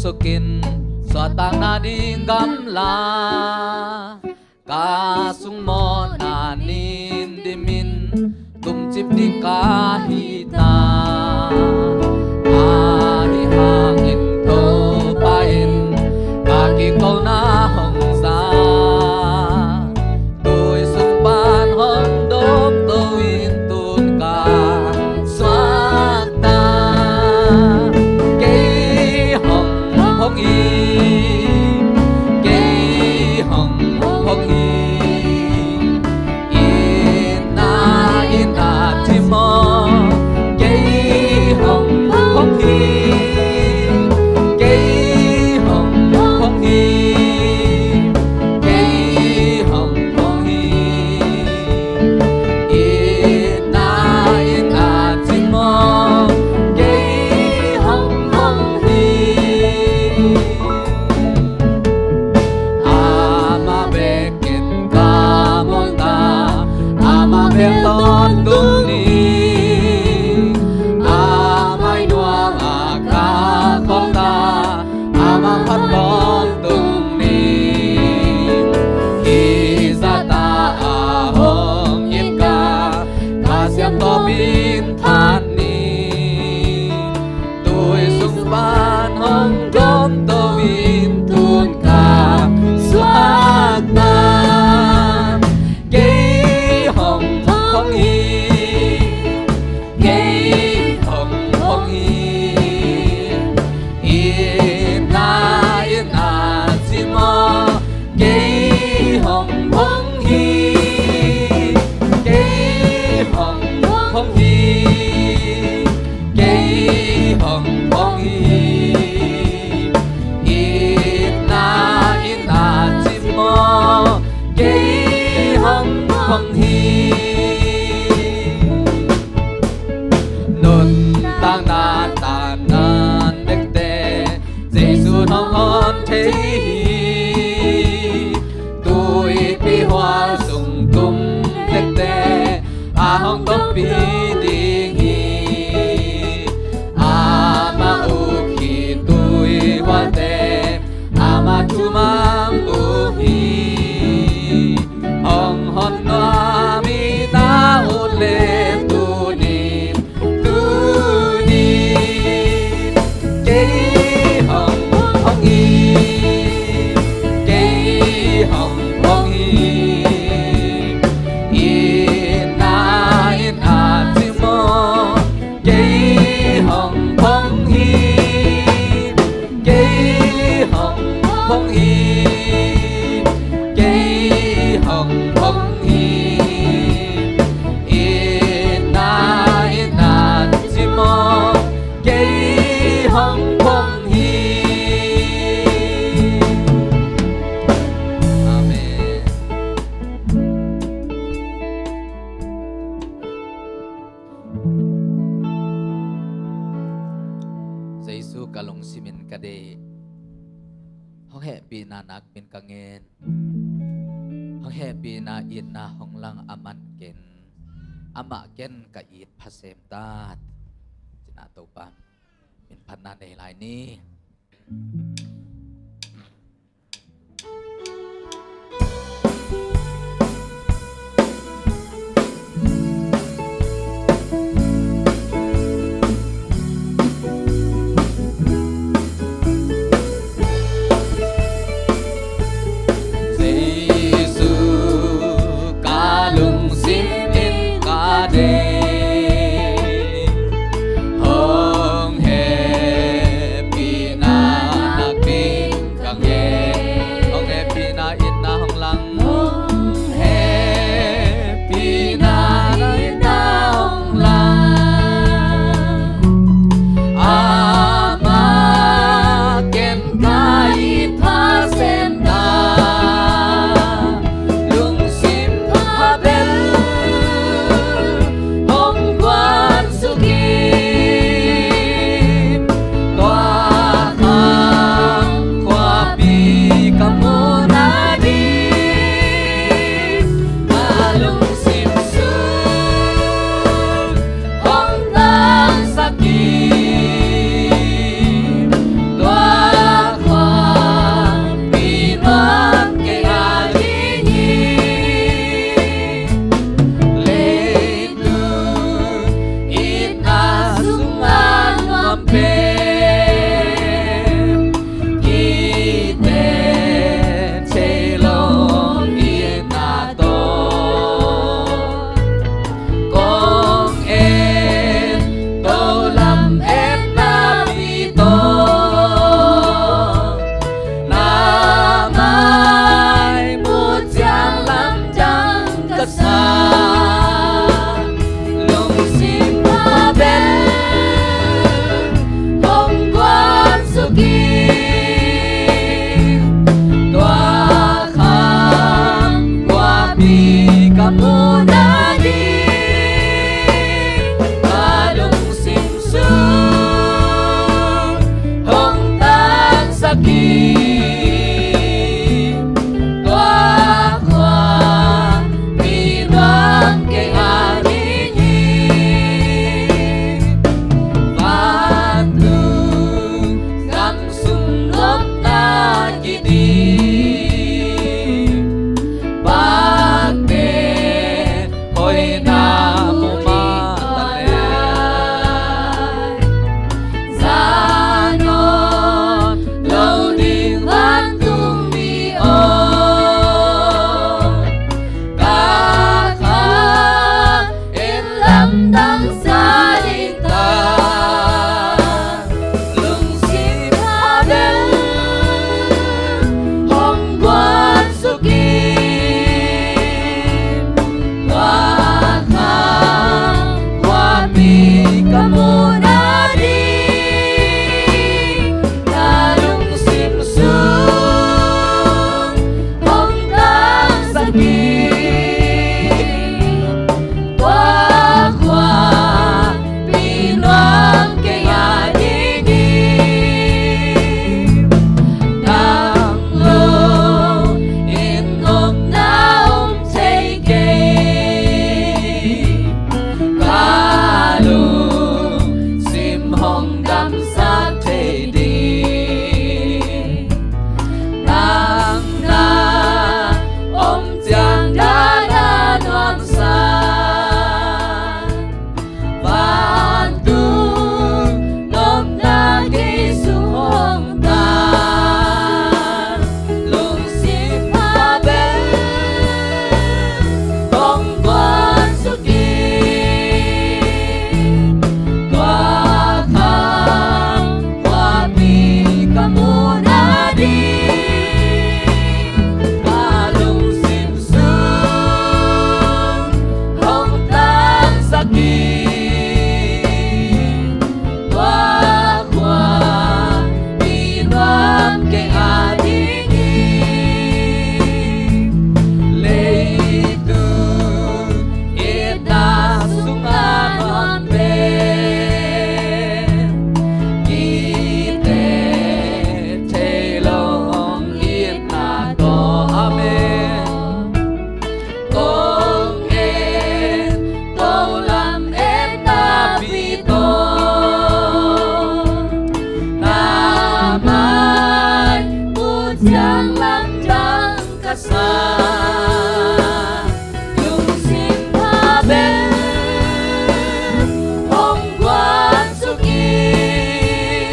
sukin suatang na ding gamla kasung mo nanin dimin tumchip di kahita ani hangin to pain kaki ko na hong sa tôi sung ban hong đốm tôi tun ka xoát ta cây hồng hồng y cây hồng hồng y in na chim mò cây hồng hồng y cây hồng hồng y cây hồng hồng y in na chim mò cây hồng hồng y ama bekin kamong ta ama beton tung ni amai nuang aka kong ta ama phát con tung ni khi ra ta hong yết ca xem to bin than ni tôi sung ban hong đốm tôi in tuôn ca xoát ta cây hồng hồng y cây hồng hồng y in na chim mò cây hồng hồng y cây hồng hồng y cây hồng hồng y in na chim mò cây hồng hồng y nun tang na ta nan đek te Giêsu hong hon thế tôi pi hoa sung tum đek te hong top pi ding hi ma u khi tôi hoa te ma chu mang u hi hong hon na mi ta u le tu ni cây hồng hồng y cây hồng hồng y in na chim mò cây hồng hồng y cây hồng hồng y cây hồng hồng y in na chim mò cây hồng hồng y Amen. Giêsu kalong simin kade hong he pi na nak min kangen hong he pi na in na hong lang aman ken ama ken ka it phasem tat china to pan min phan na nei lai ni Giêsu kalung simin kade hong he pi na sakim qua qua vì đoán cái ai đi và thương ngắm sung lớp ta chỉ đi ba kê hồi nam ma ta non lâu đi vẫn tung mi ôm ca khá em lắm đắng xa đi ta lưng xin hoa bên hôm qua su kim qua khá qua mi ca mô na đi ta lung sim xuống hôm ta sa kim qua qua vì loan cái ai đi đang lâu in ôm na ôm thấy kê ca lung sim hong đắm sát thế đi đang na ôm chàng đã đoan xa và tu nộp na khi xuống hong ta lung sim hoa bên không quan su kim qua khang qua mi ca mô na đi ba lung sim xuống không tan sa kim qua qua vì loan cái ai đi lấy từ ít ta xuống an hoàn bên kỳ tê thế lòng ít na có amen công em tô làm em ta vì tôi ta mai một chẳng làm chẳng cả xa lung xin hoa bên hôm qua su kim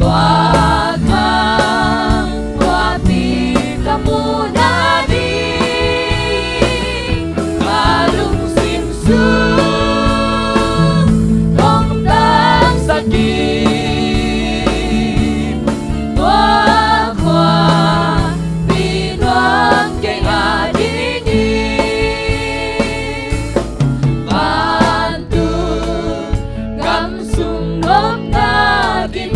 qua khang qua mi ca mô na đi và lung sim xuống không tan sa kim qua qua vì đoán cái ai đi van tu ngắm sung lớp ta đi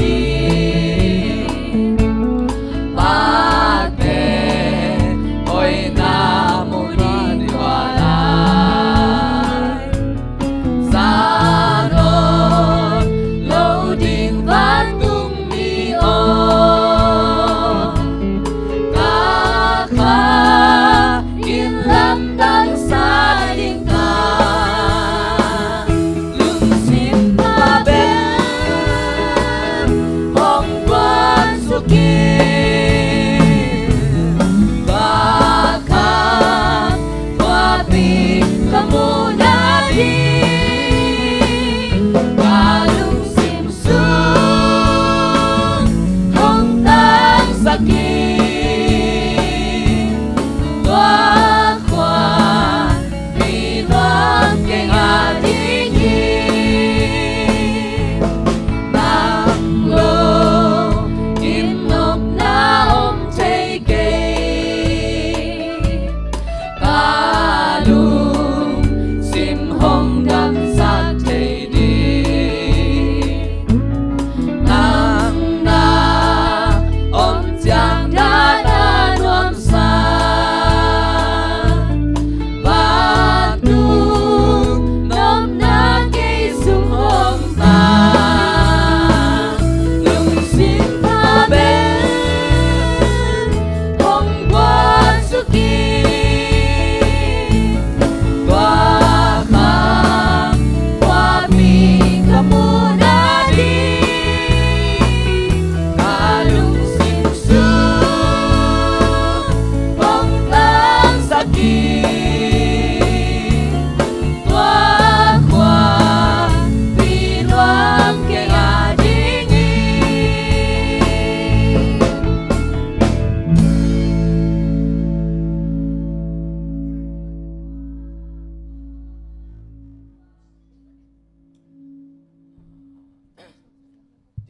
ba tê hồi nam mô ni hoa lại xa non lâu đi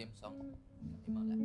him song đi mở lại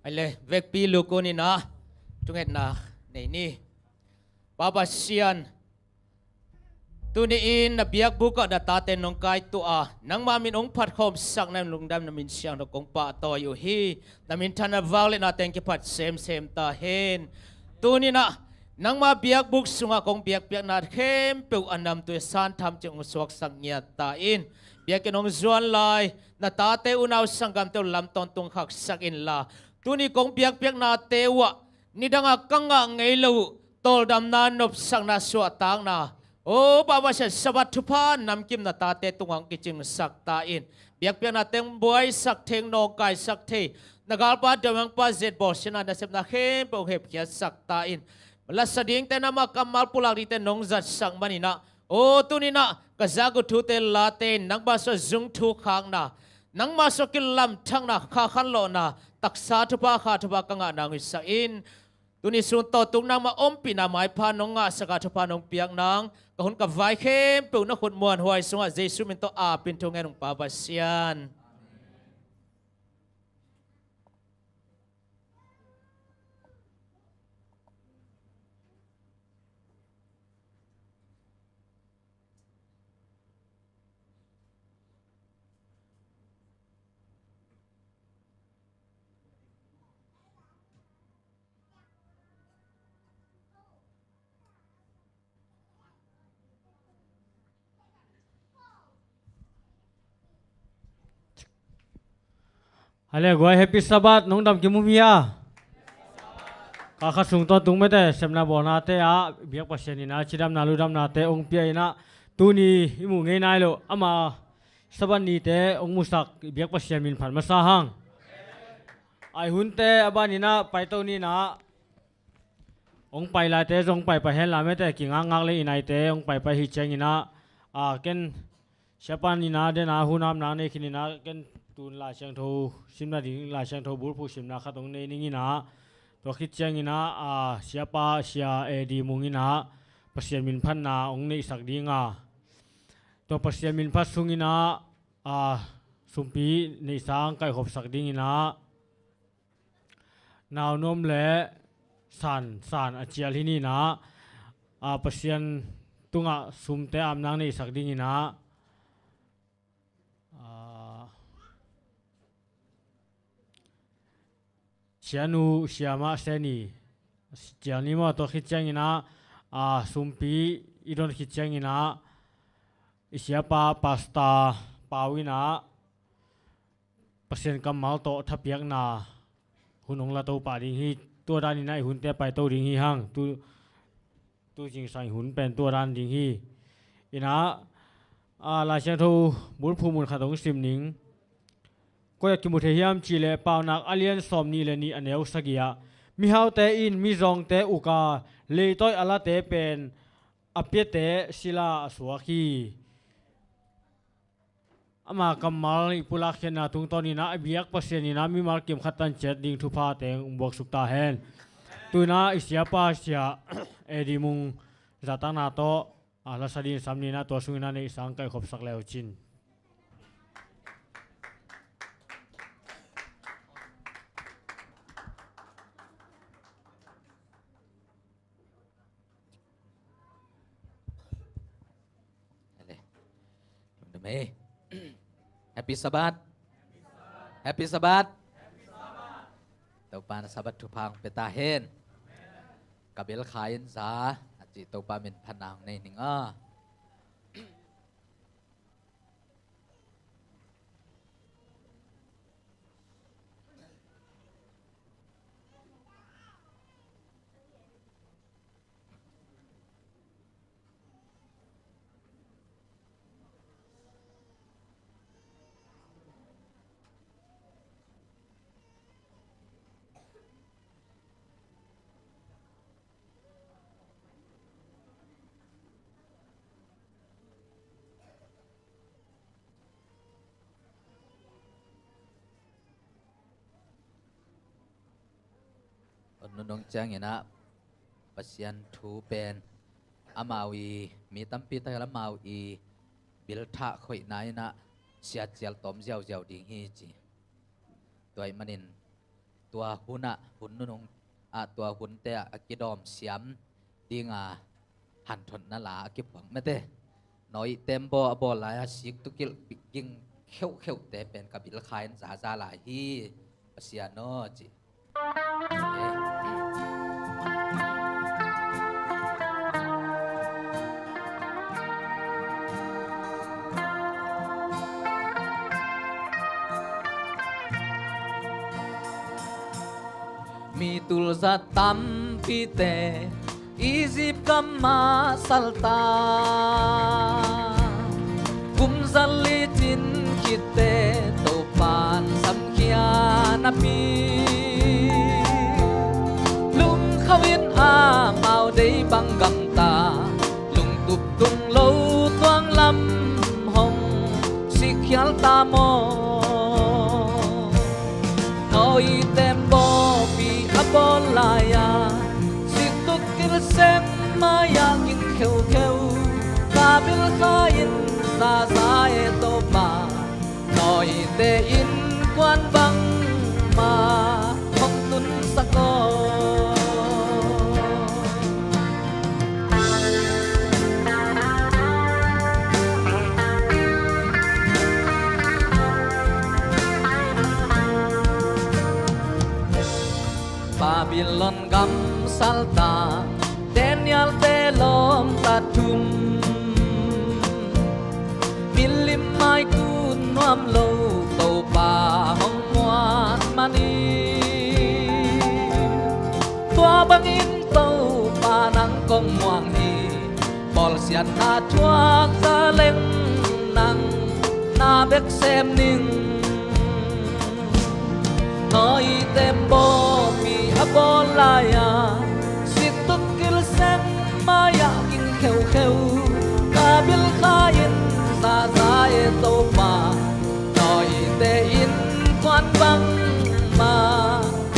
Ale vek pi luko ni na tunget na nei ni Baba sian tu ni in na biak buka da taten nong kai tu a nang mamin ong phat khom sak nam lungdam na min siang no kong pa to yu hi na min thana vale na teng ki phat sem ta hen tu ni na nang ma biak buk sunga kong biak biak na khem pe anam tu san tham chung suak sang nya ta in biak nong zuan lai na ta te unaw sangam te lam ton tung khak sak in la tu ni kong biak biak na tewa ni danga kanga ngei lo tol dam na nop sang na suwa tang na o baba sa sabat thupa nam kim na ta te tungang kiching sak ta in biak biak na teng boy sak theng no kai sak the nagal pa damang pa zet bo sina na sep na khem po hep khia sak ta in la sading te na ma kamal pulak ri te nong zat sang mani na o tu ni na ka zagu thu te la te nang ba so zung thu khang na nang ma so kil lam thang na kha khan lo na taksa thupa kha thupa ka nga nang sa in tuni sun to tung nang ma om pi na mai pha nong nga saka thupa nong piak nang ka hun ka vai khem pe na khut muan huai sunga jesu min to a pin thong nong pa ba sian อะไรกว่าแฮปปี้สับบัตน้องดำกิมุมียกาขัดสูงตัวตุงไม่ได้เสมนาบอนาเตะเบียกปัสเซนินะชิดำนาลุดำนาเตะองเปียนะตูนี่อิมูเงยนายโลอามาสับบันนี้เตะองมุสักเบียกปัสเซมินพันมาสาหังไอหุ่นเตะอาบานินะไปตัวนี้นะองไปลายเตะองไปเห็นลาไม่แต่กิ่งงักเลยนายเตะองไปฮิเจงินะเกันเชปานินะเดนะหูน้ำนาในคินินะเกันตูนลาเชียงโทซิมนาดิลาเชียงโทบุรพูซิมนาขัดตรงในนี่นะตัวคิดเชียงนะเสียป้าเสียดีมุงินะปัสยามินพันนาองในสักดีงาตัวปัสยามินพัสสุงินะสุมปีในสังไก่ขบสักดีนะนาวนมเละสานอาเจียลินี่นะปัสยานตุงสุมเตอามนางในสักดีนะเชียนูเชียมาเซนีเจียนี่มาตัวคิดเจงินะสุมปีอีโดนคิดเจงินะเชียปาพาสต้าปาวินะเปอร์เซ็นต์กำมัลโตทับเปียกนาหุ่นองละตัวป่าดิงฮีตัวด้านนี้นะหุ่นเตะไปตัวดิงฮีห้างตัวจริงใส่หุ่นเป็นตัวด้านดิงฮีอีนะลายเชียงทูบุญภูมิขัดตรงสิมนิงก็อยากกิมุเทียมจีเลปาวนักอเลียนสอมนีเลนีอันเอวสกียมีเฮาเตอินมีจงเตอุกาเลยต้อยอลาเตเป็นอเปียเตศิลาสวาคีอามากำมัลอิปุลักเขนาตุงตอนนี้นะเบียกปัสเซนีนะมีมาร์กิมขัดตันเจ็ดดิ่งทุพาเตงบวกสุกตาเฮนตัวน่าอิสยาปาเสียดีมุงจัตตานาโตลาสดินสามนีนะตัวสุงนาในสังไก่ขบสักแล้วจินแฮปปี้สับบัตแฮปปี้สับบัตตัวปานสับบัตทุพังเปตาเฮนกับเบลขายนซาจิตัวปาเป็นพนังในหนึ่งนงจังอย่างนะปัสยันทูเป็นอามาวีมีตั้มปีตะละมาวีบิลทะข่อยนายนะเสียเจียลตอมเจ้าดิ่งฮีจีตัวไอ้มันนินตัวหุ่นหุ่นนงตัวหุ่นเตะกิดอมเสียมดิ่งหันทนนั่นละกิบหวังไม่เตะน้อยเต็มบ่หลายสิกตุกิลยิงเข้าแต่เป็นกับบิลขายซาหลายฮีปัสยันโนจีมีตุลซาตัมพิเตอีซิบกัมมาสัลตากุมซัลลิจินคิเตโตปานสัมขียานามีลุงขวินอาเมาได้บังกำตาลุงตุบตุงโลตวงลำหงสิขยัลตาโมน้อยเต็มบ่ปีบอลายาสิตุกิลเซมมายังยิงเข้กาบิลขายนซาเอโตบาน้อยเตอินกวนบังมาของตุนสกอบาบิลอนกัมซัลตาเดนยัลเตลอมตัดทุมมิลลิมไมกุนวมโลโตปาหงมวา xian na chuak za leng nang na bek sem ning nói tem bo mi abolaya situk kil sen maya king kheu kheu kabil khain sa sa e to pa nói te in quan bang ma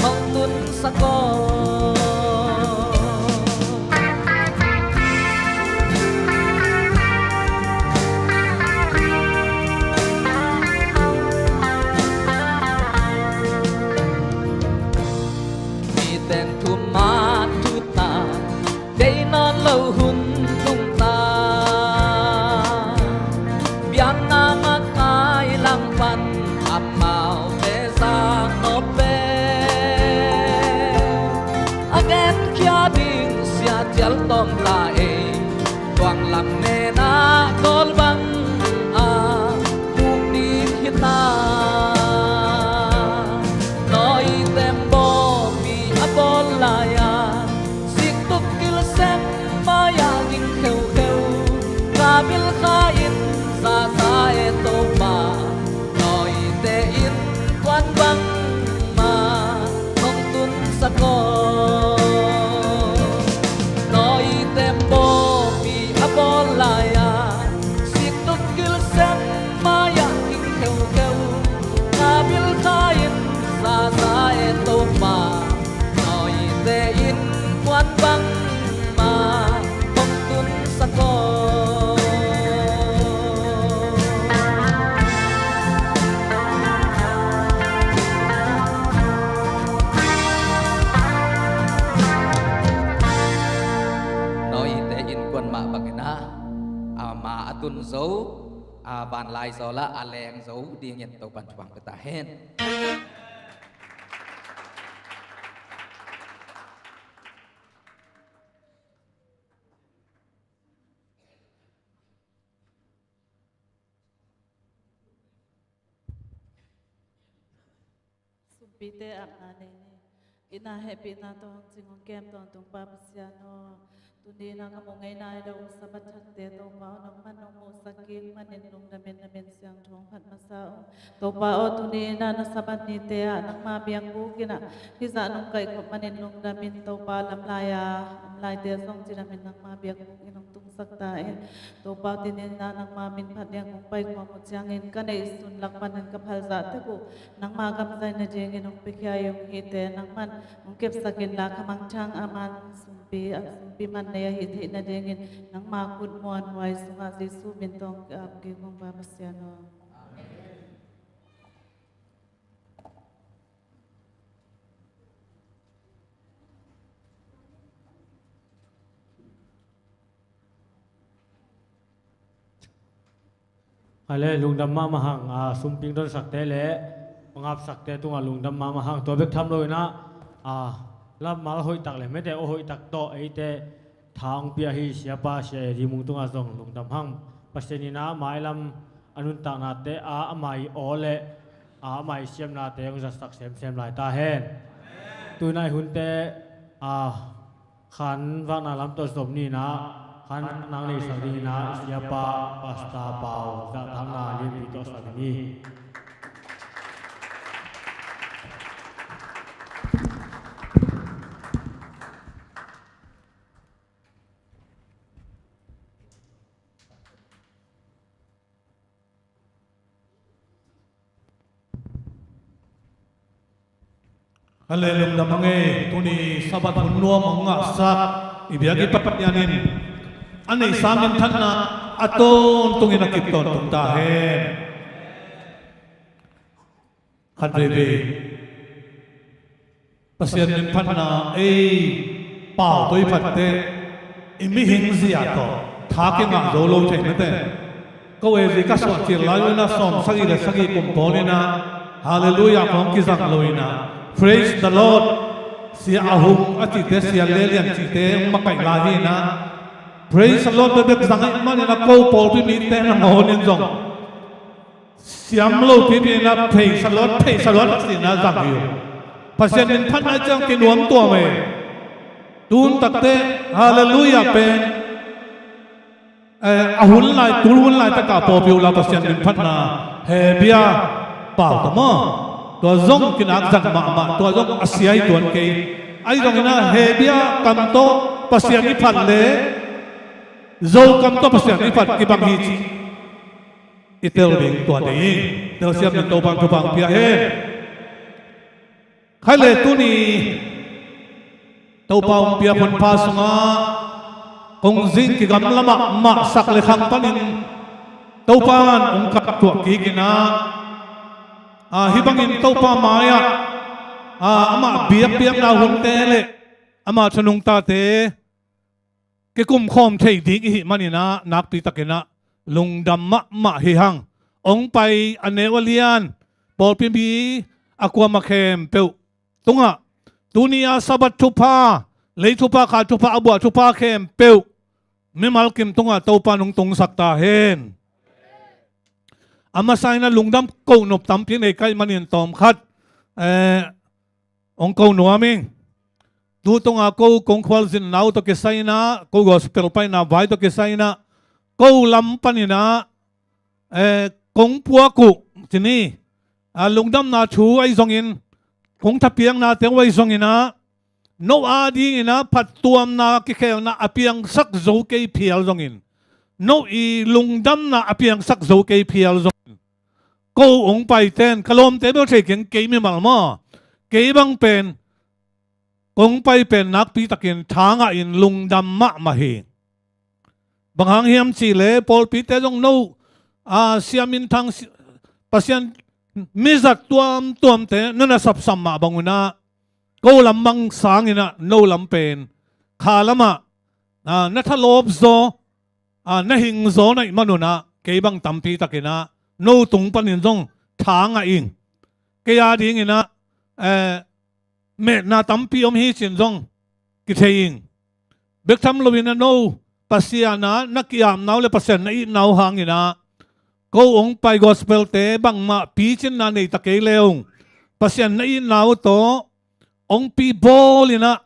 mong tun sa ko lâu hun tung ta biang na makai lang pan amau te sa no pe again kia ding sia tial tom la e tuang lam ne na kol bang a muk ni hita noi tem bo mi abolaya kabil khain sa sa e to pa noi te in quan bang ma không tun sa ko noi tem bo pi abolaya sik tuk kil sem maya king kheu kheu kabil khain sa sa e to pa noi te in quan bang ma không tun sa ko mà tuân dấu bàn lại gió là leng dấu đi nhận tàu bàn choàng của ta hen Sumpite apane ina happy na to singong kem to tung pa pasiano tundi na kamungai na daw sabat hatte to pa no man no mo sakin manin nung namin siyang thong phat masao to pa o tundi na nasabat ni te nang mabiang bukina hisa nung kai ko manin nung namin to pa lamlaya amlay te song sinamin nang mabiang bukinong tung saktain to pa tinin na nang mamin phat yang kung pai ko mo siyangin kanay sun lakpanan kapal za te ko nang magam zay na jengin nung pikya yung hite nang man nung kip sakin la kamang chang aman sumpi man na hit na dingin nang makud mo anway sunga Jesu bintong kaabgi kong babasyano. Ale lungdam ma mahang sumping don sakte le ngap sakte tunga lungdam ma mahang to bek tham loi na lam mal hoi tak le mete o hoi tak to eite thang pia hi siapa sia ri mung tunga zong lungdam hang paseni na mai lam anun ta na te amai ole amai siam na te ong sak sem lai ta hen tu nai hun te khan wa na lam to som ni na khan nang le sa ri na siapa pasta pau za thang na li pi to sa ni Alelum damange tuni sabat hunua manga sak ibiagi papat yanin anei samin thanna aton tungin akiton tung tahen khanrebe pasien nin phanna pau toi phatte imi hing zia to thake nga zolo thei te ko e zi ka so tir lai na som sagi le sagi kum polina hallelujah kom ki zak loina. Praise the Lord. Si ahum ati te si alelian si te makai lahi na. Praise the Lord. Bebek zangai man na kau pol tu ni te na ngonin zong. Siam lo ti ni na praise the Lord si na zangyu. Pasien in pan na jang kinuam tua me. Tun takte hallelujah pen. hun lại tul hun lại tất cả bộ biểu là pasian min phát na he bia bảo tao mò tua zong kinh ác giặc mà tua zong asiai tuan cây ai zong na he bia cầm to pasian ni phát lệ dâu cầm to pasian ni phát cái bang hi chi itel ding tua đấy tel siam ni to bang pia he khai lệ tu ni tàu bao bia phun pha sunga ông zin ki gam lama ma sak le khang panin tàu pan ông kat tua ki kina hi bangin tàu pa maya ama biak na hun te le ama chanung ta te cái kum khom thei ding hi manina nak pi takena lungdam ma hi hang ông pai anewalian bol pim bi aqua makhem peu tunga dunia sabat thupa lấy thupa kha thupa abua thupa khem peu mimal kim tunga topa nung tung sakta hen ama saina lungdam ko nop tam pi nei kai manin tom khat ong ko nuaming du tunga ko kong khwal zin nau to ke saina ko gospel pai na vai to ke saina ko lam panina kong puaku tini lungdam na thu ai zongin kung tapiang na teng wai zong ina no adi ina patuam na kikhail na apiang sak zo kay pial zong in no i lungdam na apiang sak zo kay pial zong in ko ong pai ten kalom te do thei keng kei mi mal mo kei bang pen kong pai pen nak pi takin thanga in lungdam ma hi bang hang hiam chi le pol pi te zong no siamin thang pasian mizat tuam te nana sap samma banguna ko lambang sangina no lampen khalama na thalop zo na hing zo nai manuna ke bang tampi takina no tung panin jong thanga ing ke ya ding ina me na tampi om hi chin jong ki theing bek tham lovina no pasiana nakiam naw le pasen na i naw hangina ko ong pai gospel te bang ma pi chin na nei takei leong pasian na i naw to ong pi bolina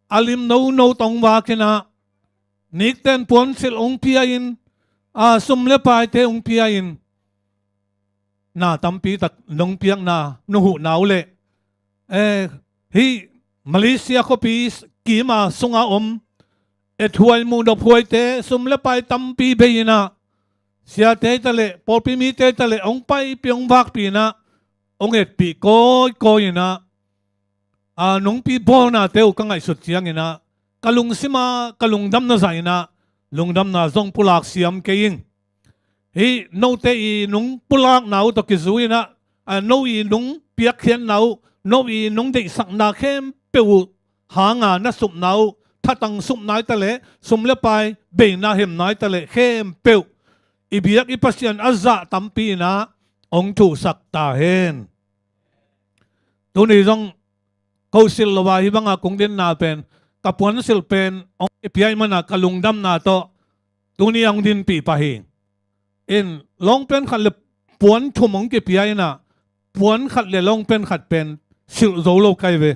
alim no tong wa kina nikten pon sil ong pi in sumle pai te ong pi in na tampi tak nong piang na no hu naw le hi Malaysia ko pi kima sunga et huai mu do huai te sumle pai tampi beina sia te tale polpi mi te tale ong pai piong bak pi na ong et pi ko ina nong pi bol na teu ka ngai sut chiang ina kalung sima kalung dam na zaina lungdam na zong pulak siam ke ing hi no te i nong pulak nau to ki zuina no i nong piak khian nau no i nong de sak na khem peu hanga na sup nau thatang sup nai tale sum le pai be na hem nai tale khem peu ibiak ipasian azza tampi na ong thu sak ta hen tuni jong ko sil lawa hi banga kung din na pen kapuan sil pen ong ipiai mana kalungdam na to tuni ang din pi pa hi in long pen khat le puan thumong ke piai na puan khat le long pen khat pen sil zo lo kai ve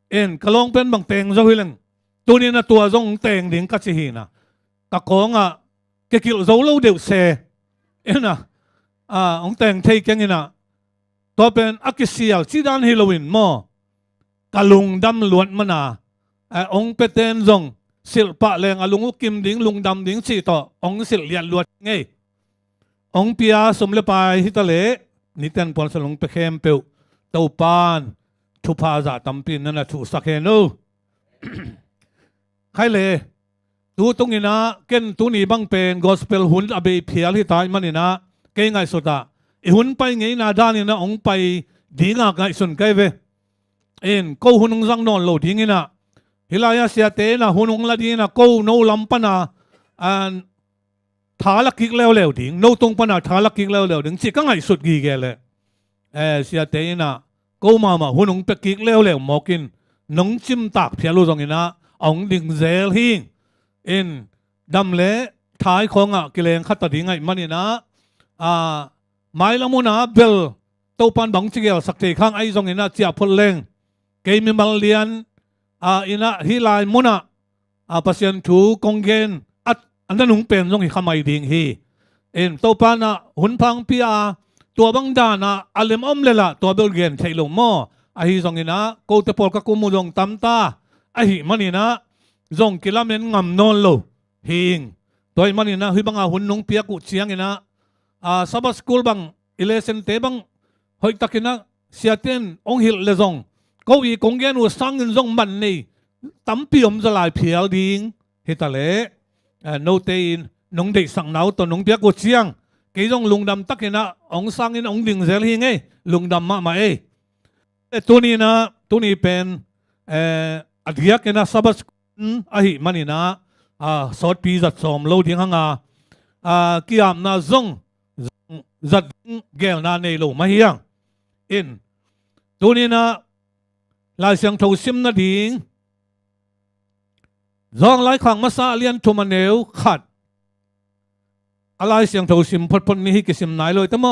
in kalong pen bang teng zo hileng tuni na tua jong teng ding ka chi hi na ka konga cái kiểu dấu lâu đều xe ina ông teng thấy cái ina to bên akisial chỉ dan Halloween mo kalung dam luan mana ông peten zong sil pa leng alung kim ding lung dam ding chi to ông sil lian luat ngay ông pia sum le pai hitale ni ten pon salong pe khem peu tau pan thu pa za tampin nana thu sakhe no khai le tu tung ina ken tu ni bang pen gospel hun abe phial hi tai manina ke ngai sota i hun pai ngei na dan ina ong pai dinga ngai sun kai ve en ko hunung jang non lo ding ina hilaya sia te na hunung la ding na ko no lam pana an thala kik lew ding no tung pana thala kik lew ding chi ka ngai sut gi ge le sia te ina ko ma hunung pe kik lew mokin nong chim tak phialu jong ina ong ding zel hi in đam lẽ thái khong cái leng khát tadi ngay mani na mai la muna bel tàu pan bang chigel sakte khang ai zong ina chia phol leng ke mi mal lian ina hi lai muna pasien thu konggen at อันนั้นนุ่งเป็นต้องขมายดิ่งฮีตัวปานะหุ่นพังพิอาตัวบังดานะอเลมอมเลละตัวเบลเกนใช่ลงหม้อไอฮีส่งนะกูเตปอลกักุมุลงตัมตาไอฮีมันนี่นะส่งกิลาเมนงำนอนโลฮิงตัวมันนี่นะฮิบังอาหุ่นนุ่งเปียกุเชียงนะซับสกูลบังอิเลเซนเตบังหอยตะกินะเสียเต็นองหิลเลซงกูอีกงเกนูสังเงินซงมันนี่ตั้มปีอมจะลายเพียวดิ่งฮิตาเล่โนเตนนงเด็กสังหนาวตัวนงเปียกุเชียงกี่จงลุงดำตะกินะองสังอินองดิ่งเซลฮิงไงลุงดำมาตัวนี้นะตัวนี้เป็นอดีตกินะซับสกุลอาหิมันนี่นะสอดปีจัดสมโลดิ้งหังกิยามนะซงจัดเกลนาเนโลมาเฮียงตัวนี้นะลายเสียงทูซิมนะดิ้งซองลายขังมาซาเลียนทุมันเนวขัดอะไรเสียงทูซิมพดนี้ฮิกิซิมไหนเลยตั้ม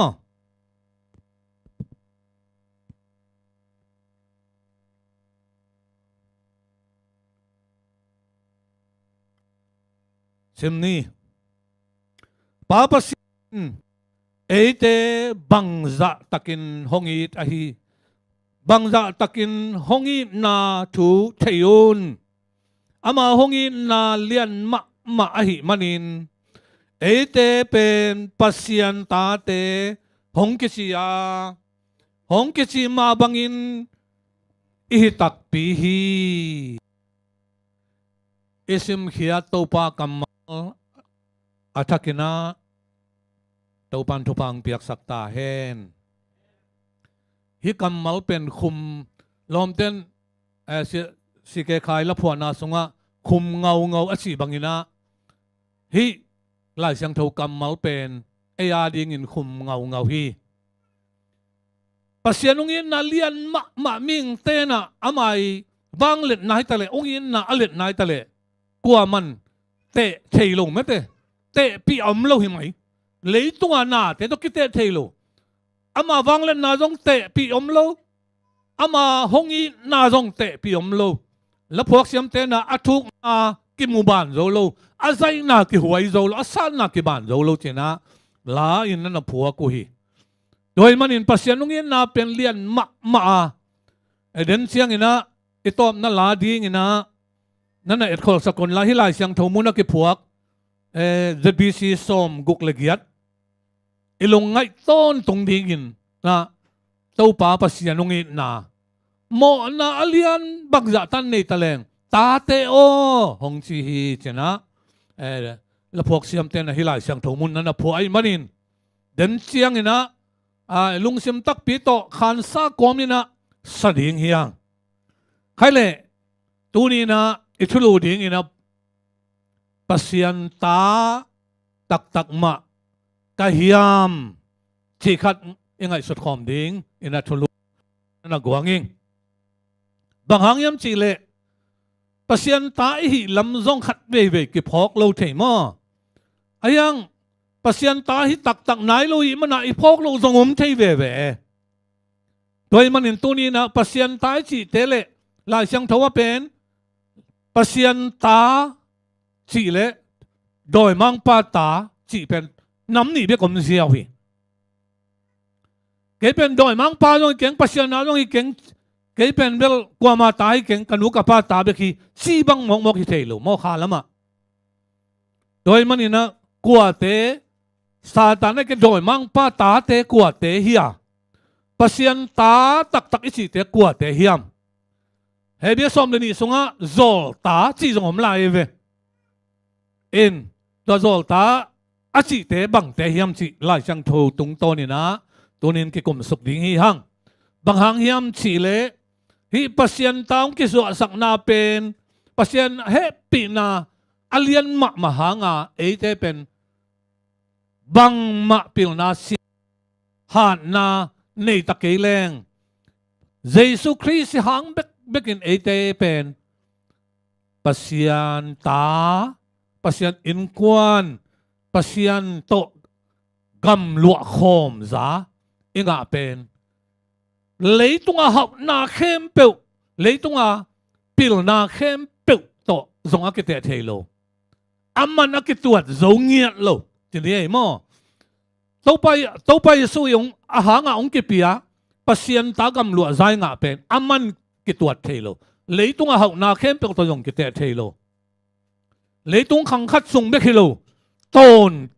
ซิมนี้ป้าปัสเอเตบังจะตักินหงอีอาฮีบังจะตักินหงอีนาทูเทยุนอามาหงอีนาเลียนมาอาฮีมันินเอเตเป็นปัสยันตาเตหงกิซิยาหงกิซิมาบังอินอิฮิตักปีฮีอิซิมเขียโตปากัมอาทักินะตัวปันทุพังเปียกสักตาเฮนฮิกัมมัลเป็นคุมลมเต้นสิเกขายละพวนาสงะคุมเงาอสิบังอินะฮิลายเสียงเท่ากัมมัลเป็นเอียดิงินคุมเงาฮีปัสยานุงินนาเลียนมะมิงเตนะอามัยบางเล็ดนายตะเลองอินนาอเล็ดนายตะเลกลัวมันเตะเทลงไม่เตะปีอมโลหิไหมเลยตัวหน้าเตะต้องคิดเตะเทโลอามาวังเล่นนาจงเตะปีอมโลอามาหงอีนาจงเตะปีอมโลแล้วพวกเสียมเตะนะอัทุกนากิมูบานโจโลอาศัยนากิหวยโจโลอาศัยนากิบานโจโลเจนะลาอินนั่นพวกกูฮีโดยมันอินปัสยานุงินนาเป็นเลียนมาเดินเสียงอินะไอตอมนั่นลาดีอินะนั่นน่ะเอ็ดคนสกุลลาฮิลายเสียงเท่ามุนักพวกZBC ส้มกุกเลียดอีลงไงต้นตรงดิ่งนะเต้าป่าปัสยานุงินนาโมนาอเลียนบักจัตันในตะเลงตาเตโอหงชีฮีเจนะแล้วพวกเสียมเตนะฮิลายเสียงเท่ามุนนั่นน่ะพวกไอ้มันอินเดินเสียงอินะลุงเสียมตักปีโตขันซากอมอินะสะดิ่งเฮียงใครเล่ตัวนี้นะอิทุลูดิ่งอินะปัสยันตาตักมากะฮิยามที่ขัดยังไงสุดความดิ่งอินะทุลูนั่นกวางอิงบางหางยามจีเล่ปัสยันตาอีลำซงขัดเว่กิพอกเราเทมออายังปัสยันตาที่ตักไหนเราอีมันอีพอกเราซงเทเว่โดยมันเห็นตัวนี้นะปัสยันตาจีเตเล่ลายเสียงทว่าเป็นปัสยันตาจีเล่โดยมังปาตาจีเป็นน้ำหนีเบี้ยกลมเสียวฮีเกิดเป็นโดยมังปาต้องเก่งปัสยันนาต้องเก่งเกิดเป็นเบลกว่ามาตายเก่งกันหุกปาตาเบี้ยขี้ซีบังมอกฮิเทโลมอขาละมาโดยมันนี่นะกว่าเตซาตานนี่ก็โดยมังปาตาเตกว่าเตเฮียปัสยันตาตักอิสิเตกว่าเตเฮียมเฮเบียสอมเดนี่สงะโจลตาจีจงอมลายเวตัวโจลตาอาจิเตบังเตเฮียมจีลายช่างโทตุงโตนี่นะตัวนี้กิกมสุกดิ่งฮีหังบางหางเฮียมจีเล่ฮีปัสยันตากิสุสักนาเป็นปัสยันเฮปีนาอเลียนมหางาเอเตเป็นบังมะปิลนาสิหานนาในตะเกเลงเยซูคริสต์หังเบกินเอเตเป็นปัสยันตาปัสยันอินควันปัสยันโตกำลวกโคมจ้าอิงาเป็นเลยตุงอาหับนาเข้มเปิลเลยตุงอาปิลนาเข้มเปิลโตจงอากิเตเทโล aman akituat zongiat lo jadi mo tau pai su yung ahanga ong kipia pasien tagam lua zai nga pen aman kituat thelo leitung a hau na khem pe to yong kite thelo leitung khang khat sung be khilo ton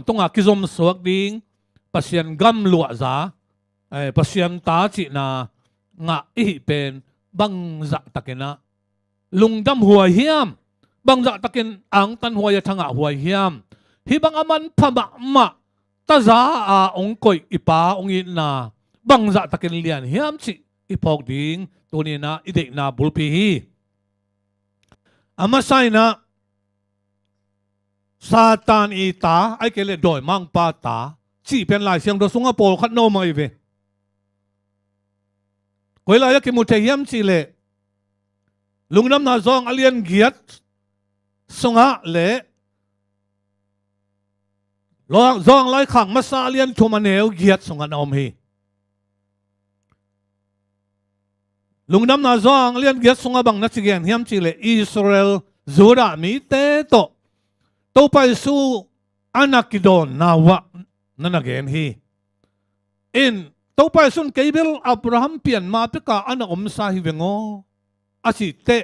tunga kizom suak ding pasien gam lua za pasien ta chi na nga i pen bang za takena lungdam huai hiam bang za takin ang tan huai thanga huai hiam hi bang aman phama ma ta za a ong koi ipa ong in na bang za takin lian hiam chi ipok ding tuni na ide na bulpi hi ama sai na Satan ita ai kele doi mang pa ta chỉ bên lại xiang do sunga pol khat no mai ve koi la ya ki mu the hiam chi le lungnam na zong alien giat sunga le lo zong lai khang ma sa alien thuma neu giat sunga nom hi lungnam na zong alien giat sunga bang na chi gen hiam chi le Israel zura mi te to pai su anakidon na wa nanagen hi in to pai sun keibil Abraham pian ma pe ka ana sa hi vengo asi te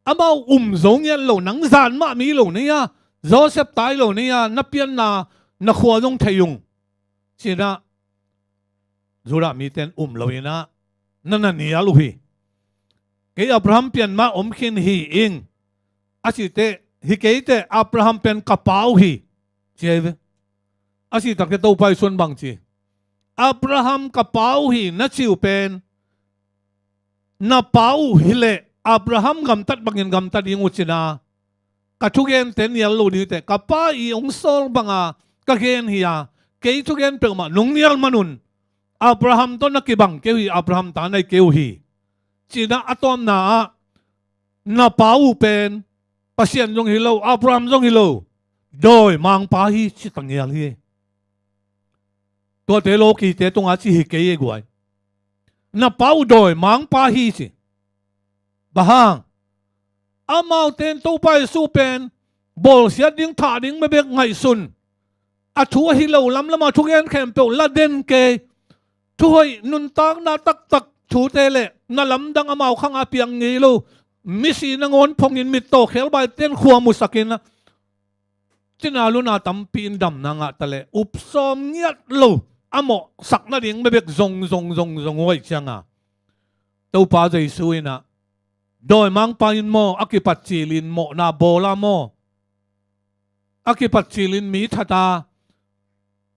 amau zong yan lo nang zan ma mi lo ne ya Joseph tai lo ne ya na pian na khwa dong thayung sina zura mi ten lo ina nana ni alu hi ke Abraham pian ma khin hi ing asi te hi ke te Abraham pen kapau hi cheve asi tak to pai sun bang chi Abraham kapau hi na chiu pen na pau hi le Abraham gam tat bangin gam tat ing uchina ka thugen ten yal lo ni te kapa i ong sol banga ka gen hi ya ke thugen pe ma nung nial manun Abraham to nakibang ke hi Abraham ta nai ke hi china atom na pau pen pasien jong hilo Abraham jong hilo doi mang pa hi chi tang yal hi to te lo ki te tung a chi hi ke ye guai na pau doi mang pa hi chi bahang amau ten to pai su pen bol sia ding tha ding me bek ngai sun a thu hi lo lam lama thu gen khem pe la den ke thu hoi nun tak na tak thu te le na lam dang amau khang a piang ngi lo misi na ngon phong in mit to khel bai ten khuwa musakin na tinalu na tampin dam na nga tale upsom ngiat lo amo sak na ding me bek zong oi changa to pa jai suina doi mang pain mo akipat chilin mo na bola mo akipat chilin mi thata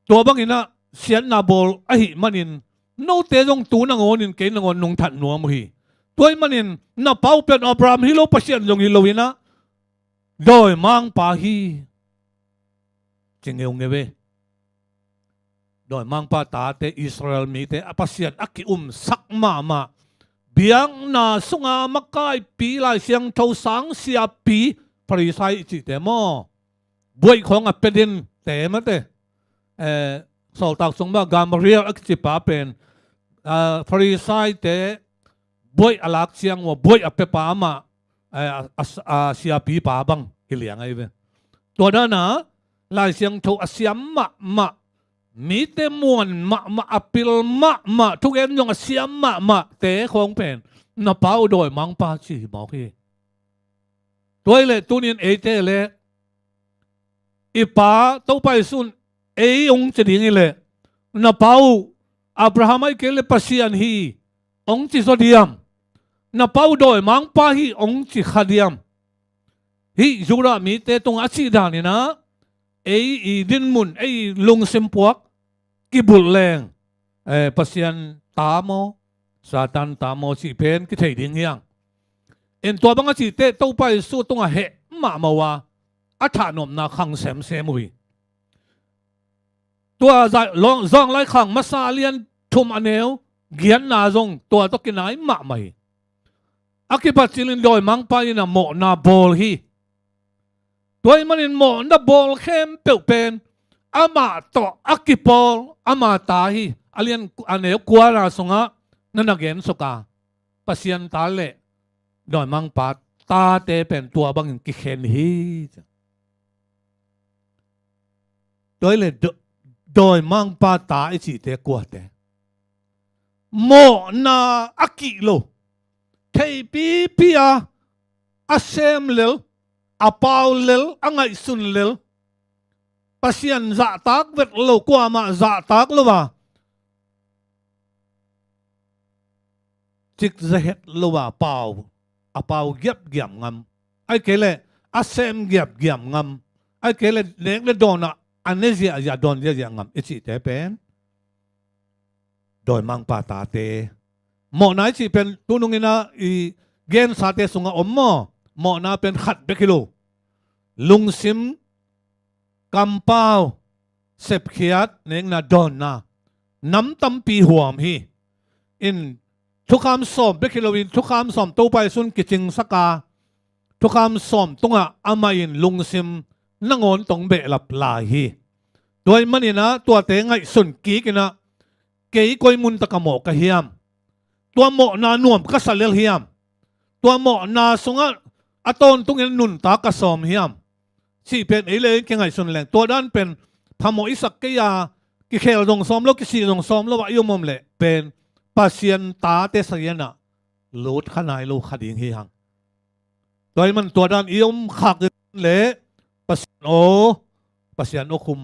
to bang ina sian na bol ahi manin no te jong tu na ngonin ke na ngon nung that nuam hi toy manin na pau pen Abraham hilo pasien jong hilo ina doi mang pa hi chingeu ngebe doi mang pa ta te Israel mi te apasian aki sak ma biang na sunga makai pi lai siang thau sang sia pi parisai chi te mo boi khong a pedin te ma te sol tak song ba Gamaliel ak chi pa pen parisai te boi alak siang wa boi a pe pa ma sia pi pa bang hiliang ai ve to da na lai siang thau asiam ma mi te muan ma apil ma thu gen yong asiam ma te khong pen na pau doi mang pa chi mo khi toy le tunin e te le ipa to pai sun e ong che ding le na pau Abraham ai ke le pasian hi ong chi so diam na pau doi mang pa hi ong chi khadiam hi zura mi te tong achi dan ni na i din mun lung simpuak kibul leng pasian tamo Satan tamo si pen ki thei ding yang en to bang chi te to pai su tung a he ma wa atha nom na khang sem hui tua long zong lai khang masa lian thum aneu gian na zong tua to kinai ma mai akipat chilin doi mang pa ina mo na bol hi toy manin mo na bol khem pe pen ama to akipol ama ta hi alian aneu kuara songa nanagen soka pasien tale doi mang pat ตาเตเป็นตัวบางกิเคนฮีโดยเลยโดยมังปาตาไอจีเตกัวเตโมนาอากิโลเทปีปีอาอาเซมเลลอาปาวเลลอังไงสุนเลลปัสยันจะตักเวทโลกว่ามาจะตักโลว่าจิกจะเห็ดโลว่าเปล่าอาเปล่าเก็บเกี่ยมงำไอ้เกล่อาเซมเก็บเกี่ยมงำไอ้เกล่เด็กเล็กโดนอ่ะอันนี้จะอย่าโดนอย่างงำอิจิเตเป็นโดยมังปาตาเตหมอไหนจีเป็นตัวนุ่งนะอีเกณฑ์สาเตสุงอมหมอนาเป็นขัดเบกิโลลุงซิมกำเป้าเสพเขียดเนงนาดอนนาน้ำตั้มปีหัวมฮีอินทุกคำสอมเบกิโลวินทุกคำสอมตู้ไปสุนกิจิงสกาทุกคำสอมตรงอ่ะอามายินลุงซิมนั่งอนตรงเบะหลับลาฮีโดยมันนี่นะตัวเตงไงสุนกีกินะเกยกอยมุนตะกะหมอกะเฮียมตัวหมอนาหน่วมก็สะเลเฮียมตัวหมอนาสงะอตอนตรงนี้นุนตากระสอมเฮียมสี่เป็นไอเลยแกไงสุนแหลงตัวด้านเป็นพมอิสักกิยากิเคลดงซ้อมแล้วกิสีดงซ้อมแล้ววายุมมเละเป็นปัสยันตาเตสยนะลูดขนายลูกขดิงเฮียงโดยมันตัวด้านอิยมขักเละปัสยันโอคุม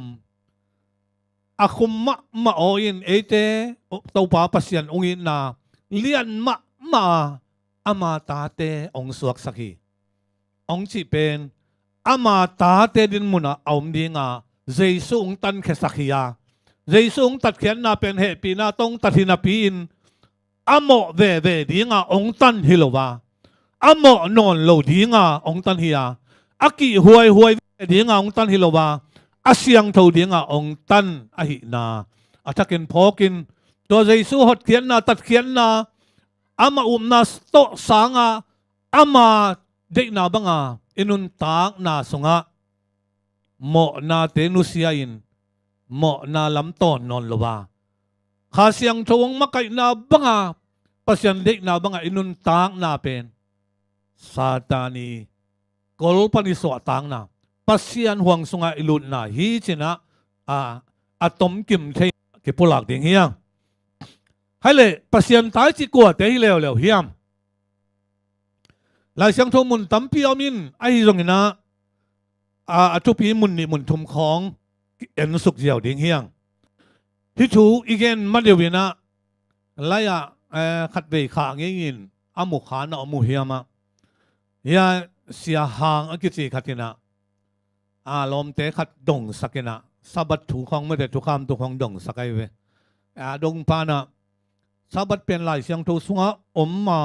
อาคุมมะโออินเอเตตัวป้าปัสยันองอินนาเลียนมาอามาตาเตองสวกสักฮีองจีเป็นอามาตาเตดินมุนะเอามดีงาเจสุงตันเคสักฮียาเจสุงตัดเขียนนาเป็นเหปีนาตงตัดหินาปีนอโมเวดีงาองตันฮิโลวาอโมนอนโลดีงาองตันฮียาอากิหวยดีงาองตันฮิโลวาอาเซียงเท่าดีงาองตันอหินาอาทักินพอกินตัวเจสุหดเขียนนาตัดเขียนนาอามานาสโตสางอามาเด็กนาบังอินุนตากนาสงะโมนาเตนุสยาอินโมนาลำต้นนนลวาข้าเสียงทวงมักไกนาบังปัสยันเด็กนาบังอินุนตากนาเป็นซาตานีกอลปนิสวตางนาปัสยันห่วงสงะอิลุนนาฮีจินะอะตอมกิมเทกิปุลักดิ่งเฮียงให้เลยปัสยันตายจีกวดเตะเร็วเฮียมหลายเสียงทมุนตั้มปีอามินไอ้ตรงนี้นะทุกปีมุนนี่มุนทุมของเอ็นสุกเจียวดิ่งเฮียงที่ถูอีกเกนมาเดียวนะหลายขัดเบยขาเงี้ยอามุขานะอามุเฮียมาเฮียเสียหางอักิจิขัดนะลมเตะขัดดงสักนะสะบัดถูของไม่ได้ถูกคำถูกของดงสักไอเวดงปานะสะบัดเป็นหลายเสียงทูสงะอมมา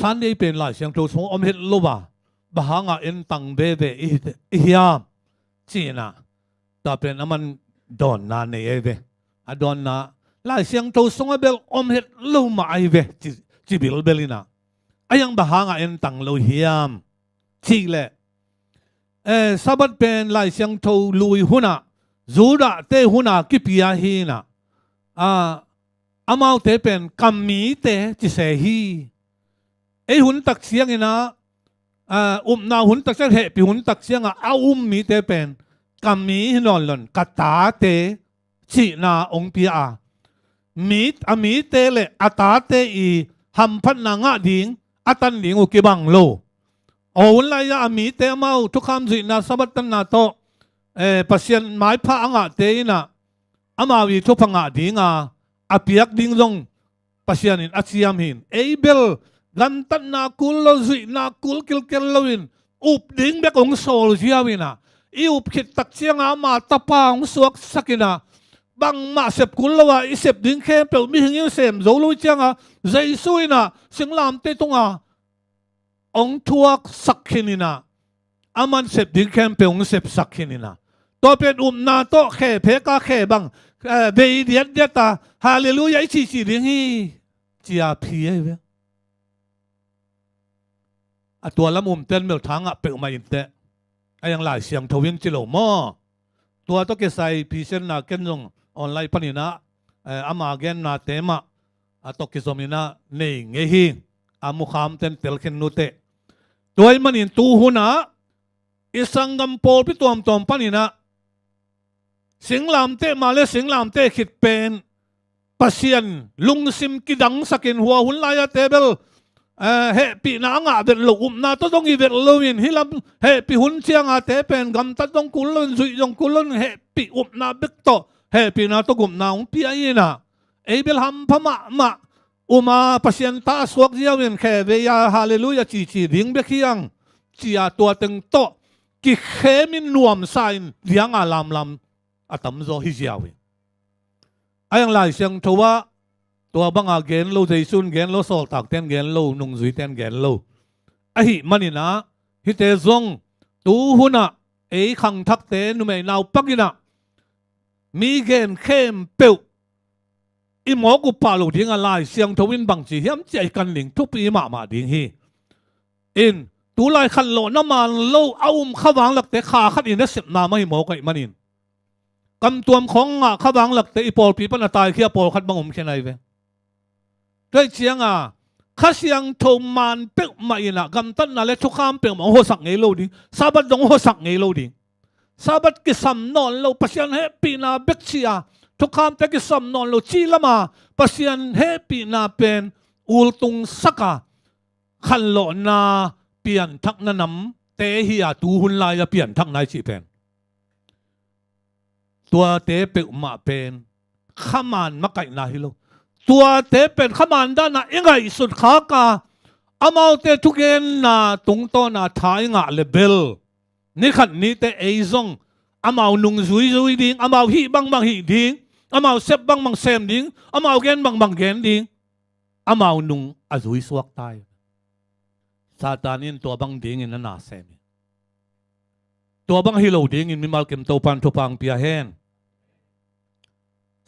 สันได้เป็นหลายเสียงทูสงะอมเห็ดลูบะบางเอ็นตังเบเบอียามจีน่ะแต่เป็นมันดอนนาในเอเวดอนนาหลายเสียงทูสงะเบลอมเห็ดลูมาไอเวจีบิลเบลินะยังบางเอ็นตังลูเฮียมจีเล่สะบัดเป็นหลายเสียงทูลุยหุนะจูดะเตหุนะกิปิยาฮีนะอามาเตเป็นกัมมีเตจิเสฮีหุ่นตักเสียงนะนาหุ่นตักเสียงเหปีหุ่นตักเสียงมีเตเป็นกัมมีนอนหล่นกตาเตจีนาองปีมีเตเลอตาเตอีหัมพันนางดิ่งตันดิ่งอุกิบังโลหุ่นลายมีเตมาทุกคำจีนาสบัตนาโตปัสยันไม้พระเตนะมาวิทุพังดิ่งอาเปียกดิ้งลงปัสยานินอาเซียมหินเบลกันตันนาคุลโลซินาคุลกิลเกลโลวินอุบดิ้งเบกองโซลเซียวินะอุบขิดตักเชียงมาตะปางสวกสักินะบังมาเสพคุลละว่าเสพดิ้งเข้มเปลมีหิงเสมโซลุเจียงใจซุยนะสิงลามเตตงองทัวสักขินินะมันเสพดิ้งเข้มเปลองเสพสักขินินะตัวเป็นนาโตเขเพกาเขบังเบียดเดียตาฮาเลลูยาชีเลี้ยงฮีจีอาพีเอเวตัวละมุมเต้นเมื่อทั้งเปลมาอินเตยังหลายเสียงทวินจิโลมอตัวต้องเกษายพิเศษนักเก็นลงออนไลน์ปนินะมาเกนนาเตมะต้องเกษมินะเนงเฮฮิมุขามเต้นเตลเคนนุเต Tuay manin tu huna isang gampol pi tuam panina singlam te male singlam te khit pen pasian lungsim kidang sakin huwa hunlaya tebel he pi na nga vet lo na to dong i vet lo in hilam he pi hun chiang a te pen gam ta dong kulon zui dong kulon he pi na bek to he pi na to gum na ung pi aina ebel ham phama ma uma pasian ta suak jiawin khe ve ya hallelujah chi ding be khiang chia tua teng to ki khemin nuam sain liang a lam atam zo hi jiawin ayang lai siang thowa tua banga gen lo jaisun gen lo sol tak ten gen lo nung zui ten gen lo ahi manina hi te zong tu huna e khang thak te nu mai nau pakina mi gen khem peu i mo ku pa lo ding a lai siang thowin bang chi hiam chai kan ling thu pi ma ding hi in tu lai khan lo na man lo aum khawang lak te kha khat in na sep na mai mo kai manin kam tuam khong nga khawang lak te i pol pi pan atai khia pol khat bangum khenai veด้วยเชียงข้าเสียงโทมันเปิกมาอินะกำตันนั่นแหละทุกข้ามเปิกมาหัวสักไงโลดิซาบัดดงหัวสักไงโลดิซาบัดกิสัมนอนโลปัสยันเฮปีนาเบกเชียทุกข้ามแต่กิสัมนอนโลจีละมาปัสยันเฮปีนาเป็นอุลตุงสักขันโลนาเปลี่ยนทักนันำเตหิอาตูหุนลายจะเปลี่ยนทักนายชีเป็นตัวเตเปิกมาเป็นข้ามันมาไก่นาฮิโลตัวเตเป็นขมันด้านน่ะยังไงสุดขากาอามาเตทุกเกนน่ะตรงต้นน่ะท้ายงะเลเบลนี่ขันนี้เตไอซงอามาหนุ่งซุยดิ้งอามาฮีบังฮีดิ้งอามาเซบบังเซมดิ้งอามาเกนบังเกนดิ้งอามาหนุ่งอาซุยสวกตายซาตานินตัวบังดิ้งอินน่าเซมตัวบังฮิโลดิ้งอินมิมาลเกมโตปันทุปังเปียเฮน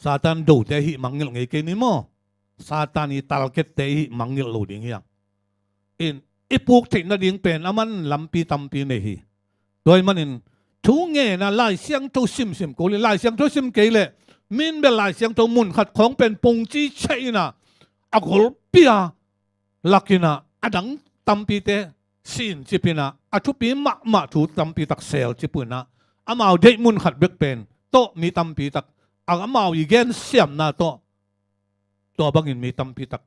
ซาตานดูแต่หิมังเงลไงเกนี่มั้งซาตานีตัลเกตแต่หิมังเงลโลดิ้งยังอินอีพวกที่นั่นดิ้งเป็นอามันลำปีตำปีเนี่ยหิโดยมันอินทุกเงี้ยนะลายเสียงทุซิมกูเลยลายเสียงทุซิมเกเลยมินเป็นลายเสียงทุมุนขัดของเป็นปงจีเชยนะอักลปียลักนะอดังตำปีเตสินจิปินะอัชุปีมาถูตำปีตักเซลจิปุนะอามาเดมุนขัดเบกเป็นโตมีตำปีตักอามาอีเกนเสียมนาตัวบางอินมีตำปีตัก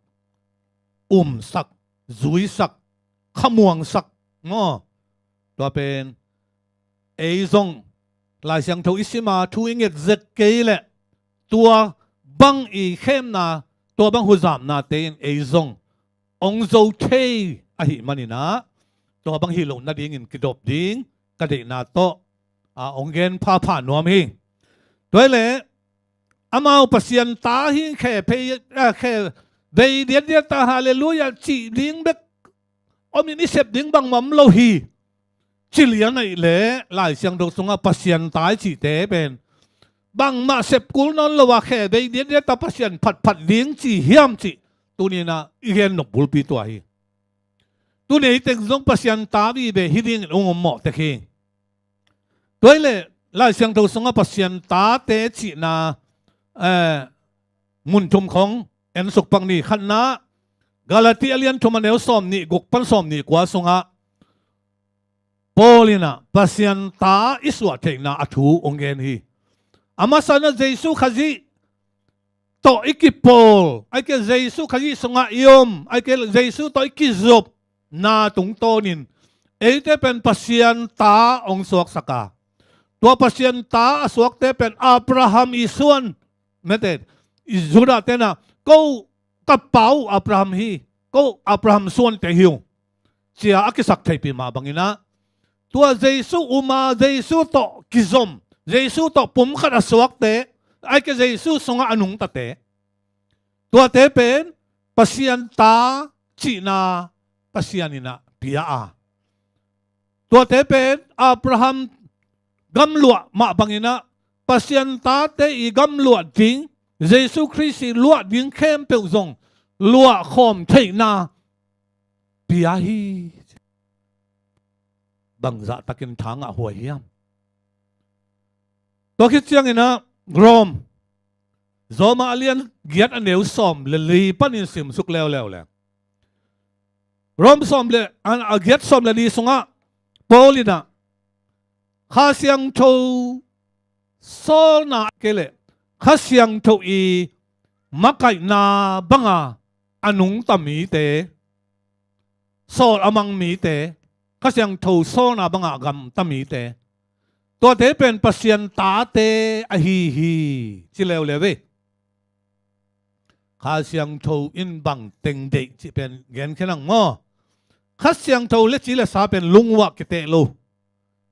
สักซุยสักขมวงสักง้อตัวเป็นเอซงลายเสียงทวิสิมาทุยเงดเซกเกยแหละตัวบางอีเข้มนาตัวบางหุจามนาเตนเอซงองโซเทอหิมันนี่นะตัวบางฮิโลนาดิ้งอินกระดบดิ้งกระเดนาโตองเกนผ่านนวมหิด้วยเลยอามาปัสยันตาหิงแค่เพยแค่เดียดตาฮาเลลูยาจีดิ้งเบกอมินิเซบดิ้งบังมัมโลฮีจิเลียนไอเล่หลายเสียงดกสงปัสยันตาจีเตเป็นบังมาเซบกุลนนละว่าแค่เดียดตาปัสยันผัดดิ้งจีเฮียมจีตัวนี้นะอีเห็นนกบุลปีตัวฮีตัวนี้เต็งสงปัสยันตาวีเบฮิดิ้งองค์หมอตะเคียงด้วยเลยหลายเสียงดกสงปัสยันตาเตจีนามุนทุมของเอ็นสุกปังนี่ขันนะกาลาติอาเลียนทุมันเอลสอมนี่กุกปันสอมนี่กว่าสงะโปลินะปัสยันตาอิสวะเทนะอัตูองเกนฮีอามาสันเจสุขจีโตอิกิโปลไอเกเจสุขจีสงะยมไอเกเจสุโตอิกิจบนาตุงโตนินเอเตเป็นปัสยันตาองสวกสกาตัวปัสยันตาสวกเตเป็นอับราฮัมอิสวนเมเตดอิสุดาเตนะก็กระเป๋าอับราฮัมฮีก็อับราฮัมส่วนเตหิวเสียอักษักไทยปีมาบังอินะตัวเจสุอุมาเจสุโตกิซอมเจสุโตปุ่มขัดสวกเตไอเกเจสุสงะอนุงตะเตตัวเตเป็นปัสยันตาจีนาปัสยันินะเปียอาตัวเตเป็นอับราฮัมกำลัวมาบังอินะปัสยันตาเตอีกำลัวดิ้งเยซูคริสต์ลัวดิ้งเข้มเปลงลัวคอมเทนาเปียฮีบังจะตะกินทางหัวเฮียมตัวคิดเชียงอินะกรมโซมาเลียนเกียรติอันเดียวสอมเลลีปันอินสิมสุกแล้วแหละ rom som le an agiat som le ni sunga Paulina khasyang tho sol na kele khasyang tho I makai na banga anung tami te sol amang mi te khasyang tho sol na banga gam tami te to te pen pasien ta te a hi chi leo le ve khasyang tho in bang teng de chi pen gen khenang mo khasyang tho le chi le sa pen lungwa ki te lo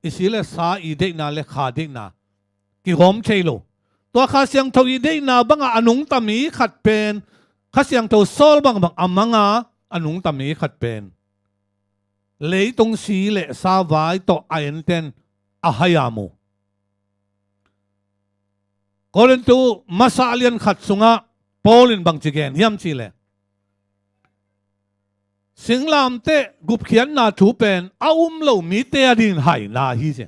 isi le sa I de na le kha de na ki hom chei lo to khasyang tho I de na banga anung tami khat pen khasyang tho sol bang bang amanga anung tami khat pen lấy tung xí lệ sa vái to ayen ten ahayamu kolen tu masalian khat sunga Paulin bang chigen hiam chi le singlam te gup khian na thu pen lo mi te adin hai na hi je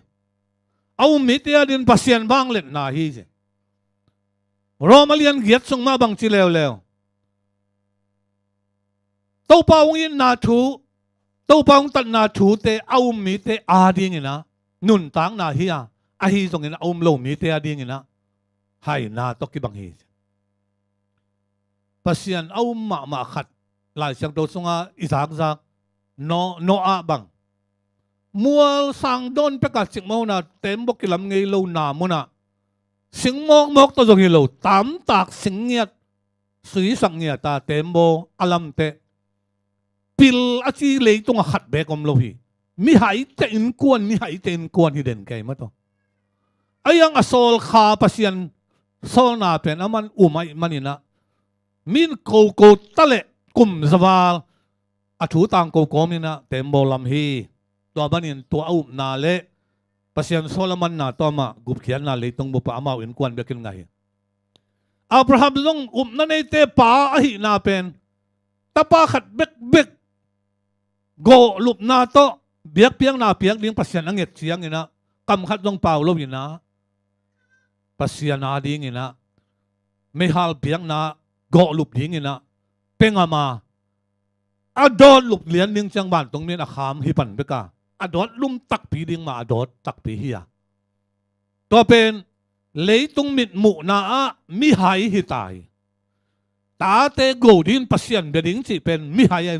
mi te adin pasien bang let na hi je romalian giat sung ma bang chi leo leo to paung in na thu tâu bang tận na chú te mi te đi nghe na nun tang na hi hi song ina lo mi te đi nghe na hay na to ki bang hi pasian ma khat lai sang do sunga izak zak no a bang mual sang don pe ka chik mo na tem bok kilam ngei lo na mo na sing mok to jong hi lo tam tak sing nghiat sui sang nghiat ta tem bo alam te pil achi lấy tung hạt bé com lo hi mi hai te in kuan hi den kai ma to ayang asol kha pasian sol na pen aman umai manina min ko tale kum zawal athu tang ko mina tembo lam hi to banin to na le pasian solaman na to ma gup khian na le tung bu pa amau in kuan bekin ngai Abraham long na nei te pa hi na pen tapa khat bek go lup na to biak piang na piak ding pasian anget chiang ina kam khat long Paulo ina pasian na ding ina mehal piang na go lup ding ina pengama adot lup lian ding chang ban tong min akham hi pan beka adot lum tak pi ding ma adot tak pi hi to pen lấy tung mit mu na mi hai hi tai ta te go din pasian be ding chi pen mi hai ai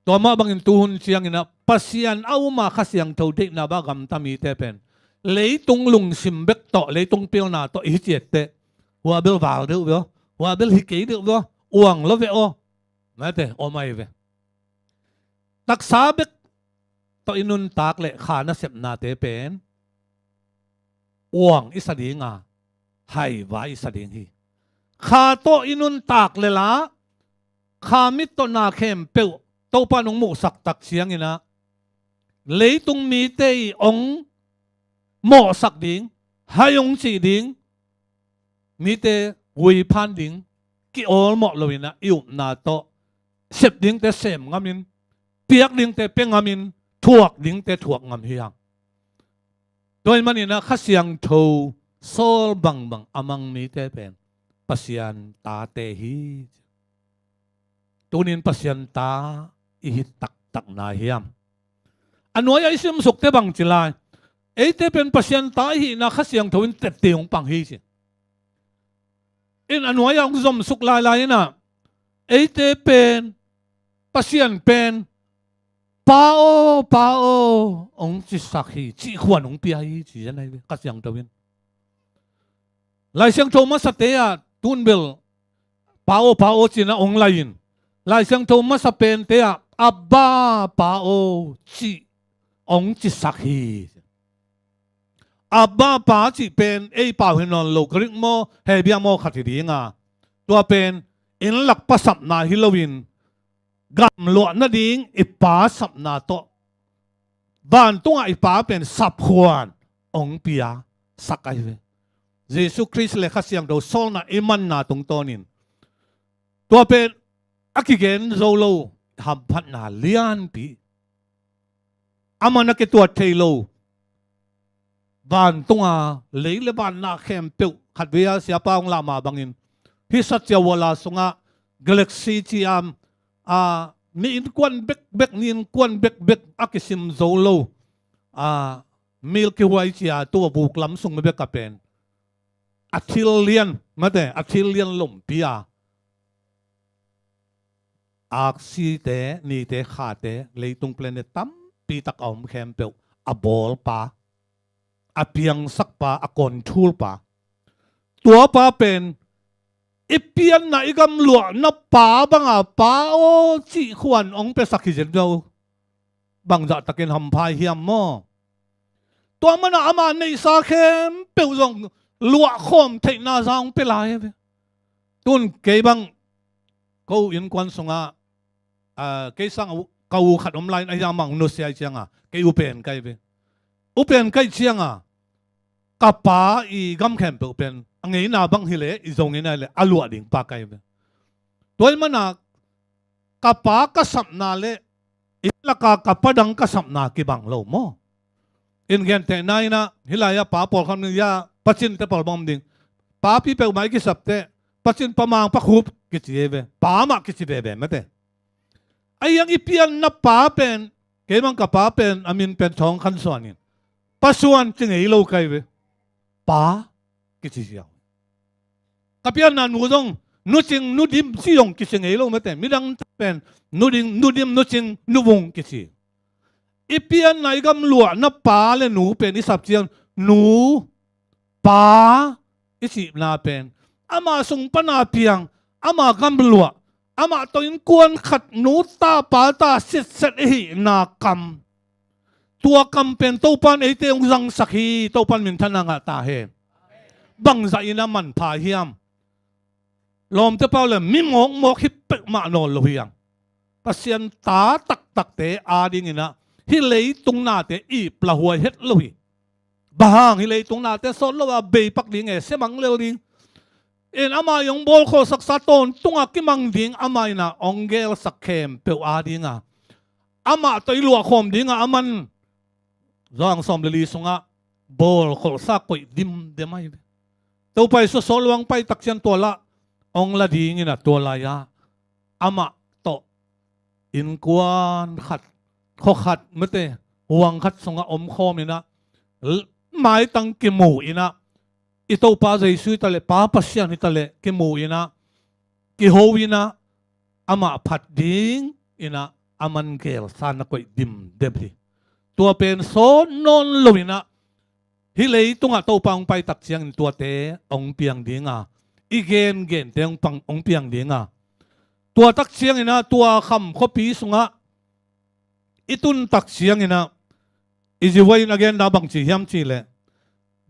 to ma bangin tuhun siang ina pasian ma khasyang thode na ba gam tami te pen lấy tung lung sim bek to lấy tung pil na to hi chet te wa bel wal de wo wa bel hi ke de wo uang lo ve o na te o mai ve tak sa bek to inun tak le kha na sep na te pen uang isadinga hai wa isading hi kha to inun tak le la kha mit to na khem pe tâu pa nong mu sak tak siang ina lấy tung mi te ong mo sak ding hayong chi ding mi te wi pan ding ki ol mo lo ina yu na to sep ding te sem ngamin piak ding te pe ngamin thuak ding te thuak ngam hiang doi manina khasiang tho sol bang bang amang mi te pen pasian ta te hi tunin pasian ta ihit tak na hiam anoy ay sim suk te bang chilai e te pen pasian ta hi na khasyang thoin te teong pang hi si in anoy ang zom suk lai na e te pen pasian pen pao ong chi sakhi chi khwan ong pi hi chi janai khasyang thoin lai siang thoma satea tunbel pao china ong lain lai siang thoma sa pen te abba pao chi ong chi sakhi abba pa chi pen e pa hinon lo kring mo he bia mo khati dinga tua pen in lak pasap na hilowin gam lo na ding ipa sap na to ban tunga ipa pen sap khuan ong pia sakai ve Jesus Christ le khasyang do sol na iman na tung tonin tua pen akigen zolo ham phat na lian pi amana ke tua thailo ban tunga leile ban na khem pe khat bia sia paung lama bangin hi satya wala sunga galaxy chi am ni in quan bek ni in quan bek akisim zolo milky way chia tua buk lam sung bek kapen athilian mate athilian lumpia aksi te ni te kha te leitung planet tam pi tak om khem pe abol pa apiang sak pa akon thul pa tua pa pen ipian na igam lua na pa banga pa o chi khuan ong pe sakhi jen do bang za takin ham phai hiam mo tua mana ama nei sa khem pe zong lua khom thei na zang pe lai tun ke bang ko in quan sunga ke sang kau khat om lai ai mang no sia chianga ke upen kai be upen kai chianga kapa i gam khem pe upen angei na bang hile i zong ina le alua ding pa kai be toy mana kapa ka sapna le ilaka kapadang ka sapna ki bang lo mo in gen te nai na hilaya pa pol kham ya pachin te pol bom ding pa pi pe mai ki sapte pachin pamang pa khup ki chi be pa ma ki chi be mate ayang ipian na pa pen ke mang kapa pen amin pen thong khan suanin pasuan chingei lo kai be pa ki chi ya kapian na nu dong nu ching nu dim si yong ki chingei lo mate midang pen nu dim nu ching nu wong ki chi ipian na igam lua na pa le nu pen isap chiang nu pa isi na pen ama sung pana piang ama gam lua ama to in kuan khat nu ta pa ta set hi na kam tua kam pen to pan e te ong zang sakhi to pan min thana nga ta he bang za ina man pha hiam lom te pau le mi mok hi pe ma no lo hiang pasien ta tak te a ding ina hi lei tung na te i pla huai het lo hi bahang hi lei tung na te so lo be pak ding e semang le ding in ama yung bol ko saksa ton tunga kimang ding ama ina ongel sakhem pe a dinga ama to ilua khom dinga aman zong som li sunga bol ko sa koi dim de mai to pai so solwang pai takchian tola ong la ding ina tola ya ama to in kwan khat kho khat mate huang khat sunga om khom ina mai tang ki mu ina ito pa Jesus tale pa pasyan itale ki mu ina ki ho ina ama phat ding ina aman gel sana koi dim debri tua pen so non lo ina hilei tunga to pang pai tak chiang tua te ong piang dinga igen gen teng pang ong piang dinga tua tak chiang ina tua kham khopi sunga itun tak chiang ina ijiwain again na bang chi hiam chi le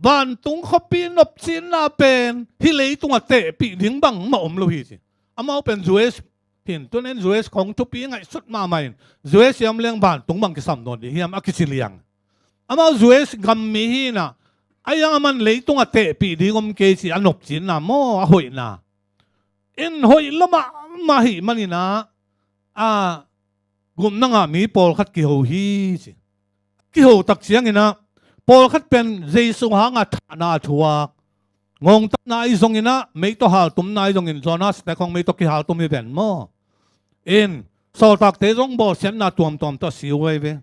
ban tung khopi nop chin na pen hilei tunga te pi ding bang ma om lo hi chi amao pen jues hin tunen jues khong tu pi ngai sut ma mai jues yam leng ban tung bang ki sam non di hiam akisiliang amao jues gam mi hi na ayang aman lei tunga te pi ding om ke chi anop chin na mo a hoi na in hoi lama ma hi manina gum na nga mi pol khat ki ho hi chi ki ho tak chiang ina Paul khat pen Jesus hanga na thuak ngong ta na izong ina mei to hal tum na izong in Jonas ta khong mei to ki hal tum ni ben mo in so tak te jong bo sen na tuam to siwei ve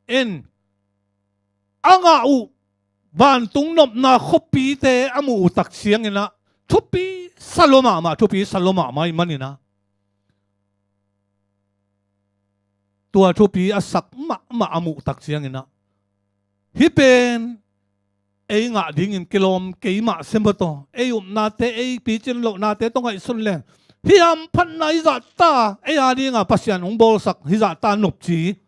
in anga u ban tung nop na khopi te amu tak siang ina thupi saloma mai manina tua thupi asak ma amu tak siang ina hi pen ei nga ding in kilom ke ma sembato ei na te ei pi chen lo na te to ngai sun le hi am phan nai za ta ei a ding a pasian ong bol sak hi za ta nop chi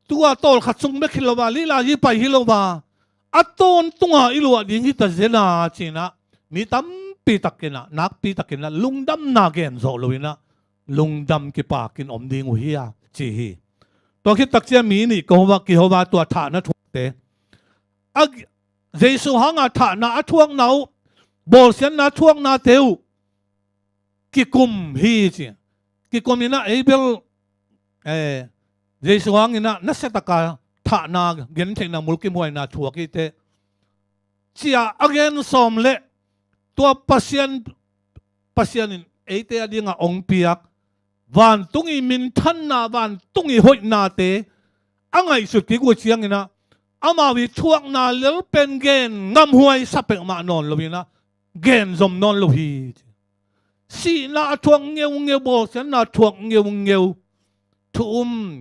tua tol khat chung me khilowa li la yi pai hilowa aton tunga ilwa ding hi ta zena china mi tam pi takina nak pi takina lungdam na gen zo loina lungdam ki pa kin om ding hi a chi hi to khi takchia mi ni ko wa ki howa tua tha na te ag Jesus hanga tha na athuang nau bol sian na thuang na teu ki kum hi chi ki kum ina abel Jesus hang ina na setaka tha na gen thena mulki moi na thuak ki te chia again som le tua pasien in ate adinga ong piak van tung i min than na van tung i hoi na te angai sut ki ku chiang ina ama wi thuak na lel pen gen ngam huai sapek ma non lo na gen zom non lo hi si na thuak ngeu ngeu bo sen na thuak ngeu ngeu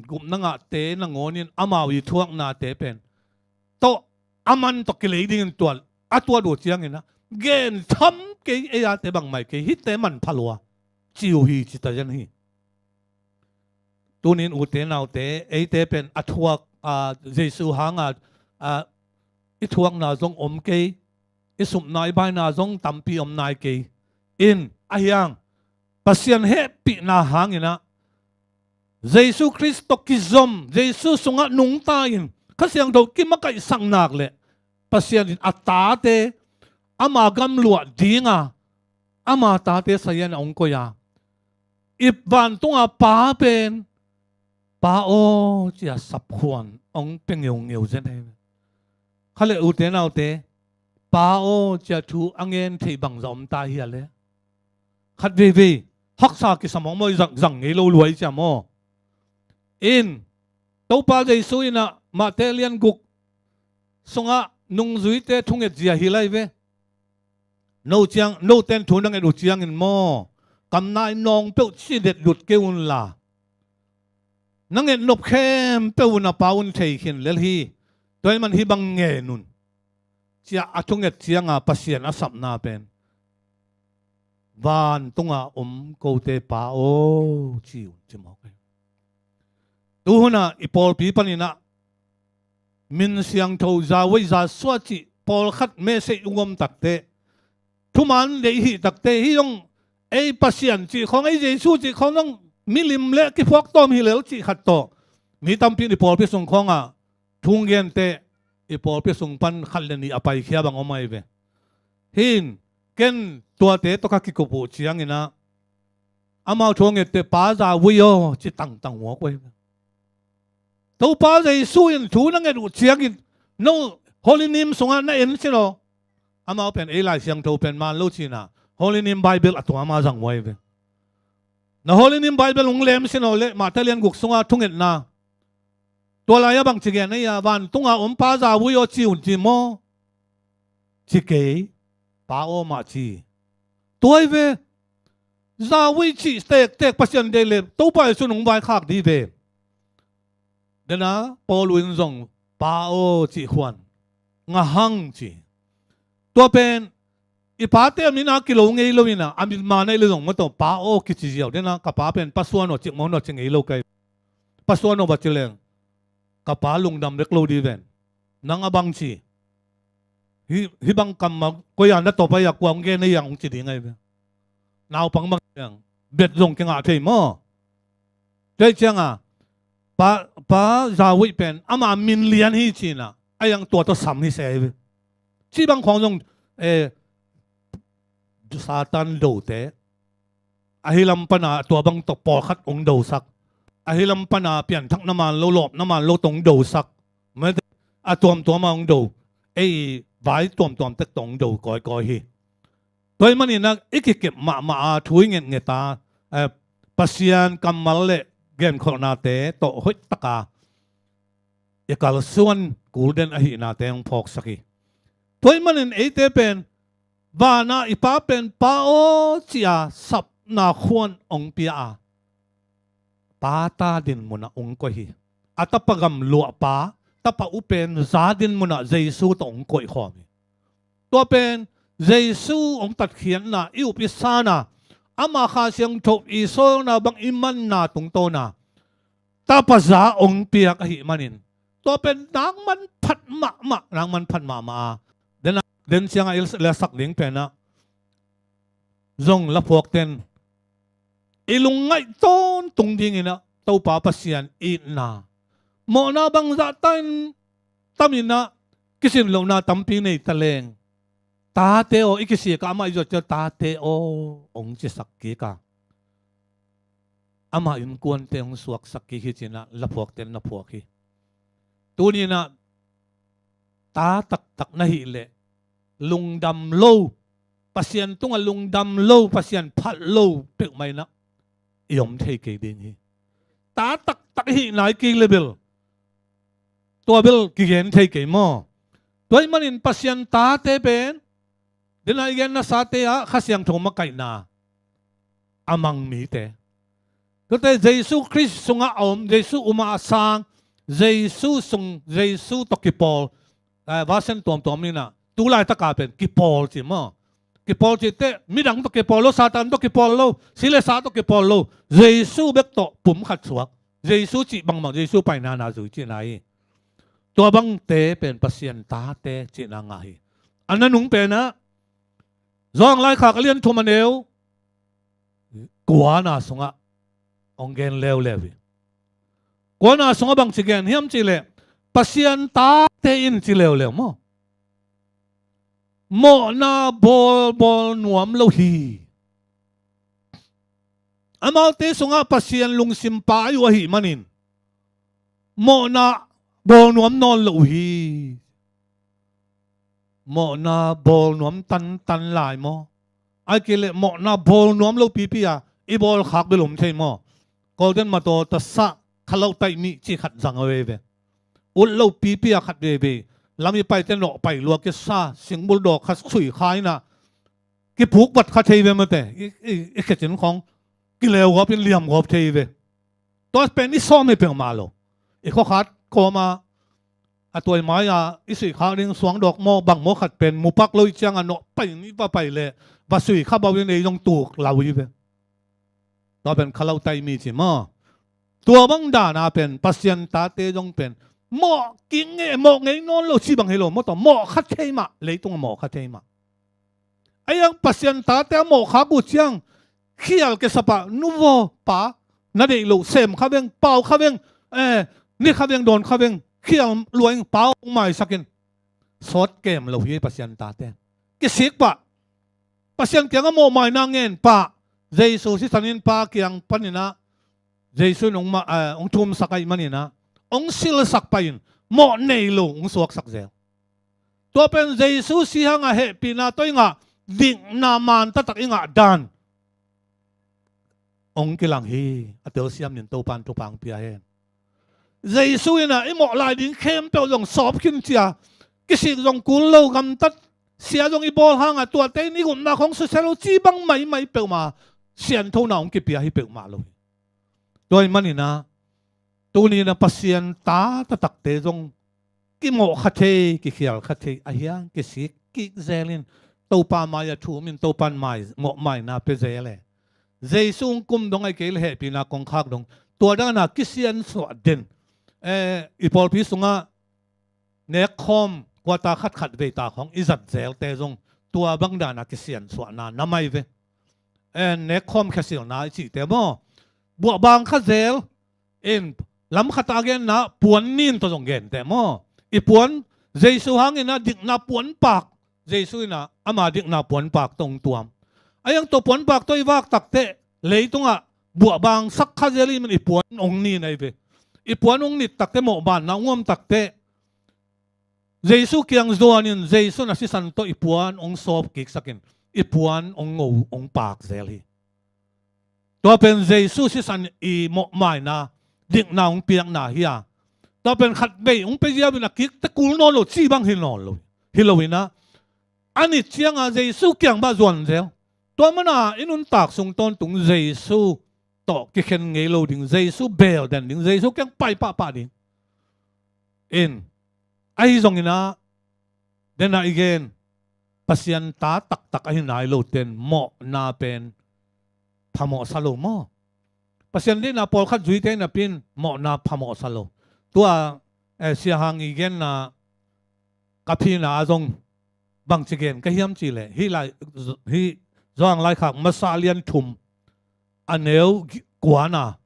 gum na nga te na ngonin ama wi thuak na te pen to aman to kilei ding tual atwa do chiang ina gen tham ke e ya te bang mai ke hit te man phalwa chiu hi chi ta jan hi tunin u te nau te e te pen athuak jesu hanga i thuak na zong om ke i sum nai bai na zong tampi om nai ke in ahyang pasian happy na hangina jesu Kristo kizom jesu sunga nung ta in kasiang do ki makai sang nak le pasian in atate ama gam lua dinga ama tate sayan ong ko ya ipban tunga pa pen pa o chia sap khuan ong pengyong ngeu zen he khale u te nau te pa o chia thu angen thei bang zom ta hi ale khat ve ve hak sa ki samong moi zang zang ngei lo luai cha mo in to pa jesu ina ma te lian guk songa nung zui te thung et zia hi lai ve no chiang no ten thu nang e du chiang in mo kam nai nong pe chi det lut keun la nang et nop khem pe una paun thei khin lel hi toy man hi bang nge nun chia athung et chianga pasien asap na pen van tunga ko te pa o chiu chimo kai tu huna ipol pi panina min siang tho za wei za swa chi pol khat me se ungom takte thuman le hi takte hi yong ei pasien chi khong ei jesu chi khong nong milim le ki phok tom hi lel chi khat to mi tampi ni pol pi sung khonga thung gen te ipol pi sung pan khal le ni apai khia bang omai ve hin ken tua te to ka ki ko bu chiang ina amao thong et te pa za wi yo chi tang tang wo koi to pa jesu in thu nang e du chiang in no holy name sunga na en sino amao pen elai siang to pen man lo china holy name bible atwa ma jang wai ve na holy name bible ung lem sino le matalian guk sunga thunget na to la ya bang chigen ya van tunga pa za wi yo chi un chi mo chi ke pa o ma chi toy ve za wi chi tek pasien de le to pa su nung bai khak di ve dena Paul win zong pa o chi khuan nga hang chi to pen ipate amina kilo ngei lo ina amin ma nei lo zong mo to pa o ki chi jiao dena ka pa pen pasuan no chi mo no chi ngei lo kai pasuan no ba chi leng ka pa lung dam rek lo di ven nang abang chi hi bang kam ma ko ya na to pa ya kwang ge nei yang chi di ngai ve naw pang bang yang bet zong ke nga thei mo dei chang a pa za wi pen ama min lian hi china ayang to to sam hi se chi bang khong jong satan do te ahilam pana to bang to por khat ong do sak ahilam pana pian thak naman lo lop naman lo tong do sak me atom to ma ong do vai tom tek tong do koi hi toy mani na ikikip ma thui nge ta pasian kamal le gen khona te to hoi taka ekal suan golden ahi na te ong phok saki toy manin ate pen bana ipa pen pa o chia sap na khon ong pia pa ta din muna ong ko hi atapagam lo pa tapa upen za din muna jesu to ong koi khom to pen jesu ong tat khian na iu pi sana ama kha siang thop i so na bang iman na tung to na tapaza ong piak hi manin to pen nang man phat ma den siang a la sak ling pen na zong la phok ten ilung ngai ton tung ding ina to pa pasian i na mo na bang za tan tamina kisin lo na tampi nei taleng ta te o ikisi ka ama izo ta te o ong chi sak ki ka ama yun kuan te ong suak sak ki hi china la phok ten na phok hi tu ni na ta tak na hi le lungdam lo pasien tunga lungdam lo pasien phat lo pek mai na yom thei ke ding hi ta tak hi nai ki level tua bil ki gen thei ke mo toy manin pasien ta te ben dinai gen na sa te a khasyang thong ma kai na amang mi te to te Jesus Christ sunga om Jesus uma sang Jesus sung Jesus to ki pol va sen tom ni na tu lai ta ka pen ki pol chi mo ki pol chi te mi dang to ki pol lo satan to ki pol lo sile sa to ki pol lo Jesus bek to pum khat suak Jesus chi bang mang Jesus pai na zu chi nai tua bang te pen pasien ta te chi na nga hi ananung pe na zong lai khak lian thu maneu kwa na sunga ong gen lew lewi kwa na sunga bang chi gen hiam chi le pasien ta te in chi lew lew mo na bol nuam lo hi amal te sunga pasien lung sim pa yu hi manin mo na bol nuam non lo hi mo na bol nuam tan lai mo ai kile mo na bol nuam lo pi pi a i bol khak belum thei mo golden ma to ta sa khalau tai mi chi khat jang we ve ul lo pi pi a khat ve ve lami pai te no pai lo ke sa sing bul do khat sui khai na ki phuk bat khat thei ve ma te i ke chen khong ki lew go pin liam go thei ve to pen ni so me pe ma lo i kho khat ko ma a toy mai a i sui kha ring suang dok mo bang mo khat pen mu pak loi chang a no pai ni pa pai le ba sui kha ba wi nei jong tu lawi ve to pen khalau tai mi chi mo tua bang da na pen pasien ta te jong pen mo king nge mo ngei non lo chi bang helo mo to mo khat thei ma le tung mo khat thei ma ayang pasien ta te mo kha bu chiang khial ke sapa nuvo pa na de lo sem kha beng pau kha beng ni kha beng don kha beng khial luang pau mai sakin sot kem lo hi pasien ta te ke sik pa pasien kyang mo mai na ngen pa Jesus si sanin pa kyang panina Jesus nong ma ong thum sakai manina ong sil sak pain mo nei lo ong suak sak zel to pen Jesus si hanga he pina toy nga ding na man ta tak inga dan ong kilang hi atel siam nin to pan to pang pia hen Jesus ina imo lai ding khem pe long sop kin chia kisik jong kul lo gam tat sia jong i bol hanga tua te ni gum na khong su selo chi bang mai pe ma sian tho na ong ki pia hi pe ma lo toy manina tu ni na pasien ta tak te jong ki mo khathe ki khial khathe a hiang ki sik ki zelin to pa ma ya thu min to pan mai mo mai na pe zele Jesus kum dong ai ke le he pi na kong khak dong tua da na ki sian so den i pol pi sunga ne khom kwa ta khat ve ta khong izat zel te jong tua bang da na ki sian so na mai ve ne khom khasil na chi te mo bua bang kha zel in lam khat again na puan nin to jong gen te mo i puan Jesus hangin na dik na puan pak Jesus na ama dik na puan pak tong tuam ayang to puan pak to iwak tak te leitunga bua bang sak kha zel in i puan ong ni nai ve i puan ong nit tak te mo ban na ngom tak te Jesus kyang zoanin Jesus na si santo i puan ong sop kik sakin i puan ong ngou ong pak zel hi to pen Jesus si san i mo mai na dik na ong piang na hiya to pen khat be ong pe ya bin kik te kul no lo chi bang hin lo hilowina ani chiang a Jesus kyang ba zon zel to mana inun tak sung ton tung Jesus to ki khen ngei lo ding Jesus bel den ding Jesus kyang pai pa ding in ai zong ina then again pasien ta tak ai nai lo ten mo na pen phamo salo mo pasien din na pol khat zui te na pin mo na phamo salo tua sia hang igen na kapi na azong bang chigen ka hiam chi le hi zong lai khak masalian thum aneu kwana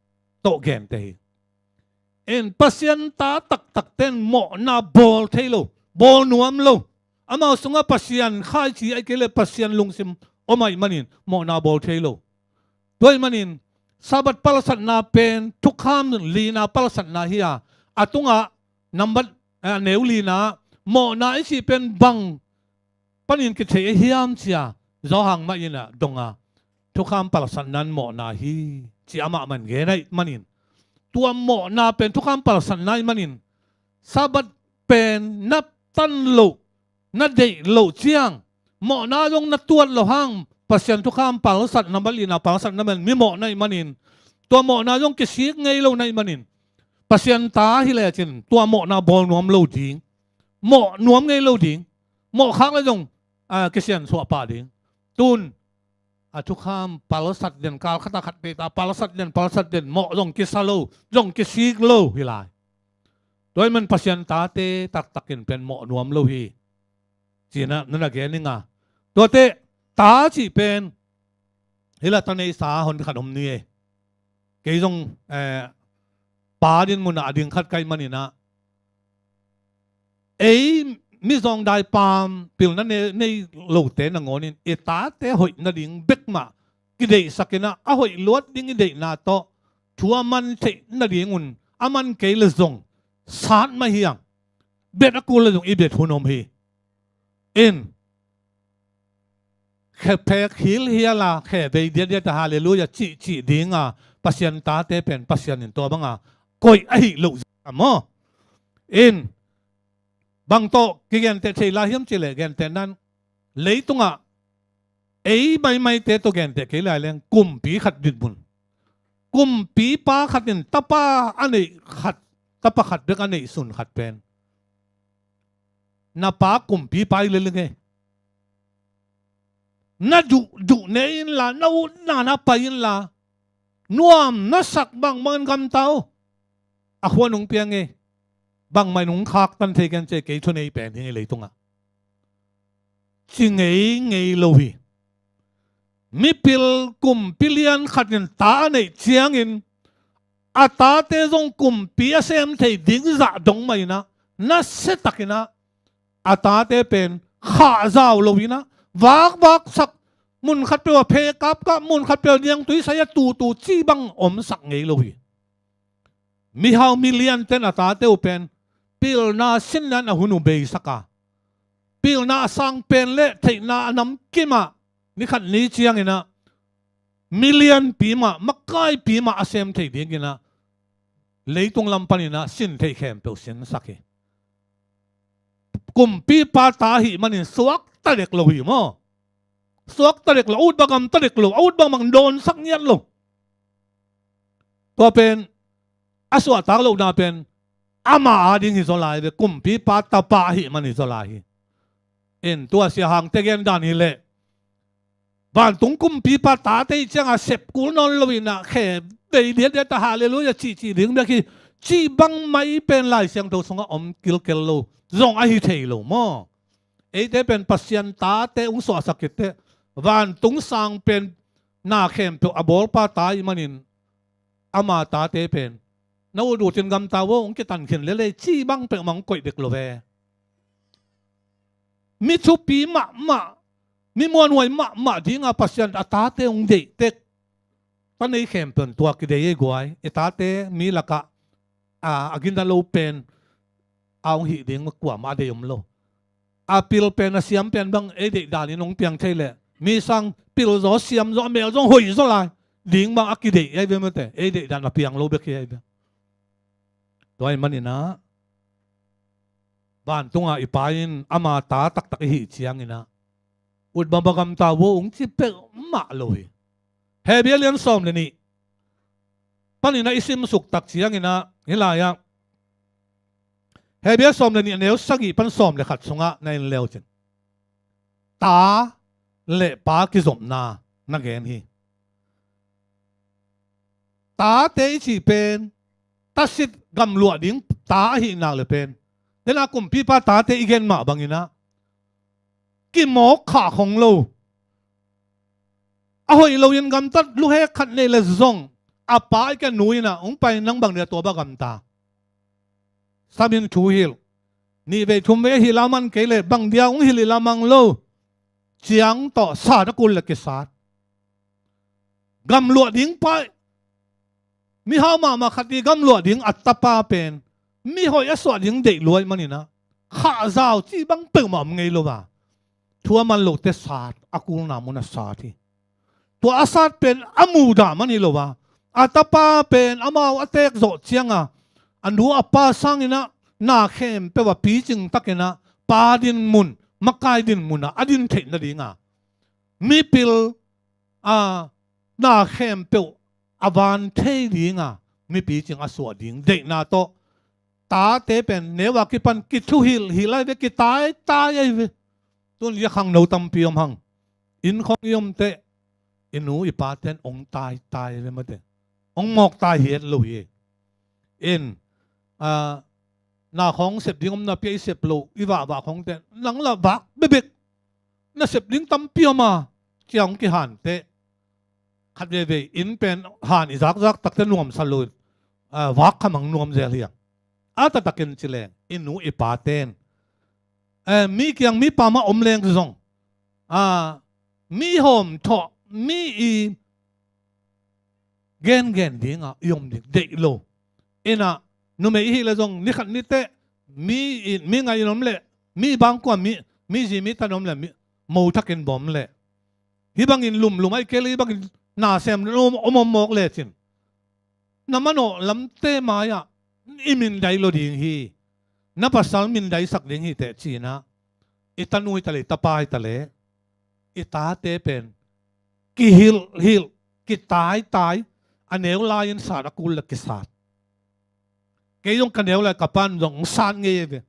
to gen te en pasien ta tak ten mo na bol thailo bol nuam lo ama sunga pasien khai chi ai kele pasien lungsim omai manin mo na bol thailo toy manin sabat palasat na pen tukham li na palasat na hiya atunga number neu li na mo na isi pen bang panin ki the hiam chia zo hang ma ina donga tukham palasat nan mo na hi chỉ ama man ghé này manin tua mọ na pen thu kham pal san nai manin sabat pen na tan lo na de lo chiang mọ na dong na tuat lo hang pasien thu kham pal sat na bali na pal sat na men mi mọ nai manin tua mọ na dong ke siek ngei lo nai manin pasien ta hi le chin tua mọ na bol nuam lo ding mọ nuam ngei lo ding mọ khác la dong ke sian so pa ding tun thu kham pal sat den kal khata khat pe ta pal sat den mọ dong ke salo dong ke siek lo hi lai toy man pasien ta te tak takin pen mọ nuam lo hi china nana ge ni nga to te ta chỉ pen hila tanei sa hon khat om ni ke jong pa din mun ading khat kai manina mi zong dai pam pil na ne lo te na ngonin ta te hoi na ding bek ma ki dei sakina a hoi lot ding dei na to thua man the na ding un aman ke le zong sát ma hiang bet akul le zong i bet hunom hi in khe pek hil hiala khe be dia ta hallelujah chi dinga pasien ta te pen pasien in to banga koi ai lo mo in bang to ki gen te thei la hiam chi le gen te nan leitunga mai te to gen te ke la leng kum pi khat dit bun kum pi pa khat in tapa anei khat tapa khat bek anei sun khat pen na pa kum pi pai le nge na du ne in la na pa in la nuam na sak bang man gam tao a khwanung piang nge bang mai nung khak tan thei kan che ke thun ei pen hi lei tunga chi ngei lo hi mi pil kum pilian khatin ta nei chiang in ata te jong kum pi asem thei ding za dong mai na se takina ata te pen kha zau lo ina vak sak mun khat pe wa phe kap ka mun khat pe niang tui saya tu chi bang om sak ngei lo hi mi hau million ten ata te pen pil na sin nan a hunu be saka pil na sang pen le thei na nam kima ni khat ni chiang ina million pi ma makai pi ma asem thei ding ina leitung lampanina sin thei khem pe sin sakhi kum pi pa ta hi manin suak ta dek lo hi mo suak ta dek lo ut bagam ta dek lo ut bang mang don sak niat lo to pen aswa ta lo na pen ama ading hi zolai de kum pi pa ta pa hi mani zolai hi en tua sia hang te gen dan hi le ban tung kum pi pa ta te chang a sep kul non lo ina khe be dia ta hallelujah chi ding be ki chi bang mai pen lai siang to songa om kel lo zong a hi thei lo mo te pen pasien ta te ung so sakit te van tung sang pen na khem pe abol pa ta i manin ama ta te pen na u du tin gam ta wo ung ke tan khen le chi bang pe mang koi dek lo ve mi chu pi ma mi mon wai ma dinga pasien ata te ung de te ta nei khem pen tua ki de guai ta te mi laka aginda lo pen aung hi ding kwa ma de lo apil pen siam pen bang de dali nong piang thei le mi sang pil zo siam zo mel zo hoi zo lai ding bang akide ai be mate de dan la piang lo be ki ai be toy manina ban tunga ipain ama ta tak hi chiang ina ut babagam ta wo ung chi pe ma lo hi hebelian som le ni panina isim suk tak chiang ina hilaya hebia som le ni neu sagi pan som le khat sunga nain leo chen ta le pa ki zom na gen hi ta te chi pen ta sit gam lua ding ta hi na le pen tena kum pi pa ta te igen ma bangina ki mo kha khong lo a hoi lo yin gam tat lu he khat ne le zong a pa ka nui na ung pai nang bang ne to ba gam ta samin thu hil ni ve thum ve hi laman ke le bang dia ung hil lamang lo chiang to sa na kul le ke sat gam lua ding pa mi ha ma khati gam lua ding atapa pen mi hoi aswa ding de loi manina kha zao chi bang pe ma ngei lo ba thua man lo te sat akul na mun sa thi to asat pen amu da mani lo ba atapa pen amao atek zo chianga anu apa sangina na khem pe wa pi ching takena pa din mun makai din muna adin the na dinga mi pil na khem pe avan the dinga mi pi ching aswa ding de na to ta te pen newa ki pan ki thu hilai ve ki tai ai ve tun ya khang no tam piom hang in khong yom te inu ipa ten ong tai ve ma te ong mok tai hiet lo ye in na khong sep ding om na pi sep lo iwa wa khong ten nang la bak bebek na sep ding tam pioma chiang ki han te khat ve in pen han i zak tak te nuam salun wak khamang nuam zel hiang ata takin chileng inu ipa ten mi kyang mi pa ma om leng zong mi hom tho mi i gen dinga yom dik de lo ina nu me hi la zong ni khat ni te mi ngai nom le mi bang kwa mi ji mi ta nom le mi mo thakin bom le hi bang in lum ai ke le bang na sem no om mok le chin namano lam te ma ya imin dai lo ding hi na pasal min dai sak ding hi te china itanui tale tapai tale ita te pen ki hil ki tai aneu lain sa akul la ki sat ke yong kaneu la kapan dong san nge ve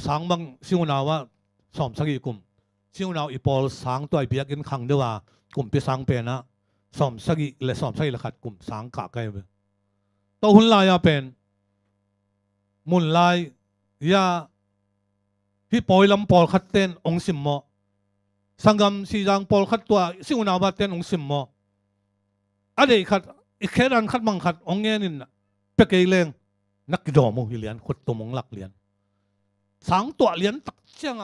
sang bang siunawa som sagi kum siunaw ipol sang toy biak in khang dewa kum pi sang pe na som sagi la khat kum sang ka kai ve to hun la ya pen mun lai ya hi poilam pol khat ten ong sim mo sangam si jang pol khat tua siunaw ba ten ong sim mo ade khat ikheran khat mang khat ong nge nin pe ke leng nak do mo hilian khut to mong lak lian sang to lian tak chang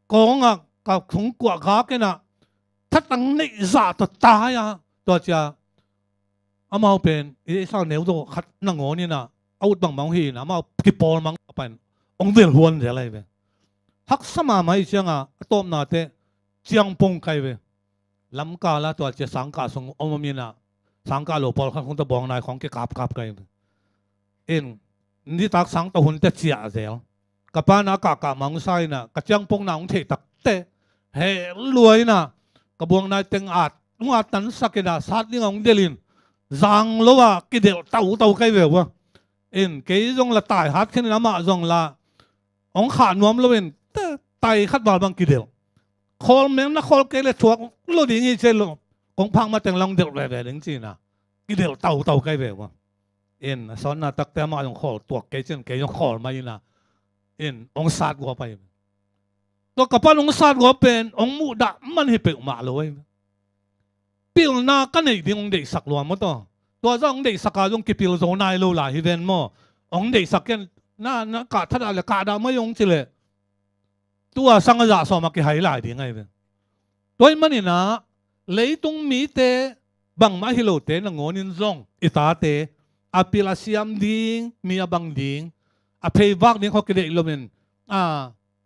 kong ka khung kwa ga ke na thắt tăng nị dạ to ta ya to cha amao pen e sao nếu to khat na ngo ni na out bang mang hi na amao ki pol mang pan ong vel huan de lai ve hak sama mai changa tom na te chiang pong kai ve lam ka la to cha sang ka song omami na sang ka lo pol khan khong ta bong nai khong ke kap kai in ni tak sang to hun te chia zel kapa na ka mang sai na ka chiang pong na ong the tak te he luai na ka buang nai teng at nga tan sakeda sat ling ong delin zang lowa ki del tau kai ve wa in ke jong la tai hat khen na ma jong la ong kha nuam lo in tai khat bal bang ki del khol meng na khol ke le thuak lo ding hi che lo kong phang ma teng long del ve ding chi na ki del tau kai ve wa in son na tak te ma jong khol tuak ke chen ke jong khol mai na in ong sat go pai to kapan ong sat go pen ong mu da man hi pe ma lo ai pil na ka nei ding ong dei sak lo mo to jong dei saka jong ki pil zo nai lo la hi ven mo ong dei sak ken na ka thada le ka da ma yong chi le tua sang ja so ma ki hai lai ding ai ve toy mani na leitung mi te bang ma hi lo te na ngonin zong ita te apila siam ding mi abang ding a phei wak ding ho ki dei lo men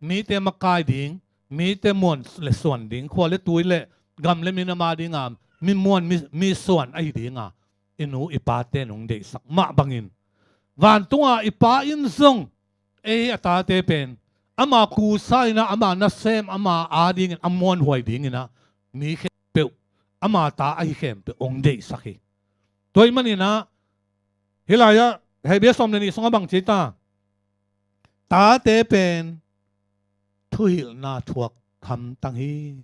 mi te makai ding mi te mon le son ding khwa le tui le gam le min ma ding mi mon mi son ai ding inu ipa te nong de sak ma bangin van tunga ipa in zong ata te pen ama ku sai na ama na sem ama ading amon hoi ding ina mi khe pe ama ta ai khem pe ong de sakhi toy mani na hilaya hebe som ni songa bang chita ta te pen thuil na thuak kham tang hi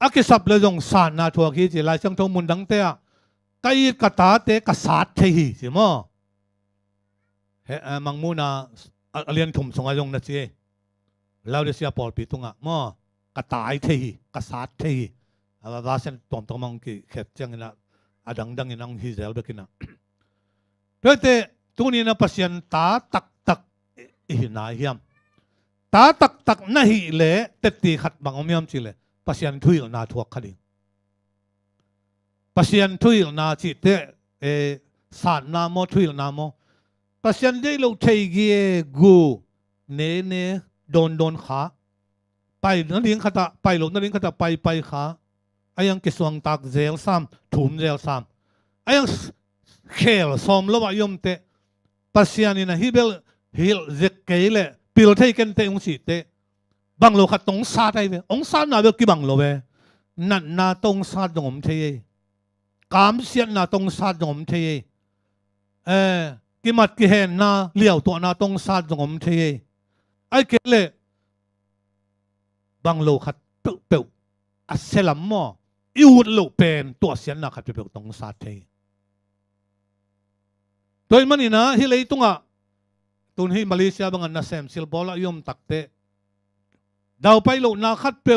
akisap le jong san na thuak hi chi lai chang thong mun dang te kai ka ta te ka sat the hi chi mo he mang mu na alian thum songa jong na chi lau de sia pol pi tunga mo ka tai the hi ka sat the hi va sen tom mang ki khet chang na adang inang hi zel bekina pete tuni na pasien ta tak hi na hiam ta tak na hi le teti khat bang omiam chi le pasien thuil na thuak khading pasien thuil na chi te san na mo thuil na mo pasien de lo thei gi gu ne don kha pai na ding khata pai lo na ding khata pai kha ayang kisuang tak zel sam thum zel sam ayang khel som lo wa yom te pasian ina hibel hil zek keile pil thei ken te ung si te bang lo khat tong sa tai ve ong sa na bel ki bang lo ve nan na tong sa dong thei kam sian na tong sa dong thei ki mat ki hen na liao to na tong sa dong thei ai kele bang lo khat pe a selam mo iut lo pen to sian na khat pe tong sa thei toy manina hi lei tunga tun hi Malaysia bangan na sem sil bola yom takte daw pai lo na khat pe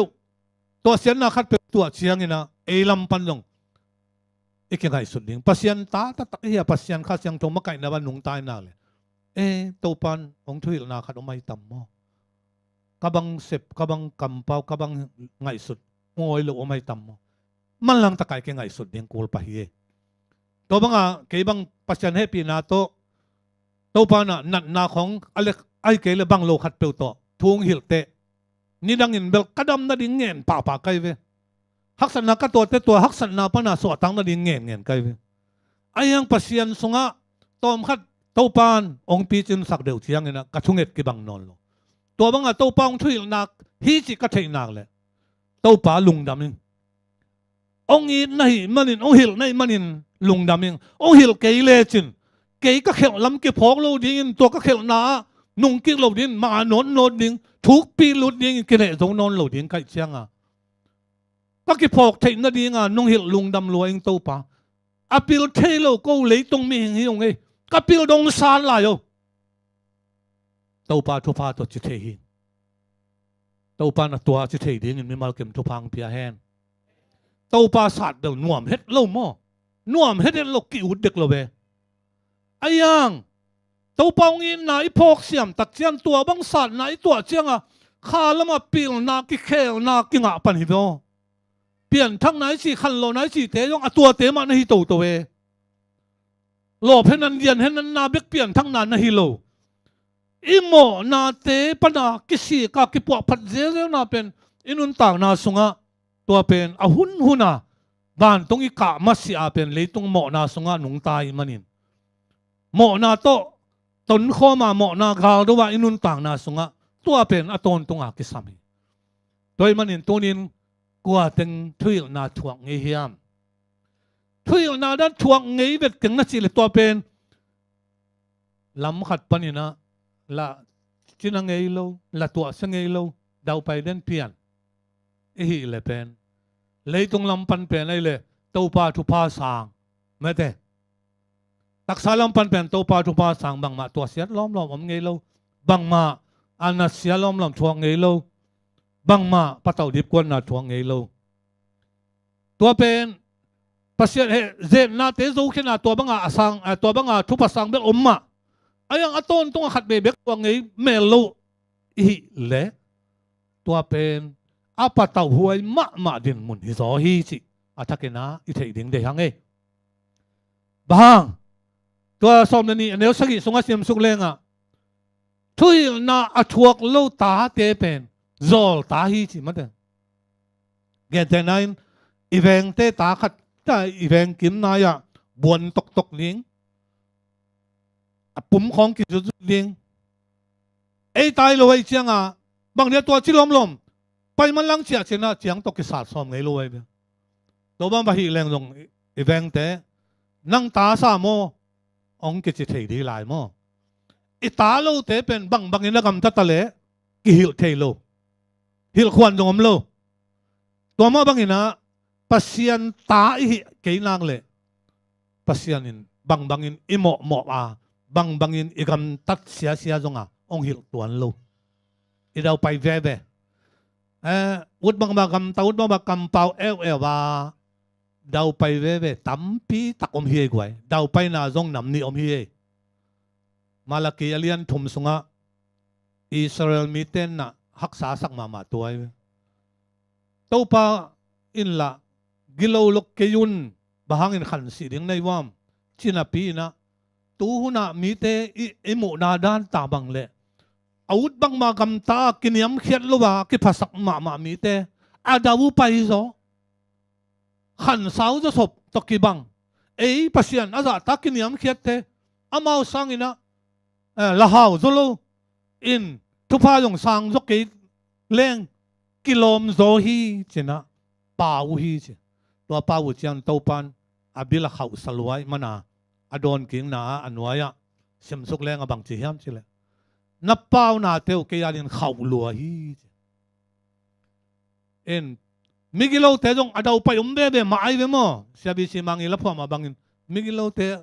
to sian na khat pe to chiang ina elam panlong ikingai suding pasian ta hi pasian kha siang thong makai na ban nung tai na le to pan ong thuil na khat omai tam mo kabang sep kabang kampau kabang ngai sud ngoi lo omai tam mo man lang takai ke ngai sud ding kul pa hi to banga ke bang pasian happy na to pa na nat na khong alek ai ke le bang lo khat pe to thung hil te ni dang in bel kadam na ding ngen pa kai ve haksan na ka to te to haksan na pa na so tang na ding ngen kai ve ayang pasian sunga tom khat to pan ong pi chin sak deu chiang ina ka thunget ki bang non lo to banga to pa ong thuil nak hi chi ka thei nak le to pa lung dam in ong i nai manin ong hil nai manin lung dam in ong hil ke le chin ke ka khel lam ke phok lo ding to ka khel na nung ki lo ding ma non no ding thuk pi lu ding ke ne zong non lo ding kai chiang a ka ki phok thei na ding a nung hil lung dam lo ing to pa apil thei lo ko le tong mi hi ong e ka pil dong san la yo to pa thu pa to chi thei hi to pa na to chi thei ding in mi mal kem thu phang pia hen to pa sat del nuam het lo mo nuam het lo ki ud dek lo be ayang to pa ong in na ipok siam tak chian tua bang sat na i tua chiang a kha lama pil na ki khel na ki nga pan hi do pian thang nai chi khan lo nai chi te yong a tua te ma na hi to we lo phenan dian henan na bek pian thang na na hi lo imo na te pana kisi ka ki po phat zel na pen inun tang na sunga tua pen a hun huna ban tung i ka ma si a pen le tung mo na sunga nung tai manin mo na to ton kho ma mo na gal do wa inun tang na sunga tua pen a ton tung a ki sami toy manin tonin kwa teng thuil na thuang nge hiam thuil na dan thuang nge vet keng na chi le tua pen lam khat panina la chinang nge lo la tua sa nge lo dau pai den pian hi le pen leitung lam pan pen ai le to pa thu pa sang mete taksa lam pan pen to pa thu pa sang bang ma tua siat lom lom om nge lo bang ma ana sia lom lom thuang nge lo bang ma patau dip kwan na thuang nge lo tua pen pasiat he zen na te zo khina tua banga asang tua banga thu pa sang bel omma ayang aton tung khat be bek tua nge melo hi le tua pen apa tau huai ma din mun hi zo hi chi athakena i thei ding de hang e bang tua som ni anel sagi sunga sim suk lenga thuil na athuak lo ta te pen zol ta hi chi ma de gen te nain eveng te ta khat ta eveng kim na ya buon tok ling apum khong ki zu ling ei tai lo ai chiang a bang ne tua chi lom lom pai man lang chia chena chiang to ki sat som ngei lo ai be to bang ba hi leng dong eveng te nang ta sa mo ong ki chi thei di lai mo i ta lo te pen bang ina gam ta ta le ki hil thei lo hil khwan dong om lo to ma bang ina pasian ta hi ke nang le pasian in bang in imo mo a bang in igam tat sia zonga ong hil tuan lo i dau pai ve ut bang ba gam taut bang ba kam pau wa dau pai ve tam pi tak om hi gwai dau pai na zong nam ni om hi malaki alian thum sunga Israel miten na haksa sak ma tuai to pa in la gilo lok ke yun bahangin khan si ding nei wam china pi na tu huna mi te emu na dan ta bang le out bang ma gam ta kiniam khiat lo wa ki phasak ma mi te adawu pai zo khăn sáu cho sộp tộc kỳ bằng ấy pasien à dạ ta kinh nghiệm khiết thế amau sang ina là hào zolo in thu pha dùng sang dốc cái leng kilom zo hi china pau hi chi tua pau chian tau pan abila khau salwai mana adon king na anwaya sem suk leng abang chi hiam chile na pau na teu ke alin khau lua hi in migilo te jong adau pai be ma ai be mo siabi si mangi la phom abangin migilo te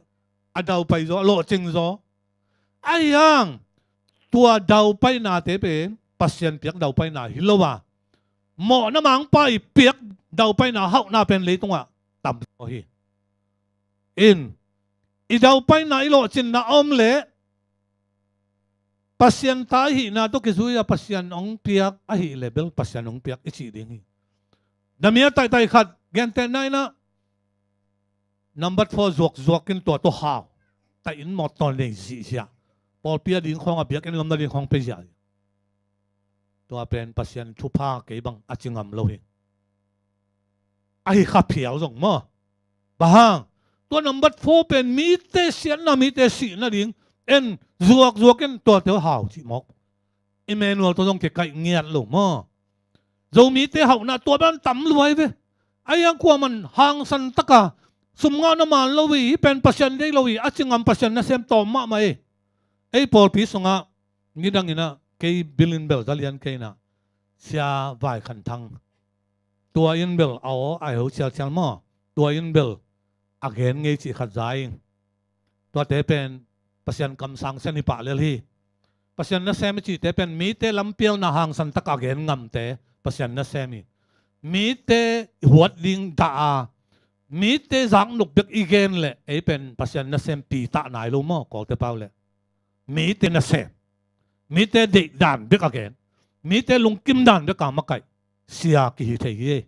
adau pai zo lo ching zo ayang tua dau pai na te pe pasien piak dau pai na hilowa mo na mang pai piak dau pai na hau na pen le tunga tam hi in i dau pai na ilo chin na om le pasien ta hi na to kizuya pasien ong piak a hi level pasien ong piak ichi ding hi damia tai tai khat gen te nai na number 4 zuak kin to haw ta in mo ton le si sia pol pia ding khong a biak en lom na ding khong pe ja to pen pasien thu pha ke bang achingam lo hi ai kha phiao jong mo bahang to number 4 pen mi te sian na mi te si na ding en zuak ken to te haw chi mok Emmanuel to jong ke kai ngiat lo mo Zomi te hau na tua ban tam luai ve ayang kwa man hang san taka sumnga na man lowi pen pasien dei lowi achingam pasien na sem to ma mai ei pol pi songa ngidang ina ke bilin bel dalian ke na sia vai khan thang tua in bel ao ai ho chal chal mo tua in bel again nge chi khat zai tua te pen pasien kam sang sen ni pa le hi pasien na sem chi te pen mi te lampial na hang san taka again ngam te pasien na semi mi te huat ding da mi te zang nuk bek igen le ei pen pasien na sem pi ta nai lo mo ko te pau le mi te na sem mi te de dan bek again mi te lung kim dan bek ka makai sia ki hi thei hi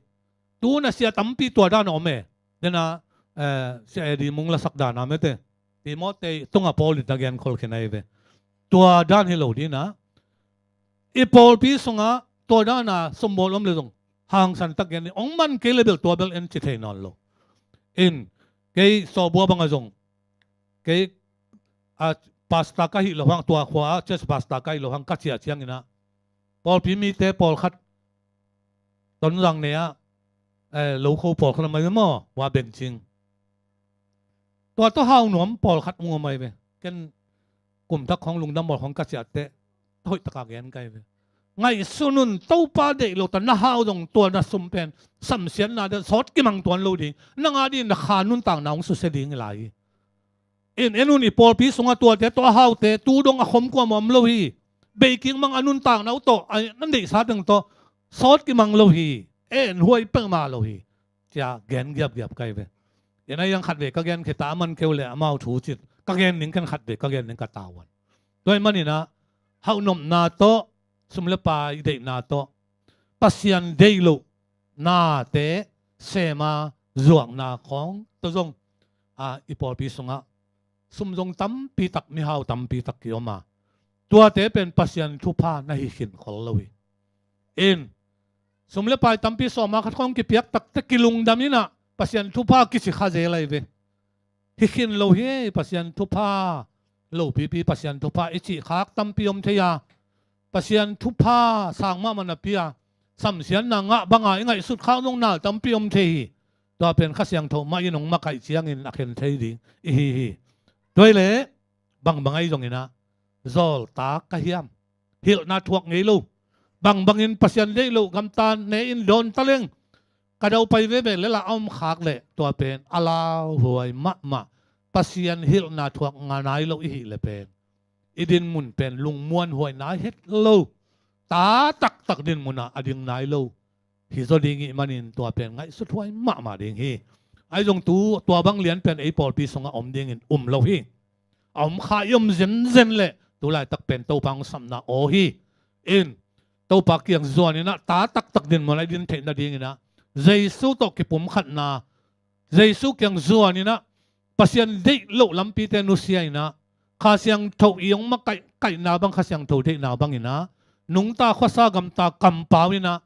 tu na sia tampi to dan o me dena sia di mung la sak dan na me te ti mo te tunga pol ta gen khol khenai ve tua dan hi lo di na i pol pi songa to da na sombol om le dong hang san tak gen ong man ke level to bel en chi thei non lo in ke so bo bang azong ke a pasta ka hi lo hang tua khwa ches pasta ka hi lo hang ka chia chiang ina pol pi mi te pol khat ton rang ne a lo kho pol khan mai mo wa beng ching to hau nom pol khat ngo mai ve ken kum thak khong lung dam mol khong ka chia te thoi taka gen kai ve ngay sunun tàu pa de lo tan na hao dong tua na sum pen sam sian na de sot ki mang tuan lo ding na nga din na khanun tang naung su se ding lai in enun i pol pi sunga tua te to hao te tu dong a khom ko mom lo hi baking mang anun tang nau to ai nan de sa dang to sot ki mang lo hi en huai peng ma lo hi cha gen gyap kai ve ena yang khat ve ka gen ke ta man keu le amau thu chit ka gen ning kan khat ve ka gen ning ka tawan doi mani na hau nom na to sumle pa ide na to pasien deilo na te sema zuang na khong to jong ipol pi sunga sum jong tam pi tak mi hau tam pi tak kioma tua te pen pasien thu pha na hi hin khol lowi in sumle pa tam pi so ma khat khong ki piak tak te kilung dam ni na pasien thu pha ki si kha je lai ve hi hin lo he pasien thu pha lo pi pasien thu pha ichi khak tam pi om theya pasien thu pha sang ma man apia sam sian na nga banga ingai sut khang nong na tam pi om the to pen kha siang tho ma inong ma kai chiang in akhen thei ding hi doi le bangai jong ina zol ta ka hiam hil na thuak ngei lo bangin pasien dei lo gam tan ne in don taleng ka dau pai ve le la om khak le to pen ala huai ma pasien hil na thuak nga nai lo hi le pen idin mun pen lung muan huai nai het lo ta tak din muna ading nai lo hi zo ding i manin to pen ngai su thuai ma ding hi ai jong tu to bang lian pen ei pol pi songa om ding in lo hi om kha yom zen le tu lai tak pen to pang sam na o hi in to pa kiang zuan ina ta tak din mo lai din the na ding ina jesu to ki pum khat na jesu kiang zuan ina pasien dei lo lampi te nu sia ina kha siang tho iong ma kai na bang kha siang tho de na bang ina nung ta khosa gam ta kam pawina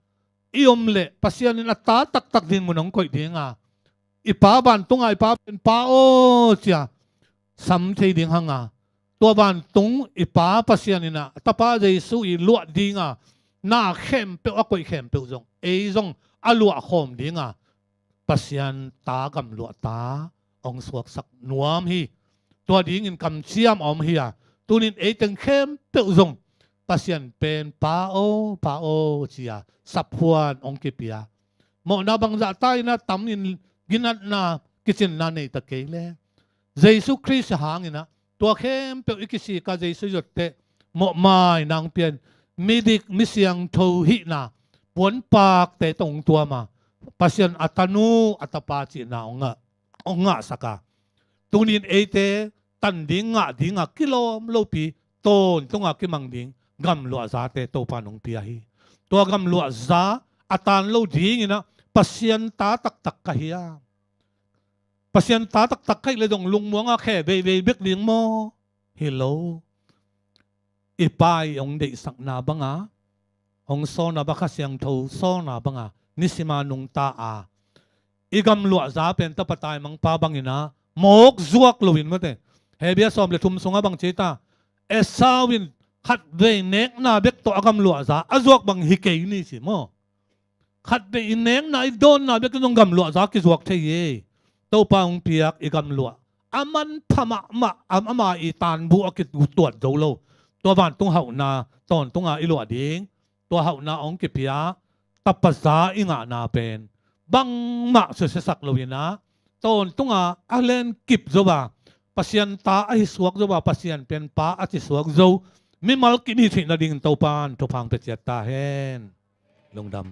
iom le pasien ina ta tak din mo nong koi dinga ipa ban tung ai pa pen pa o chia sam thei ding hanga tua ban tung ipa pasianina tapa Jesu i luat dinga na khem pe akoi khem pe zong e zong alua khom dinga pasian ta gam luat ta ong suak sak nuam hi tua ding in kam chiam om hi a tunin e teng khem pe zong pasian pen pa o chia saphuan ong ki pia mo na bang za tai na tam in ginat na kitchen na nei ta ke le Jesu Christ hangina tua khem pe ikisi ka Jesu yotte mo mai nang pian midik misiang tho hi na pon pak te tong tua ma pasian atanu atapa chi na onga saka tunin ete tan dinga kilom lopi ton tunga kimang ding gam lua za te to panong pia hi tua gam lua za atan lo ding ina pasian ta tak kahia pasian ta tak kai le dong lung muanga khe be bek ding mo hello ipai ong de sak na banga ong so na baka siang tho so na banga nisima nung ta a igam lua za pen ta patay mang pa bangina mok zuak loin mate hebia som le thum sunga bang cheta esawin khat ve nek na bek to agam lua za azuak bang hikei ni si mo khat ve nek na idon na bek nong gam lua za ki zuak the ye to pa ong piak igam lua aman phama ma ama i tan bu akit tuat zo lo to van tung hau na ton tunga ilua ding to hau na ong ki pia tapaza inga na pen bang ma se sak loina ton tunga alen kip zo ba pasian ta ai suak zo ba pasian pen pa ati suak zo mi mal ki ni thin na ding to pan to phang pe chet ta hen lungdam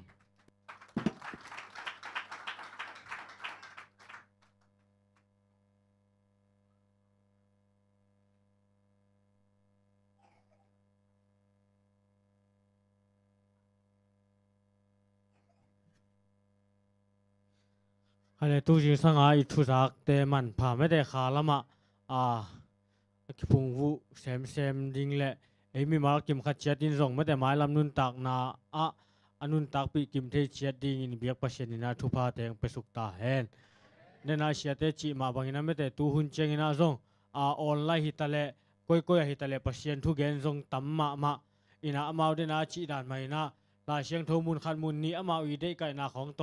อันนี้ตู้จริงสังหารอิทุจักแต่มันผ่าไม่ได้ขาละมาคิพุงวุเซมดิ้งแหละไอ้มีมากิมขัดเชียดินส่งไม่แต่ไม้ลำนุนตักนาอันนุนตักปีกิมเทเชียดิงอินเบียกประเชนินาทุพาแตงไปสุกตาเห็นเนนาเชียเตจิมาบางอินาไม่แต่ตู้หุ่นเจงอินาส่งออนไลน์ฮิตาเล่ก้อยฮิตาเล่ประเชียนทุกเกนส่งตั้มมาอินามาเดนาจิด่านมาอินาลาเชียงทูมุนขันมุนนี้มาอีเดไก่นาของโต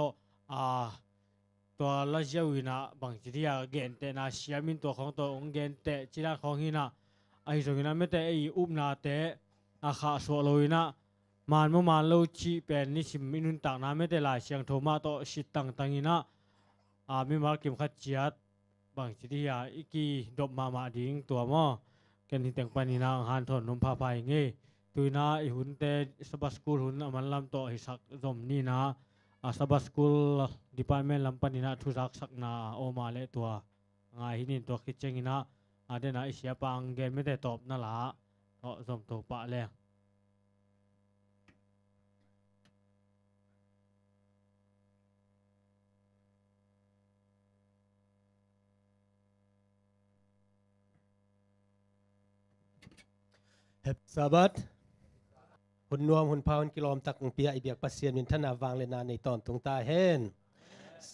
ตัวลาเจียวินะบางทีที่เกนเตนาเชียมินตัวของตัวองเกนเตจีด้านของหินะไอ้ส่วนนั้นไม่แต่ไอ้อุบนาเตขาสวลอยนะมันโลจีเป็นนิสิมินุนต่างนั้นไม่แต่ลายเชียงโทมาโตชิดต่างหินะมีมาเก็บขัดเจียดบางทีที่อีกีดบมาดิ้งตัวมอกันที่แต่งปานินาหันถนนพาไปเงี้ยตัวน่าไอ้หุ่นเตสบัสกูหุ่นมันลำโตหิสักจมนี่นะsabas school department lampan ina thuzak sakna oma le tua ngai hinin to khicheng ina adena isia pang gen mete top na la to zom to pa le Happy Sabbath หุ่นนวมหุ่นพาหุ่นกิโลมตักเปียไอเบียกปัสเซียนวินทนาวางเลนาในตอนตรงตาเห็น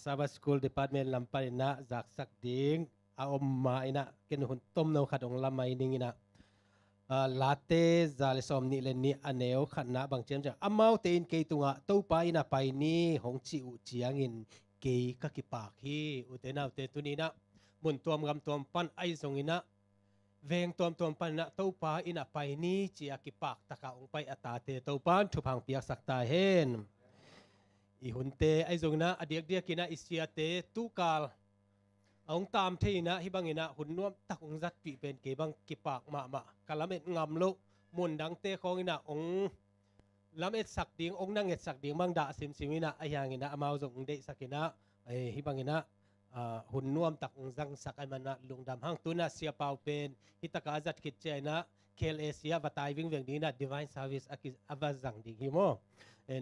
Sabbath School Department ลำปาอินะจากสักดิ้งอาอมมาอินะกินหุ่นต้มนาวขัดองลำไมนิงอินะลาเต้ซาเลซอมนี่เลนี่อันเนวขัดนะบางเจมจะอามาเตนเกยตุงะตู้ไปอินะไปนี่หงจิอุจียงินเกยกักิปากฮีอุเตนาอุเตตุนีนะมุนตัวมกำตัวปันไอซงอินะเวงตัวปันนะตู้ปาอินะไปนี่จียกิปากตะกาองไปอัตาเตตู้ปันทุพังเปียกสักตาเห็นอีหุ่นเตไอซงนะอเดียกกินะอิสยาเตตู้กาลองตามเทีนะฮิบังอินะหุ่นนวมตักองจัดปีเป็นเกบังกิปากมากะละเม็ดงามโลมุนดังเตของอินะองละเม็ดสักดิ่งองนั่งเอ็ดสักดิ่งบังดาซิมอินะไอยังอินะอมาจงเดสักอินะไอฮิบังอินะหุ่นนวมตักองจังสักไอมันนะลุงดำห้างตุนะเสียเปล่าเป็นฮิตกาจัดคิดเจนะเคลเอเซียบัตายวิ่งดีนะ Divine Service อากิอวาจังดิ่งฮิโม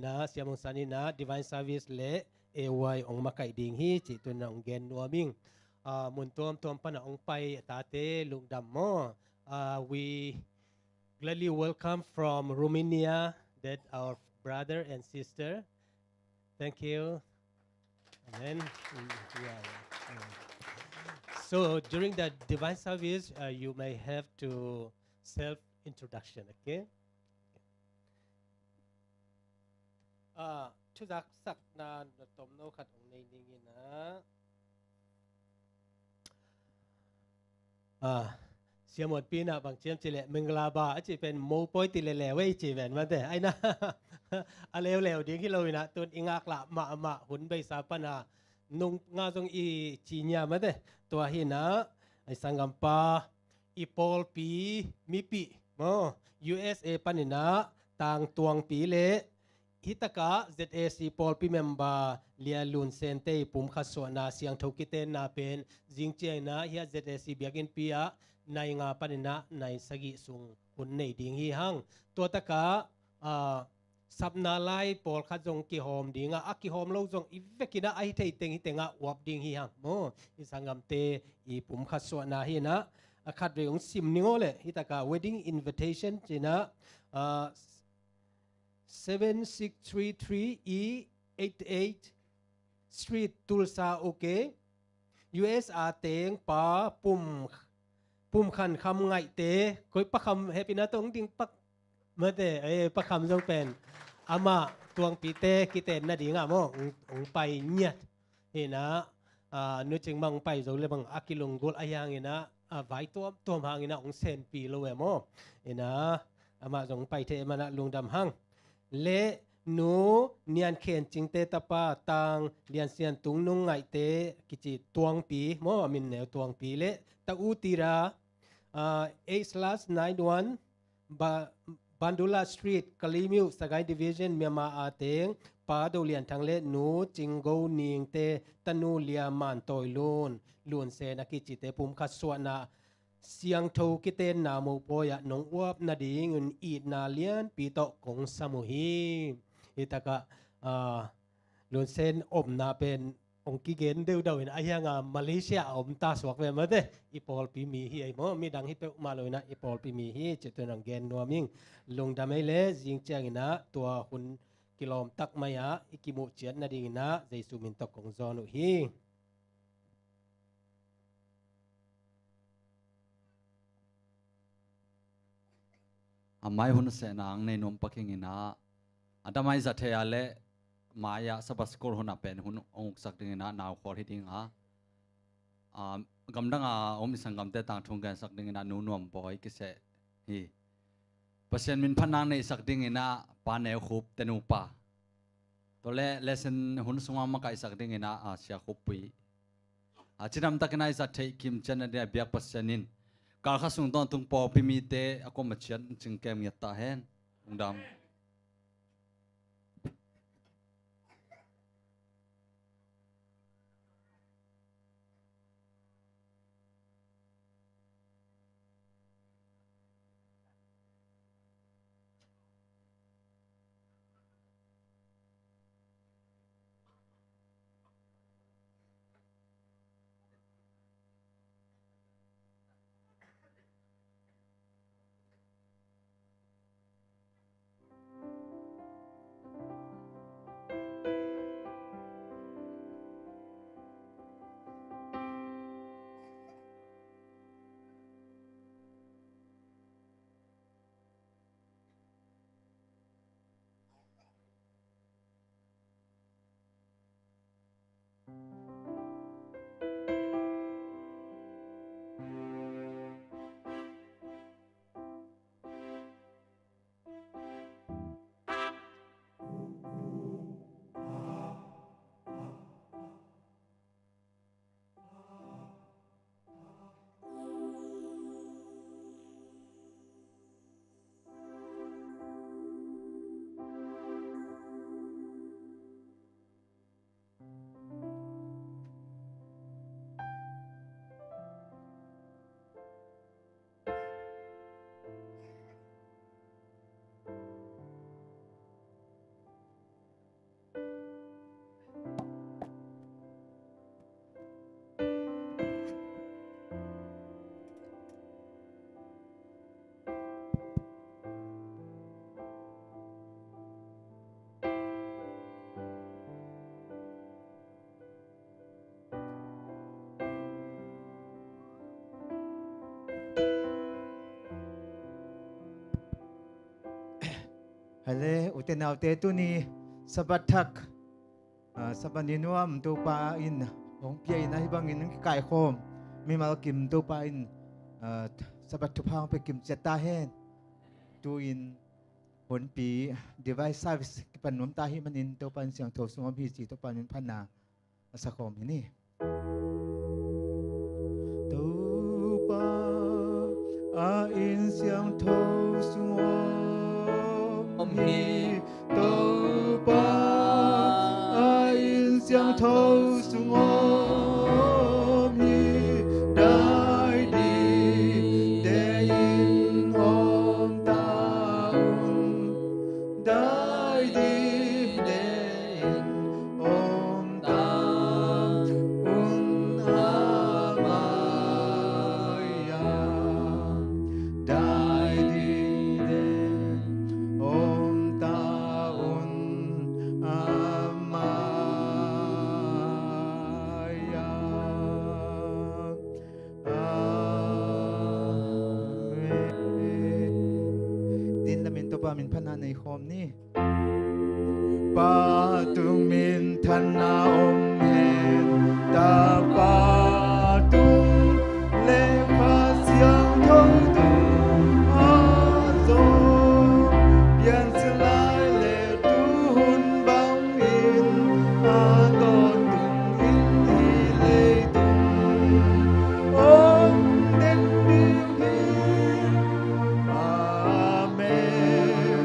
นะเสียมงสันนะ Divine Service เละเอวายองมาไก่ดิ่งฮิจิตุนองเกนนัวมิงมุนตัวปันองไปตาเตลุงดำโม we gladly welcome from Romania that our brother and sister thank you amen So during the divine service, you may have to self introduction. Okay. ชุดสักนานตมโนขัดองในนี้นะเสียหมดปีนะบางเชียมจิเลมึงลาบาอาจจะเป็นโมปอยติเลเลไว้จีแวนมาแต่ไอ้นะอะไรเลวดิ้งที่เรานะตัวอิงอักละมาหุ่นใบสาปนานุงงาทรงอีจีเนียมาแต่ตัวหินะไอ้สังกัมปาอีปอลปีมีปีUSA ปันินะต่างตวงปีเลฮิตกะ ZAC ปอลปีเมมบาเลียลุนเซนเตปุ่มขัดสวนาเสียงทุกิเตนนาเป็นจิงเจนะเฮีย ZAC เบียกินปีอะในงาปันินะในสกิสุงหุ่นในดิ่งฮีหังตัวตะกะสับนาไลปอลขัดจงกิโฮมดิ่งอะกิโฮมเราจงอีเวกินะไอเทเต็งฮิเตงะวับดิ่งฮีหังอิสังกัมเตอีปุ่มขัดสวนาฮีนะขัดเรื่องซิมนิโอเลฮิตกะ wedding invitation จีนะ7633 E88 Street Tulsa OK USR เตงปาปุ่มขันคำไงเตก้อยปักคำเฮปินะตรงดิ่งปักเมื่อแต่ปักคำจงเป็นอามาตวงปีเตกิเตนนาดิ่งอ่ะมั้งไปเนียดเห็นนะนึกจึงบังไปโจเลยบังอากิลงกุลอายังเห็นนะไว้ตัวหางเห็นนะองเซนปีโลเวมั้งเห็นนะอามาจงไปเทมันลุงดำหังเลนูเนียนเขียนจิงเตตปาตังเลียนเซียนตุงนุงไงเตกิจิตวงปีมอมินแนวตวงปีเลตะอูตีราA/91 บันดุลาสตรีทกาลิมิวสกายดิวิชั่นเมียมาอาเตงปาดูเลียนทางเลนูจิงโกนิงเตตนูเลียมันตอยลุนเซนักกิจิเตปุ่มขัดสวนาเสียงทูกิเตนนาโมโปยะนงอวบนาดีเงินอีดนาเลียนปีโตกงสมุฮีอิตากะลุนเซนอมนาเป็นองกิเกนเดาเห็นไอ้ยังมาเลเซียอมตาสวกเวมาเดอีปอลปีมีฮีไอ้หมอมีดังฮิเปมาเลยนะอีปอลปีมีฮีเจตุนังเกนนัวมิงลงดำไม่เลจิงเจียงนะตัวหุ่นกิโลมตักมายาอิกิมุเจียนนาดีนะใจสุมินตกของจอนุฮีไม่หุ่นเสนางในนมปักหิงินะอันตรายจะเทียเล่มายาสบัสกุลหุ่นเป็นหุ่นองค์สักดิ่งนะนาวขอที่ดิ่งกำลังมิสังกำเตต่างทุ่งกันสักดิ่งนะนูนวมบอยกิเสฮีเปอร์เซ็นต์มินพนังในสักดิ่งนะปานเอวคุบเตนูปาตัวเล่เลเซนหุ่นสงามกัยสักดิ่งนะเสียคุบปีจิตรำตักนายจะเทคิมเจนเดียเบียกเปอร์เซ็นต์การข้าส่งตอนตุงปอพิมีเตอากมาเชียนจึงแกมีตาเห็นองดำ hale uten autte tu ni sabathak sabaninwam tu pa in hong pia na hibang in kai khom mi mal kim tu pa in sabat tu phang pe kim chata hen tu in hon pi device service pan nom ta hi manin tu pan siang tho sungom hi chi tu pan min phana sa khom ni tu pa a in siang tho sungom hi tu pa a in siang tho sungom hi dai đi để in hôm ta dai đi để in hôm ta amaya dai đi để hôm ta amaya din lamin to pa min phananay khom ni pa tung min thana om hen ta pa tung le kha siang thong tu a zo bian se lai le tu hun bang in a ton tung in hi le tung om den bi hi amen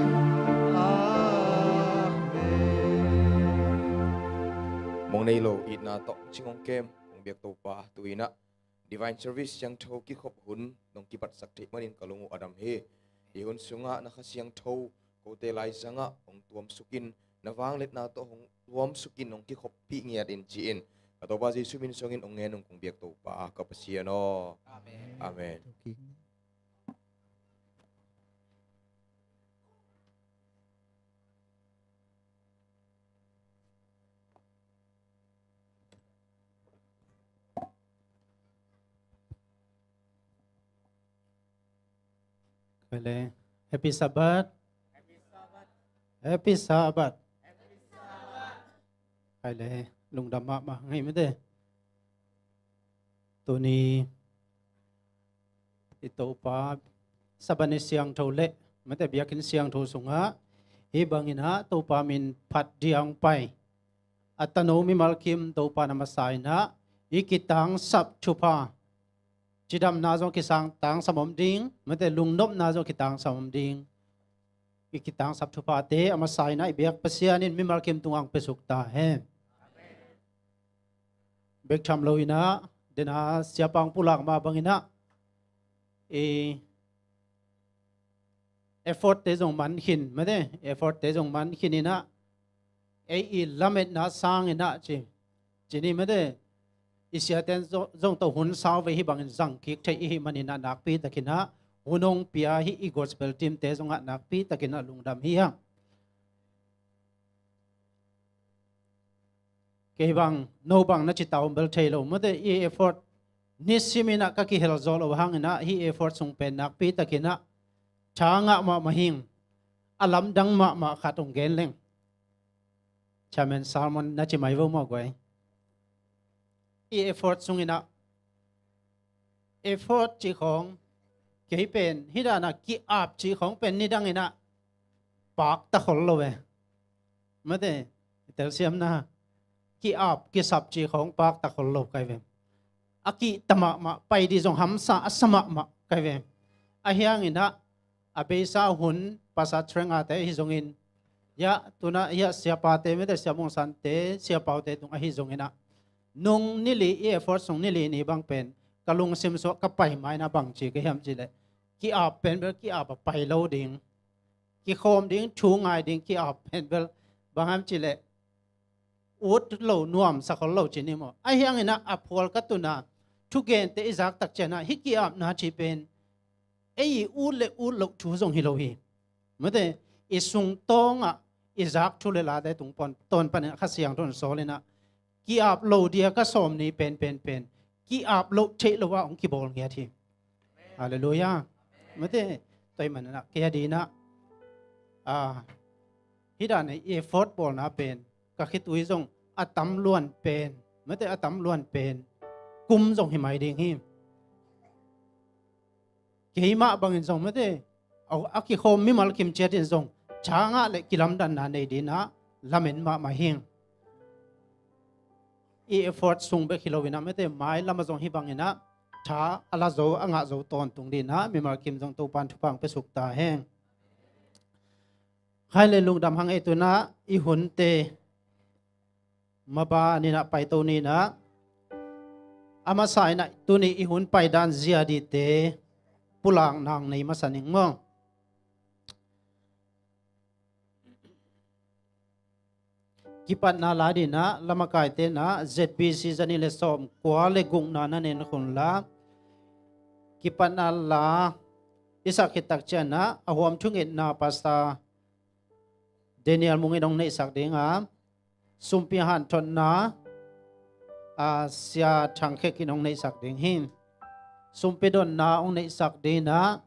mong nei lo it na to chingong kem ong biak to pa tuina divine service yang tho ki khop hun nong ki pat sakthi manin kalungu adam he i hun sunga na kha siang tho ko te lai sanga ong tuam sukin na wang let na to hong tuam sukin nong ki khop pi ngiat in chi in ka to ba ji sumin songin ong nge nong kong biak to pa ka pasiano amen amen Kale, Happy Sabbath. Happy Sabbath. Kale, lung dama ma ngai mede. Tuni ito pa sabane siang thole, mate biakin siang tho sunga. Ibangina to pa min phat diang pai. Atano mi malkim to pa namasay na ikitang sap chupa. Chidam na zo kisang tang samom ding, mate lungnop na zo kitang samom ding. Ikitang sap chupate amasay na ibiyak pasyanin mi malkim tungang pesuk ta he. Bek cham lo ina dina siapang pulang mabangina. Effort te zong man hin, mate effort te zong man hinina. I lamet na sang ina chi. Chini mate isya ten zong to hun sao ve hi bangin zang kik thai hi manina nakpi takina hunong pia hi i gospel team te zonga nakpi takina lungdam hi hang ke bang no bang na chi taw bel thai lo mate i effort nisimina ka ki hel zol hang na hi effort sung pen nakpi takina changa ma mahing alam dang ma khatong gen leng chamen salmon na chi mai vo mo goi effort sungina effort chi khong ke pen hidana ki ap chi khong pen ni dangina pak ta khol lo ve mate tel siam na ki ap ki sap chi khong pak ta khol lo kai ve aki tama ma pai di jong hamsa asama ma kai ve a hiang ina abesa hun pasa threnga te hi jong in ya tuna ya siapa te me te siamong san te siapa te tung a hi jong ina nung nili effort sung nili ni bang pen kalung sim so ka pai mai na bang chi ke ham chi le ki ap pen bel ki ap pai lo ding ki khom ding thu ngai ding ki ap pen bel bang ham chi le ut lo nuam sa khol lo chi ni mo ai hiang ina apol ka tuna thu gen te izak tak chena hi ki ap na chi pen ei u le u lo thu zong hi lo hi mate isung tonga izak thu le la de tung pon ton pan kha siang ton so le na ki ap lo dia ka som ni pen ki ap lo che lo wa ong ki bol nge thi hallelujah mate toy man na ke di na ฮิดานเอฟอร์ตบอลนะเป็นก็คิดตัวส่งอัตำล้วนเป็นไม่แต่อัตำล้วนเป็นกุมส่งให้หมายเด้งหิมเกี่ยมาบางส่งไม่แต่เอาอักขิโคมมิมาลคิมเจตินส่งช้างะเล็กกิลำดันนาในดีนะลาเมนมาเฮงเอฟอร์ตส่งไปกิโลวินาไม่แต่หมายลามาส่งให้บางนะช้าอลาโซอ่างะโซตอนตรงดีนะมิมาลคิมส่งตัวปันทุพังไปสุกตาแห้งให้เลยลุงดำหังไอตัวนะอีหุนเตมาบานี่นะไปตัวนี้นะอามาสายนะตัวนี้อีหุนไปด้านเจียดีเตปุลังนางในมาสันิงมองกิปันนาลาดีนะลามากายเตนะ ZBC จันิเลสอมกัวเลกุงนานันเองคนละกิปันนาลาอิสักขิตักเจนะอหวมชุงเอ็ดนาปัสตาDaniel mungkin dong nih sak dengar sumpihan thonna sia changke kinong nih sak deng him sumpidon na ong nih sak dena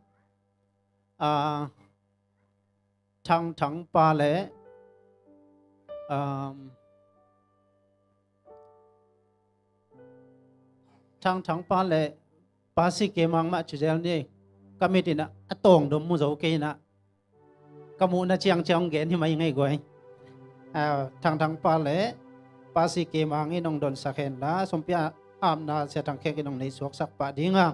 thang pa le thang pa le pasi kemang ma chujel ni kami tina atong dom mu zo ke na kamu na chiang chiang gen hi mai ngai goi thang pa le pa si ke mangi nong don sakhen la sompia am na se thang khe ki nong nei suak sak pa dinga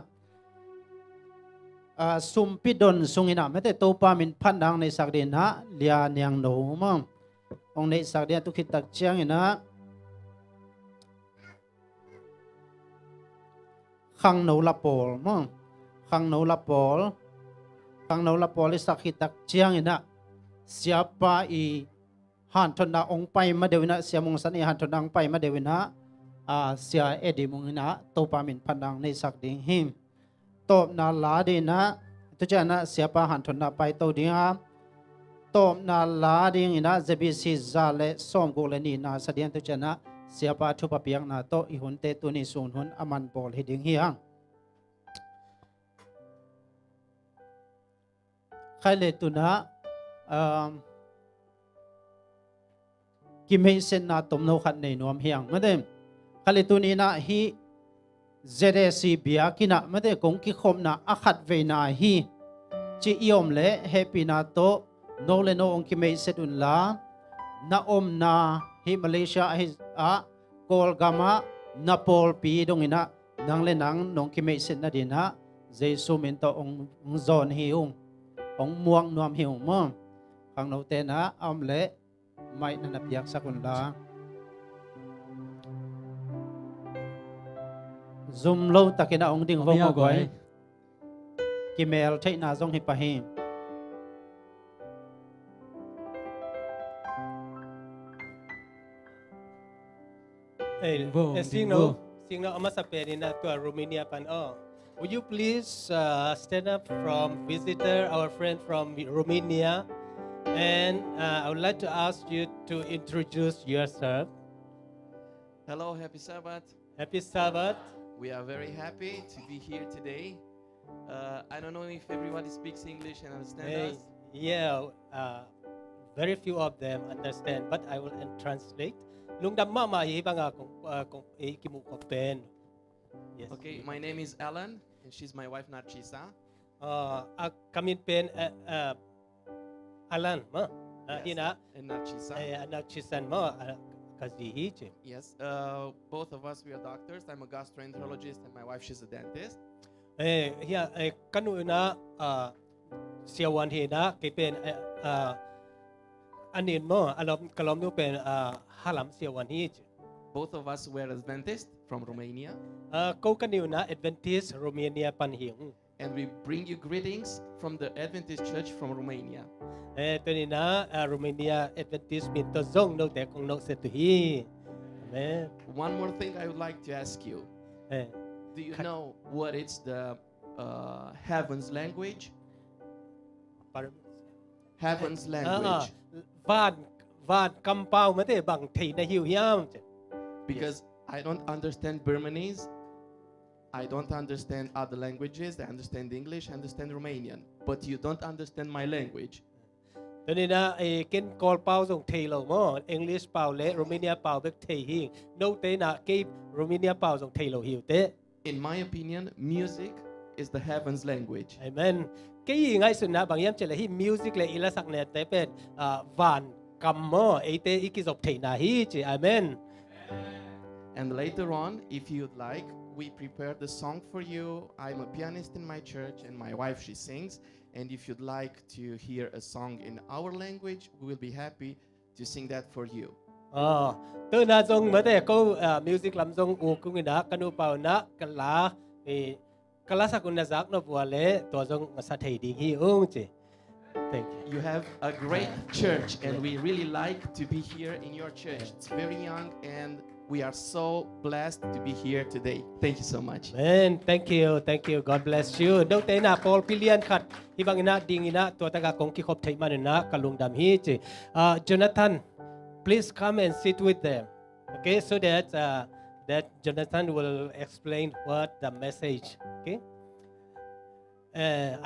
sumpi don sungina mete to pa min phan dang nei sak din na lia nyang no ma ong nei sak dia tu khit tak chiang ina khang no la pol ma khang no la pol khang no la pol sak khit tak chiang ina siapa i han thona ong pai ma dewina sia mong san i han thona ong pai ma dewina sia edi mongina to pa min phandang nei sak ding him top na la de na tu jana siapa han thona pai to ding ha top na la ding ina zbc zale som go le ni na sadian tu jana siapa thu pa piang na to i hun te tu ni sun hun aman bol hi ding hi hang khai le tu na kimei sen na tom no khat nei nom hiang madem khali tu ni na hi ZAC biakina mate kong ki khom na akhat ve na hi chi iom le happy na to no le no ong kimei setun la na om na hi Malaysia hi kol gama na pol pi dong ina nang le nang nong kimei set na dina jesu min to ong zon hi ong muang nuam hi mo khang no te na am le mai na napiak sakun la zoom lo takina ong ding vo mo goi kimel thai na jong hi pa hi signal ama sa pwede na to Romania pan would you please stand up from visitor our friend from Romania and I would like to ask you to introduce yourself. Hello, happy Sabbath. Happy Sabbath. We are very happy to be here today. I don't know if everybody speaks English and understands us. Yeah, very few of them understand, but I will translate. Lung dam mama ibanga kung kimu ko pen. Yes. Okay, my name is Alan and she's my wife Narcisa. Kamin pen Alan ma hina and Narcisa. Narcisan ma kazihi. Yes, both of us we are doctors. I'm a gastroenterologist and my wife she's a dentist. Kanu na siawan hina kay pen anin mo kalom no pen halam siawan hi. Both of us were Adventist from Romania. Ko kanu na Adventist Romania panhing. And we bring you greetings from the Adventist Church from Romania. Tunina Romania Adventist minto zong no te kung no setuhi. Amen. One more thing I would like to ask you. Do you know what is the heaven's language? Heaven's language. Van kampao mate bang thei na hiu hiam. Because I don't understand Burmese. I don't understand other languages. I understand English, I understand Romanian. But you don't understand my language. ตัวนี้นะเกินกอลเปาส่งเทโลมออังกฤษเปาและโรมาเนียเปาเบกเทหิงโนเตนะเก็บโรมาเนียเปาส่งเทโลหิวเต In my opinion, music is the heaven's language. Amen ก็ยังไงสุดนะบางอย่างเจริญมิวสิกเลยอิละสักเนี่ยแต่เป็นวันกัมมอไอเตอีกิจบเทนาฮีจี Amen And later on, if you'd like, we prepared the song for you. I'm a pianist in my church, and my wife, she sings. And if you'd like to hear a song in our language, we will be happy to sing that for you. ตัวน่าจงเมื่อแต่ก็มิวสิกลำจงอูกุงินะกันูเปานะกันลากันลาสักุณจักนบัวเล่ตัวจงสัตย์ดิ่งฮีองจี Thank you. You have a great church, and we really like to be here in your church. It's very young, and we are so blessed to be here today. Thank you so much. Man, thank you. God bless you. Dok tay na Paul pilian kat hibang ina ding ina to taga kong kikop tay man na kalung dam hi chi. Jonathan, please come and sit with them. Okay, so that Jonathan will explain what the message. Okay.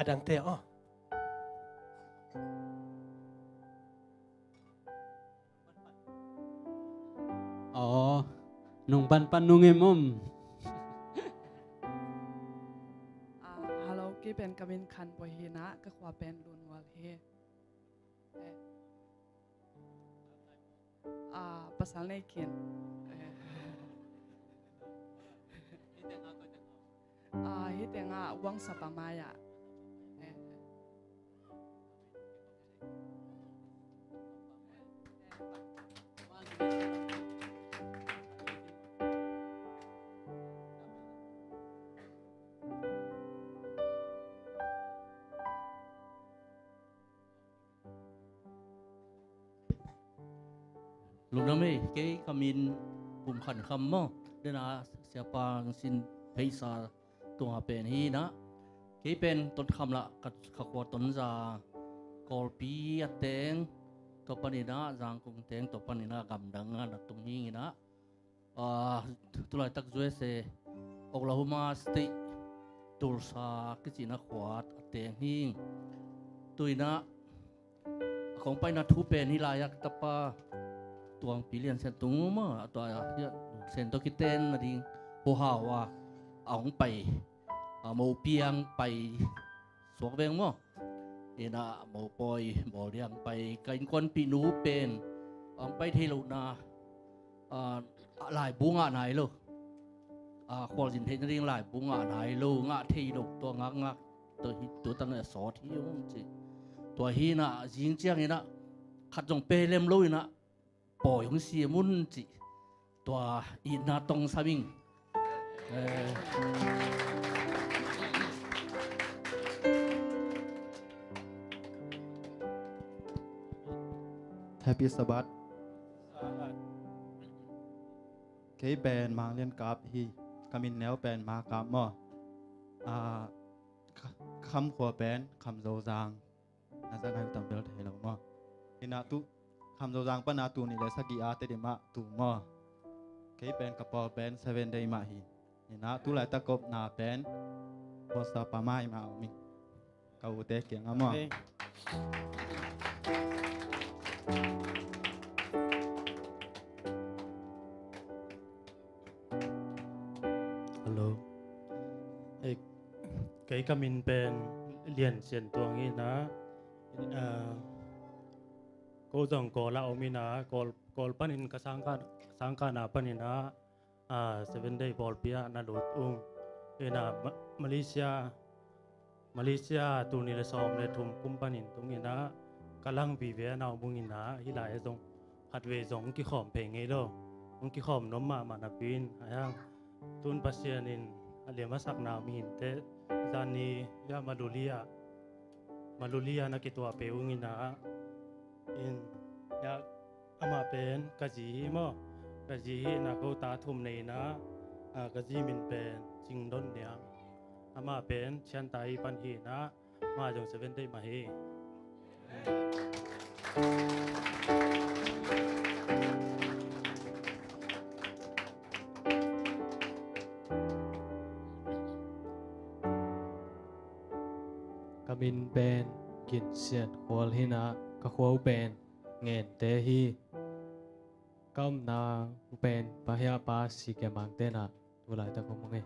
Adang te oh. Nung pan nung emom. Hello, กี่เป็นกบินคันบ่ฮีนะก็ขวาเป็นรุนวัลเฮภาษาในเขียนฮิตงวังสปามายะLúc đó mấy cái kamin bùm khẩn khăm mò đây là sẽ bằng xin pay sa tua pen hi na cái pen tốt khăm la khắc qua tuần ra call pi ateng to panina giang kung teng to panina gam dang na tung hi na tulai tak zue se Oklahoma State Tulsa cái gì na khwat ateng hi tuina không phải na thu pen hi la yak tapa tuang pilihan sen tungu ma atau ya sen to kiten na ding hohawa aong pai mau piang pai suak veng mo ina mau poi mau liang pai kain kon pi nu pen ang pai thelo na lai bunga nai lo khol jin the ding lai bunga nai lo nga thelo to nga to tan so thi yong chi to hi na jing chiang ina khat jong pe lem lo ina bỏ yung xì mun chỉ tòa in na tông sa binh Happy Sabbath cái bèn mang liên cáp hi kamin néo bèn ma cáp mò khăm khua bèn khăm dầu giang na sang hai tầm bel thế lâu mò ina tu khăm dầu giang pan tu ni le sagi a te de ma tu mò cái bèn kapal bèn 7 day ma hi ina tu lại ta kop na bèn posta pa mai ma mi kau te kiang amo Hello. Cái kamin pen liền xiên tuang hi na. Ko jong ko la omina kol panin ka sangka na panina 7 day ball pia na lut ina Malaysia tu ni le som le thum kum panin tungina kalang bi ve na bungina hilai jong hatwe jong ki khom pe nge lo ong ki khom nom ma na pin ayang tun pasianin alema sak na mi te zani ya malulia na kitwa pe ungina in ya ama pen kaji mo kaji na ko ta thum nei na kaji min pen jing don nya ama pen chan tai pan hi na ma jong 7 day ma hi Kamin Ben kin sian hol hina กะขวอุเป็นเงินเตฮีกัมนาอุเป็นปะเฮียปาสีแกมังเตนะตุลายตะคมงเง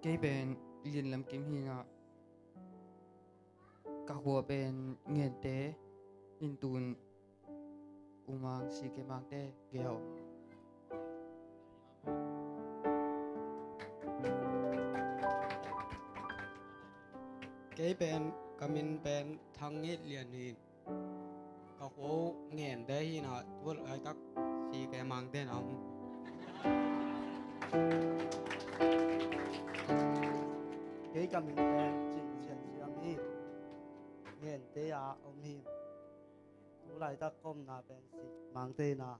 cái bên liền làm kiếm hình ạ các hồ bên nghiền tế in tùn umang si cái mang tế gheo cái bên kamin bên thằng nghề liền thì các hồ nghiền tế hi na tuột lại tắc si cái mang tế nào cái cầm mình đèn chỉnh chỉnh chỉnh hi nghiền tế à ông hi tú lại ta công na bên si mang tế na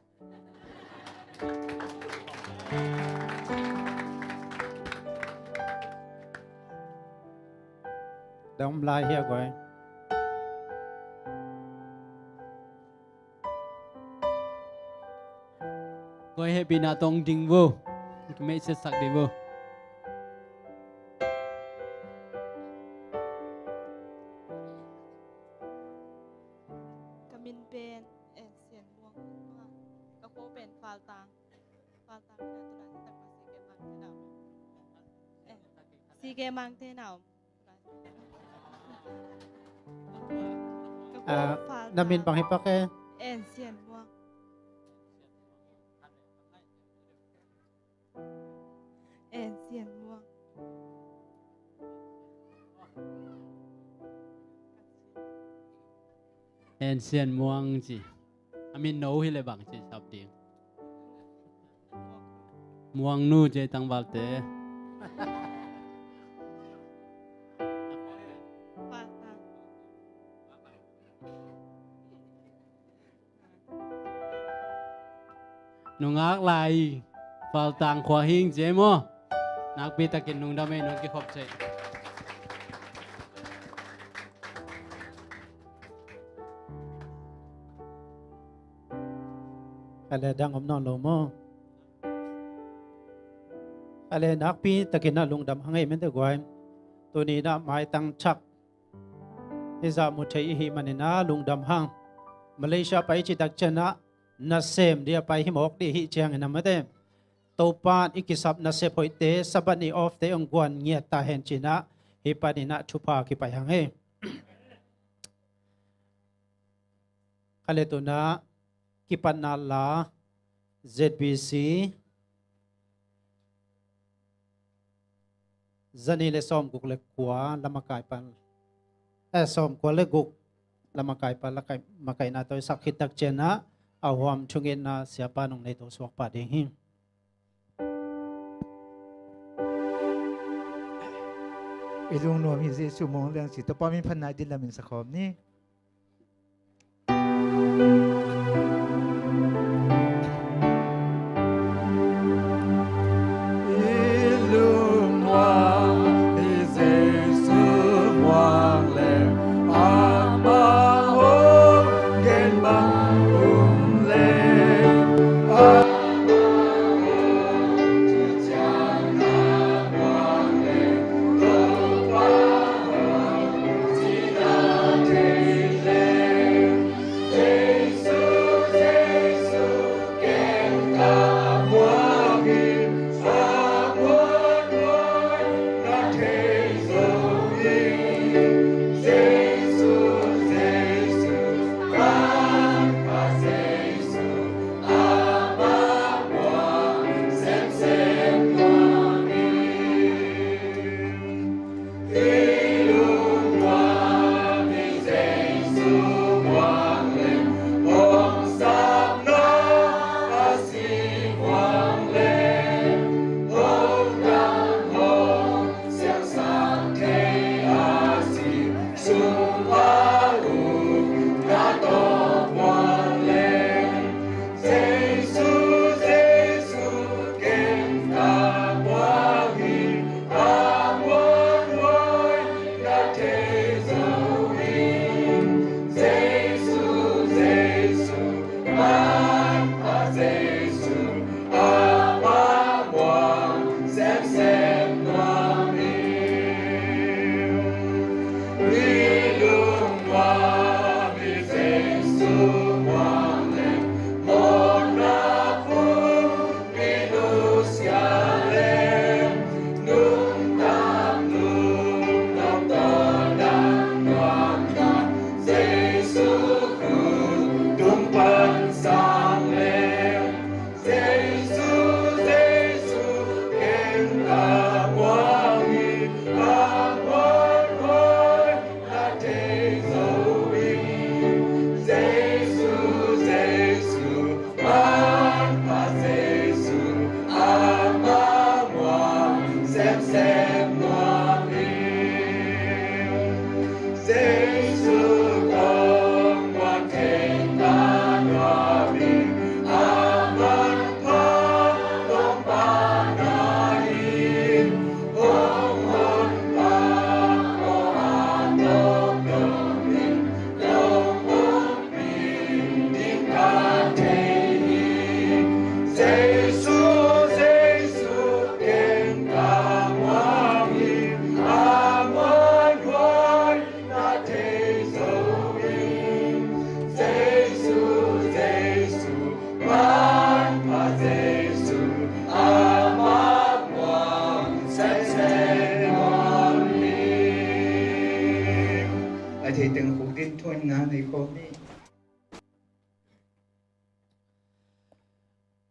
Đông lai here gọi Gọi hệ pina tông ding vô mấy sẽ sắc đi vô Kamin pen en sian buang ma ka ko pen fal tang na tu la tak si ke mang te nào namin pangipake en sian buang en sian buang ancient muang gì amin nấu hi le bang chi sab ding muang nu je tang bal te nungak lai fal tang khwa hing je mo nak pi takin nung dame nung ki khop che ale dang om non lo mo ale nak pi takin na lung dam hangai men te gwai tu ni na mai tang chak iza mu thei hi manina lung dam hang Malaysia pai chi tak chana na sem dia pai hi mok di hi chang na mate to pan ikisap na se poite sabani of te ong gwan ngia ta hen china hi panina thupa ki pai hangai ale tu na Kipanala ZBC Zanile som guk le kwa lamakai pan som kwa le guk lamakai pan lakai makai na toy sakit tak chena awam chungin na siapa nong neto swak pa ding him ilung no mi Jesu mong lang si to pa min phanai din lamin sa khom ni Hãy subscribe cho kênh Ghiền Mì Gõ để không bỏ lỡ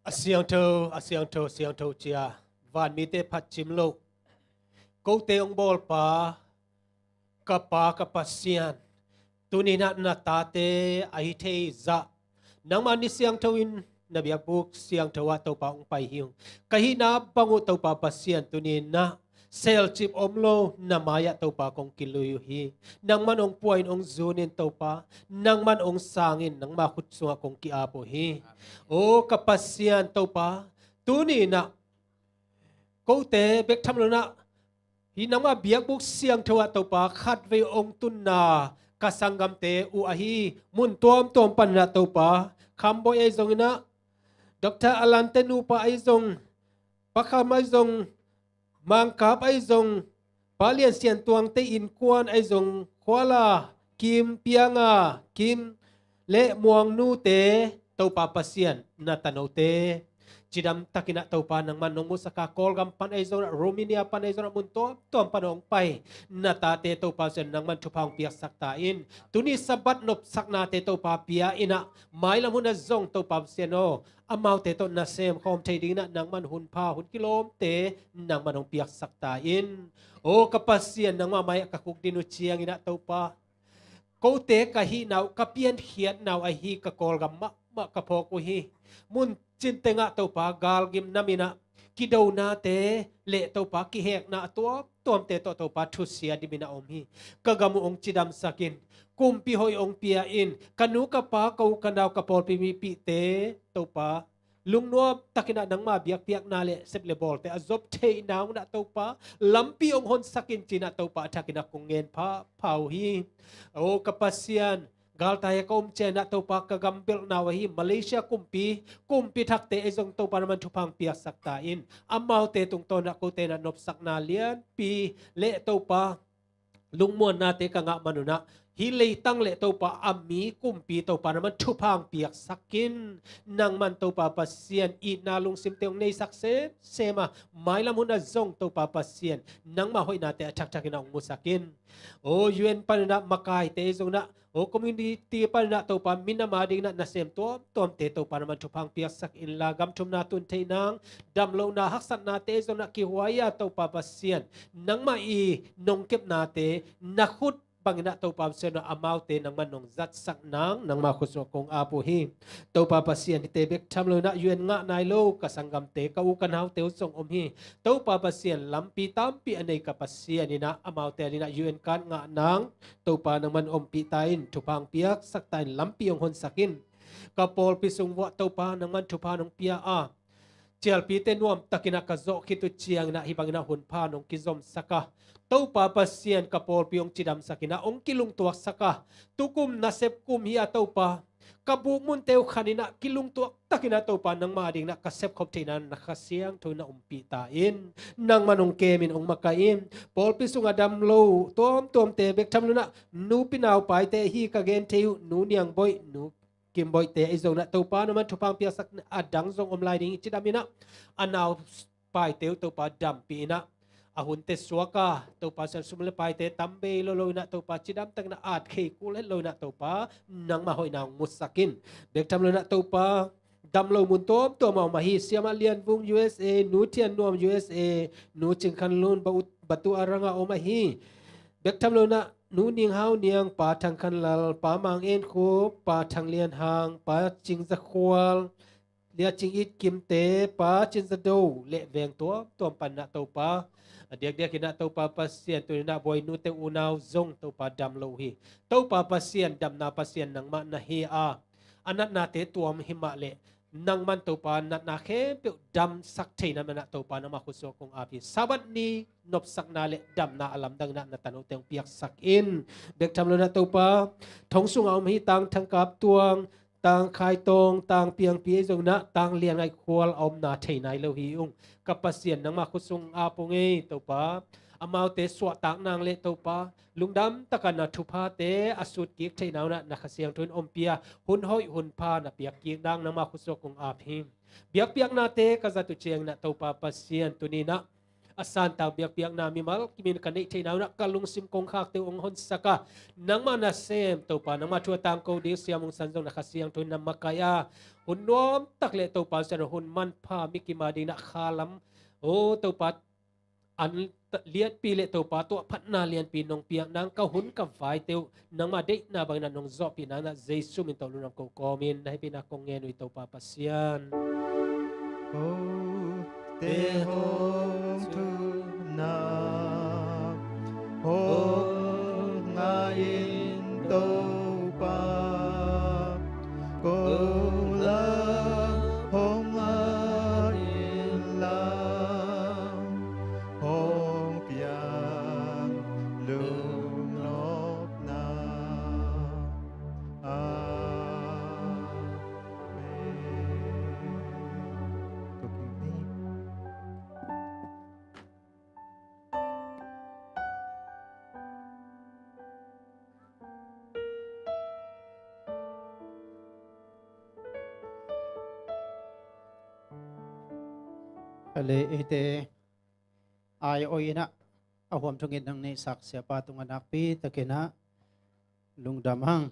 Asiang to chia van mi te phat chim lo ko te ong bol pa kapasian tunina na tate ai te za nang man ni siang to in na biak buk siang to wa to pa ong pai hiung kahina bangu to pa pasian tunina sel chip omlo na maya to pa kong kiluyu hi nang man ong puain ong zunin to pa nang man ong sangin nang makut sunga kong kiapo hi o kapasian to pa tuni na ko te bek tham lo na hi nang ma biak buk siang thawa to pa khat ve ong tun na kasangam te u ahi mun tom pan na to pa khamboi ai zong na Dr. Alante nu pa ai zong pakham ai zong mang kap ai zong palian sian tuang te in kwan ai zong khwala kim pianga kim le muang nu te to pa pasian na tanaw te chidam takina to pa nang manong mo sa kakol gam pan ai zong Romania pan ai zong munto tom panong pai na ta te to pa sen nang man thupang piak sakta in tuni sabat nop sakna te to pa pia ina mai lam huna zong to pa siano amau te to na sem khom thei ding na nang man hun pa hun kilom te nang manong piak sakta in o kapasian nang ma mai kakuk dinu chiang ina to pa ko te kahi naw kapian hiat naw ai hi ka kol gam ma ka phok hi mun chin tenga to pa gal gim namina kidaw na te le to pa ki hek na tom te to pa thusia dimina om hi kagamu ong chidam sakin kumpi hoy ong pia in kanu ka pa kau kanaw ka pol pi pi te to pa lungno takina nang ma biak piak na le sep le bol te azop te naw na to pa lampi ong hon sakin china to pa takina kungen pa pau hi o kapasian gal taya kom chena to pa kagambel nawahi Malaysia kumpi thakte ezong to pa naman thupang piak sakta in amau te tung to na ko te na nop sakna lian pi le to pa lungmon na te kanga manuna hilay tang le to pa ami kumpi to pa naman thupang piak sakin nang man to pa pasian i nalung simteong nei sakse sema mai lam huna zong to pa pasian nang mahoy na te atak-takin ang musakin o yuen pa na makai te zong na o community pa na to pa minamading na nasem tom te to pa naman thupang piak sak in lagam thum na tun te nang damlo na haksat na te zong na kiwaya to pa pasian nang mai nongkep na te nakhut pangina to pa sen na amau te nang manong zat sak nang makusok kong apo hi to pa pasian te bek thamlo na yuen nga nailo kasanggam te ka ukan haw te usong om hi to pa pasian lampi tampi anei ka pasian ina amau te ina yuen kan nga nang to pa nang man om pi tain thupang piak sak tain lampi ong hon sakin kapol pisung wa to pa nang man thupa nong pia a chial pi te nuam takina ka zo kitu chiang na hibangina hun pa nong kizom saka to pa pasian kapol piong chidam sakina ong kilung tuak saka tukum nasep kum hi to pa kabuk mun teu khanina kilung tuak takina to pa nang mading na kasep khop tina nakasiang to na umpi ta in nang manong kemin ong makain pol pisung adam lo tom te bek thamlu na nu pinaw pai te hi kagen teu nu niang boy nu kimboy te izong na to pa naman thupang pia sak adang zong omlai ding chidamina anaw pai teu to pa dampi na ahun te suaka to pa san sumle pai te tambe lo na to pa chidam tang na at khei kulet lo na to pa nang mahoy na musakin bek tam lo na to pa damlo mun to ma mahi siama lian vung USA nu tian nuam USA nu ching khan lun batu aranga o mahi bek tam lo na nu ning hau niang pa thang khan lal pa mang en ko pa thang lian hang pa ching za khwal lia ching it kim te pa chin za do le veng to pan na to pa dia kina to pa pasien to na boy nu te unaw zong to pa dam lo hi to pa pasien dam na pasien nang ma na hi a anat na te tuam hima le nang man to pa nat na khe pe dam sak thei na na to pa na ma khuso kong api sabat ni nop sak na le dam na alam dang na tanu teng piak sak in bek tham lo na to pa thong sung am hi tang thang kap tuang tang khai tong tang piang pi zong na tang liang ai khwal om na thei nai lo hi ung kapasian nang ma khusung apong ei to pa amau te swa tak nang le to pa lungdam takana thupa te asut ki thei naw na khasiang thun om pia hun hoi hun pa na piak ki dang nang ma khusok kong ap hi biak piak na te ka za tu cheng na to pa pasian tunina asan ta biak na mi mal kimin kanei theina na kalung sim kong khak te ong hon saka nang ma na sem to pa nang ma thua tang ko di siamung sanjong na khasiang to nam makaya hun nom takle to pa sa hun man pha mi ki ma ding na khalam o to pa an lian pi le to pa to phat na lian pi nong piang nang ka hun ka vai teu nang ma de na bang na nong zo pi na jesu min to lunam ko komin na pi na kong ngen wi to pa pasian te hong tu na hong nga in to pa ko la hong nga in la hong piang lung nop na ale ite ay oyina ahom tungin nang ni sak siapa tung anak pi takena lungdamang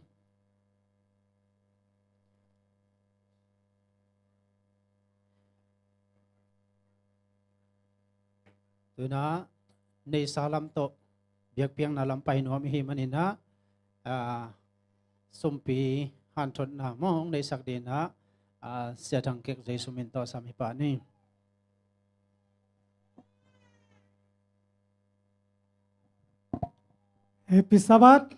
tuna ni salam to biak piang na lampai nuam hi manina sumpi hanton na mong ni sak dina sia thang kek jesu min to sami pa ni Happy Sabbath.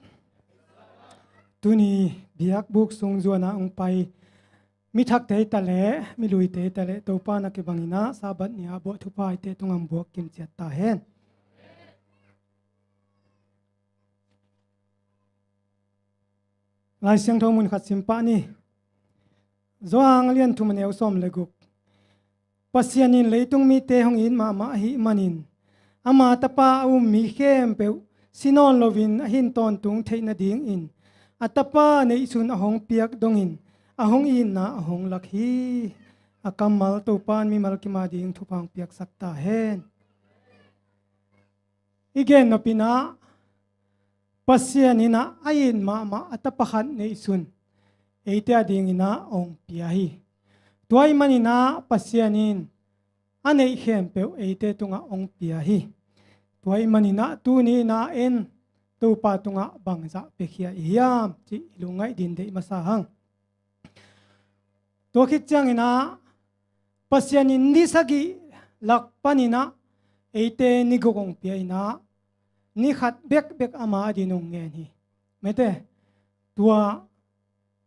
Tuni biak buk sung zuana ong pai mi thak te tale mi lui te tale to pa na ke bangina sabat ni abo thu pai te tungam buak kim chat ta hen. Lai siang thong mun khat sim pa ni. Zoang lian thu maneu som leguk. Pasianin leitung mi te hong in ma hi manin. Ama tapa mi khem pe sinon lovin ahin ton tung theina ding in atapa nei sun ahong piak dongin ahong in na ahong lakhi akamal to pan mi mal ki ma ding thupang piak sakta hen igen no pina pasianina ain ma atapa khan nei sun eite ading ina ong piahi tuai manina pasianin anei khem pe eite tunga ong piahi tuai manina tu ni na en tu pa tunga bangza pekhia iam chi lungai din de masahang to khit chang ina pasian in ni sagi lak panina eite ni gogong pia ina ni khat bek ama dinong nge ni mete tua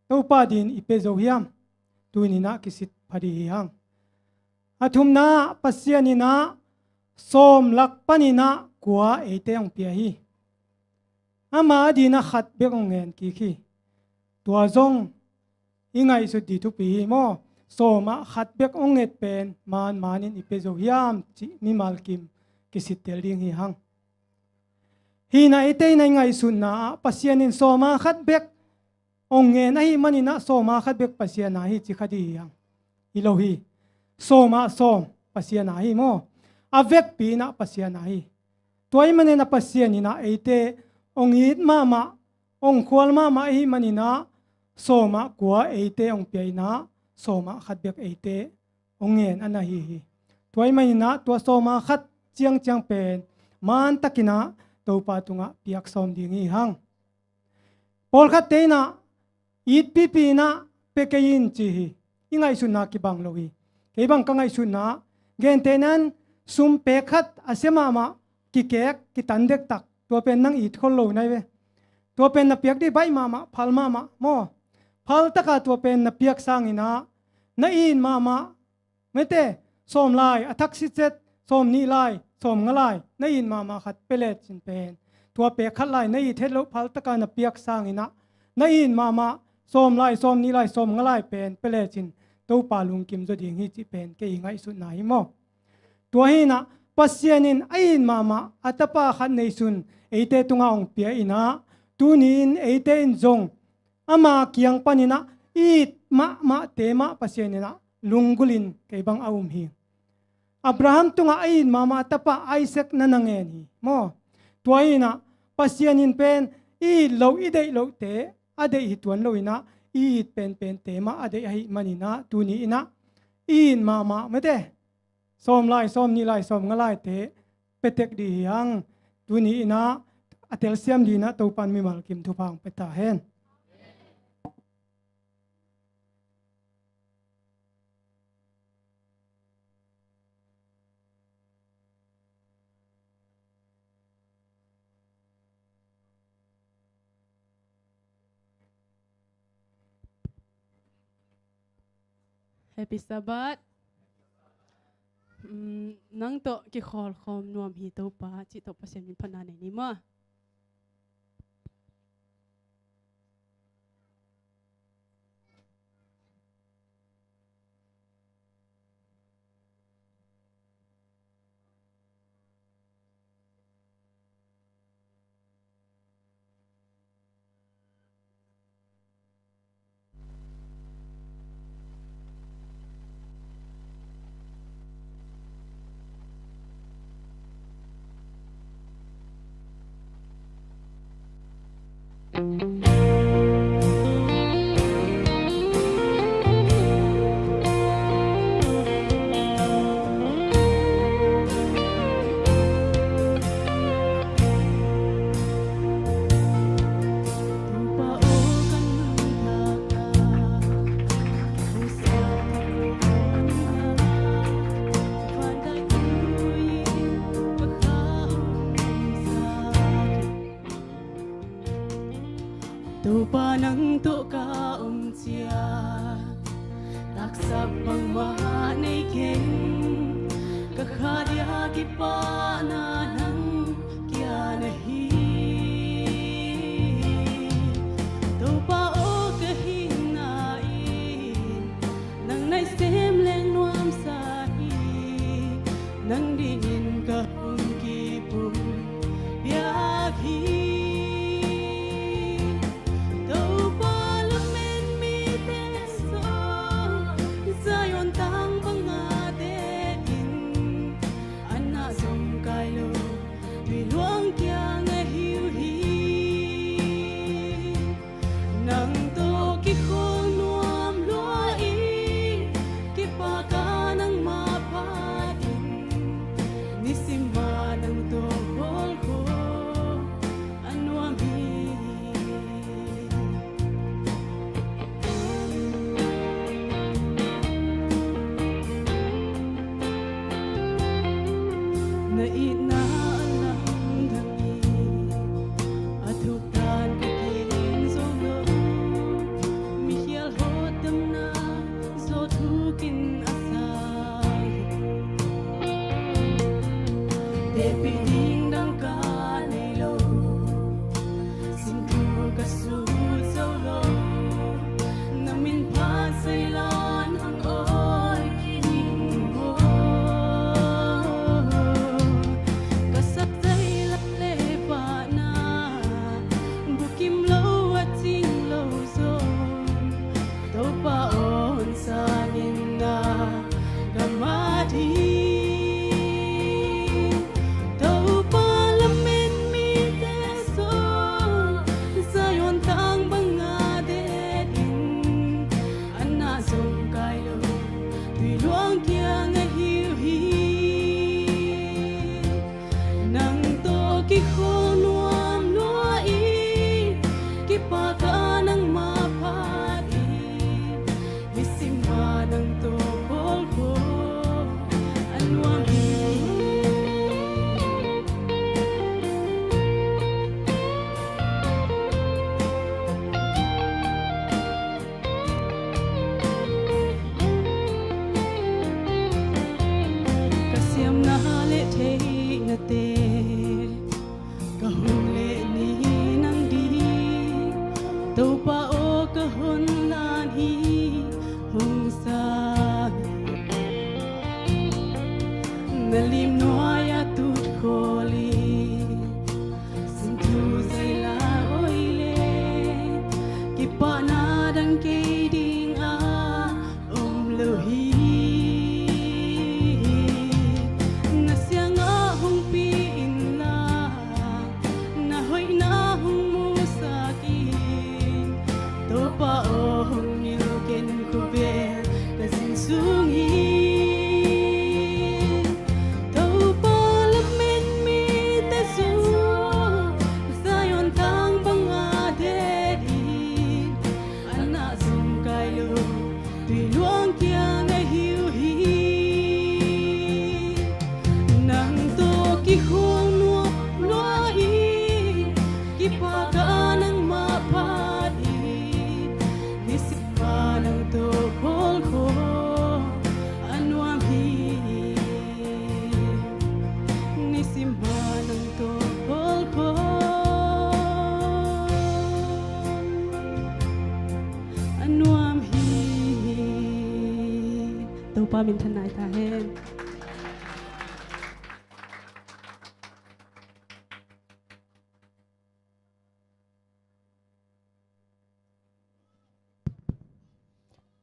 to pa din ipe zo hiam tu ni na kisit phadi hang athumna pasian ina som lak panina kwa ete ang pia hi ama dina khat bekong ngen ki khi tua zong ingai su di tu pi mo soma khat bek ong et pen manin ipezo hiam chi mi malkim kisitel ding hi hang hina ete na ngai sun na pasianin soma khat bek ong ngen hi manina soma khat bek pasian na hi chi khadi hang ilohi soma som pasian na hi mo avek pi na pasian na hi tuai mane na pasian ina eite ong it mama ong khwal mama hi manina soma kwa eite ong piaina soma khatbek eite ong ngen ana hi tuai manina tua soma khat chiang pen man takina topa tunga piak som ding hi hang pol khat teina it pi na pekein chi hi ingai sunna ki bang logi ke bang kangai sunna gen tenan sum pe khat asema ma ki kek ki tandek tak tua pen nang it khol lo nai we tua pen na piak di bai mama phal mama mo phal taka tua pen na piak sang ina na in mama mete som lai athak si chet som ni lai som ngalai na in mama khat pelet chin pen tua pe khat lai na i thet lo phal taka na piak sang ina na in mama som lai som ni lai som ngalai pen pelet chin to palung kim zo ding hi chi pen ke ingai su na hi mo tua hi na pasianin ain mama atapa khan nei sun eite tunga ong pia ina tunin eite in zong ama kiang panina it ma te ma pasianina lungulin ke bang aum hi Abraham tunga ain mama tapa Isaac na nangen hi mo tuaina pasianin pen i lo i dei lo te ade hi tuan lo ina i pen tema ade hi manina tuni ina in mama mate som ni lai som ngalai te petek di yang tuni ina atel siam di na topan mi mal kim thu phang peta hen Happy Sabbath. Nang to ki khol khom nuam hi to pa chi to pa sem min phana nei ni ma. Tu pa nang to ka chia tak sap bang ma nei ken ka kha dia ki pa na nang kya nahi tu pa o ka hin na i nang nai sem leng nuam sa hi nang dinin ka hung ki pum biakhi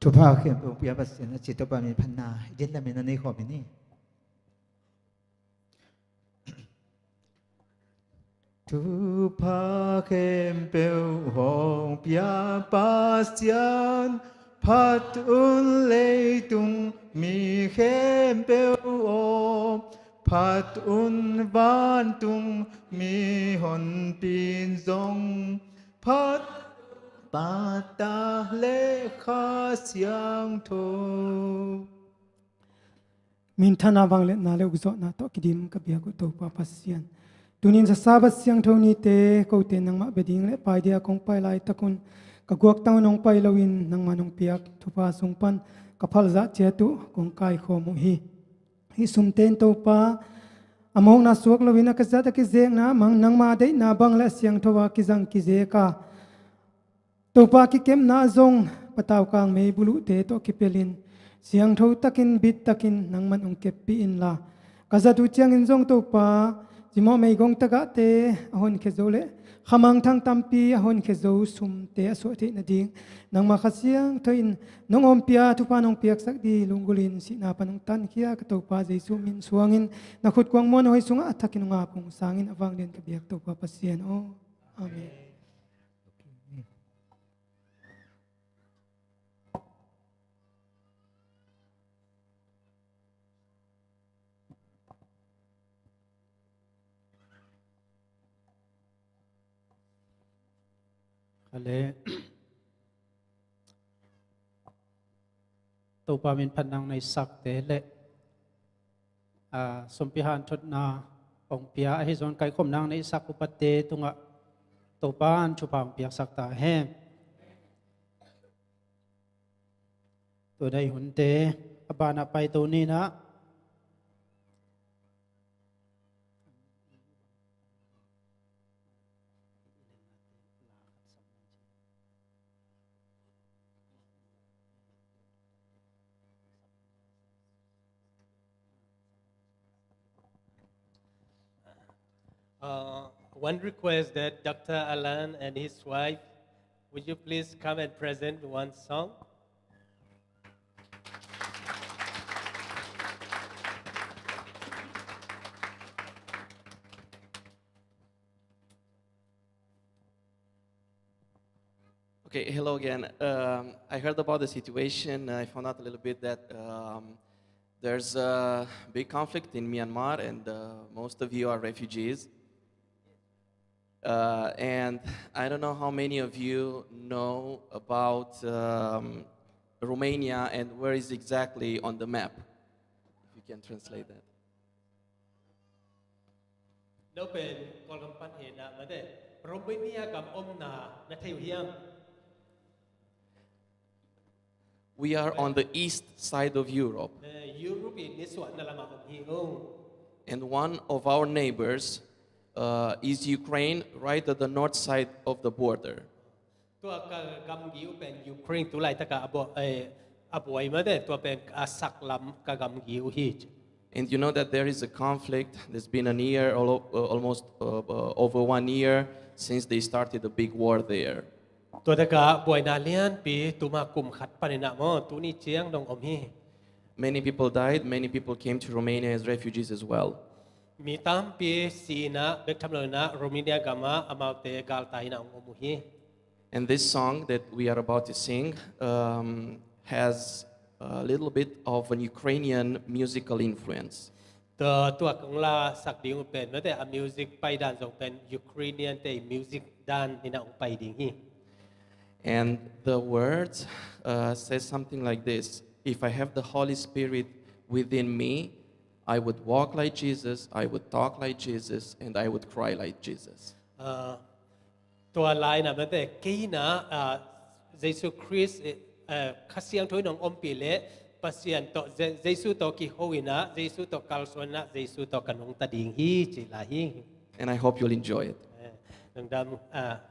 ทุพาเขียนเป็นเปียปัสเซียนจิตตปามินพันนาเย็นละเมนในขอบนี้ทุพาเขียนเป็นหงเปียปัสเซียนพัดอุนเลยตุงมีเขียนเป็นโอพัดอุนวานตุงมีหนปีนทรงพัดปาตาเลขาเสียงโท min thana wang le na le uzo na to kidim ka bia ku to pa pasien tunin sa sabat siang thoni te ko te nang ma beding le pai dia kong pai lai takun ka guak tang nong pai lawin nang manong piak thupa sungpan ka phal za che tu kong kai kho mu hi sum ten to pa among na suak lawin ka za ta ki zeng na mang nang ma dei na bang le siang thowa ki jang ki je ka to pa ki kem na zong pataw kang mei bulu te to ki pelin siang tho takin bit takin nang man ong kep pi in la kaza tu chiang in zong to pa jimo mei gong taka te ahon khe zole khamang thang tampi ahon khe zo sum te so the na ding nang ma khasiang thoin nong om pia tu pa nong piak sak di lungulin si na panong tan khia ka to pa jesu min suangin na khut kwang mon hoi sunga athakin nga pung sangin awang den ka biak to pa pasien o amen ale to pa min phanang nei sak te le sompihan thot na ong pia hi zon kai khom nang nei sak upatte tunga to pan chupang piak sak ta hem to dai hun te abana pai to ni na One request that Dr. Alan and his wife, would you please come and present one song? Okay, hello again. I heard about the situation. I found out a little bit that there's a big conflict in Myanmar, and most of you are refugees. And I don't know how many of you know about Romania and where is exactly on the map. If you can translate that. No pen kolom pan hena made Romania kam omna na thayuhiam. We are on the east side of Europe. Europe ni suan na lamang hingong. And one of our neighbors is Ukraine, right at the north side of the border. Tua ka gam giu pen Ukraine tu lai ta ka aboy made tua pen asak lam ka gam giu hi. And you know that there is a conflict. There's been a year, almost over 1 year, since they started the big war there. Tua ta ka boy na lian pi tu ma kum khat panina mo tu ni chiang dong om hi. Many people died. Many people came to Romania as refugees as well. Mi tam pi si na bek tham lo na Romania gama amau te gal tai na om hi. And this song that we are about to sing has a little bit of an Ukrainian musical influence. Tua kong la sak ding pen mate a music pai dan zong pen Ukrainian te music dan ni na ong pai ding hi. And the words says something like this: if I have the Holy Spirit within me, I would walk like Jesus, I would talk like Jesus, and I would cry like Jesus. ตัวลายนะมันแต่กี้นะเยซูคริสต์ข้าเสียงถอยน้องอมปีเละปัสเซียนต่อเยซูต่อกิโฮวินะเยซูต่อกัลสวนะเยซูต่อกันงตาดิงฮีจิลาฮี And I hope you'll enjoy it. น้องดำ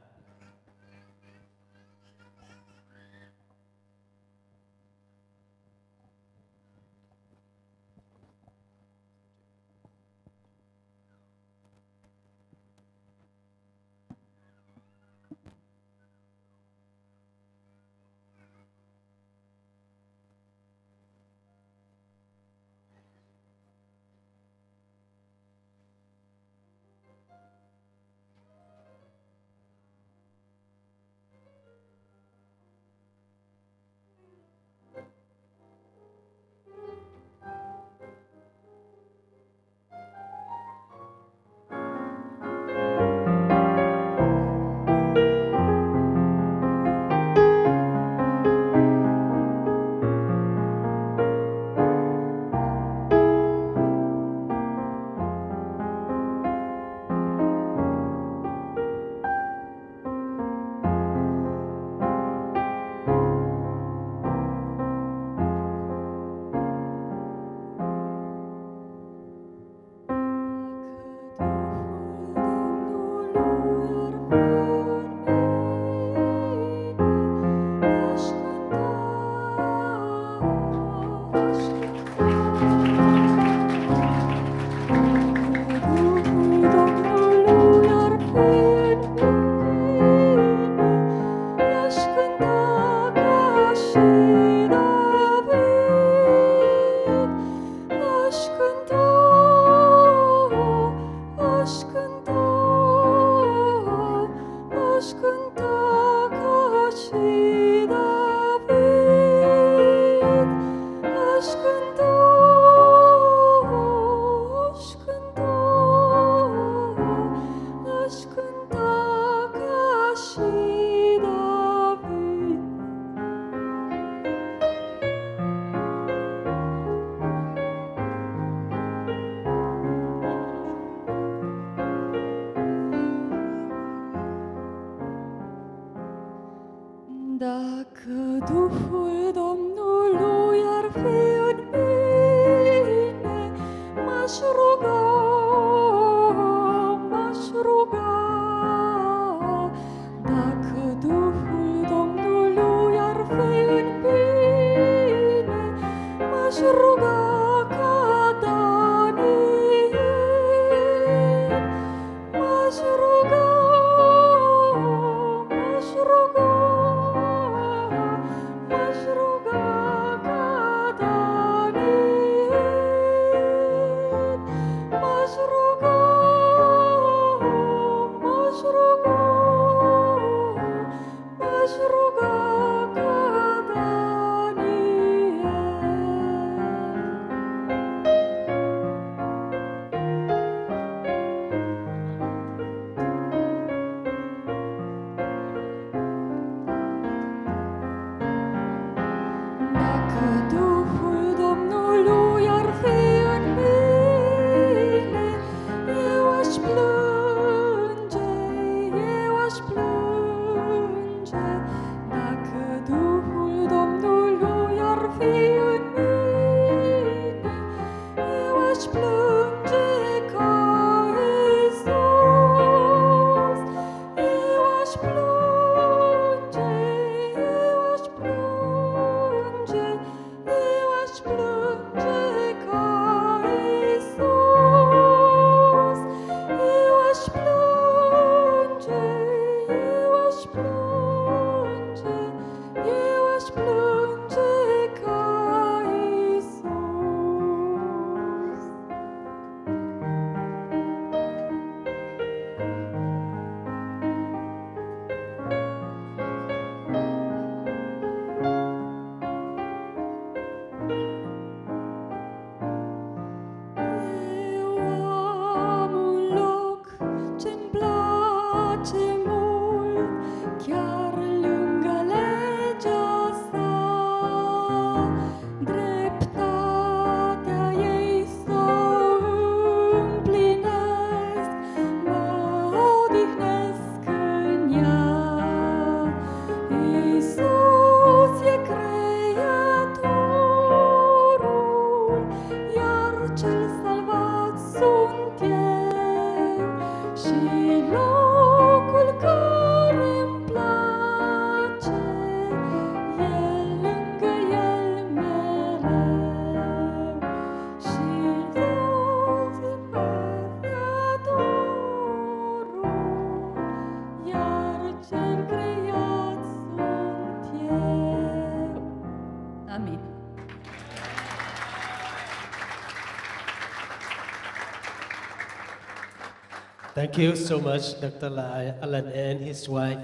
Thank you so much, Dr. Lai, Alan, and his wife.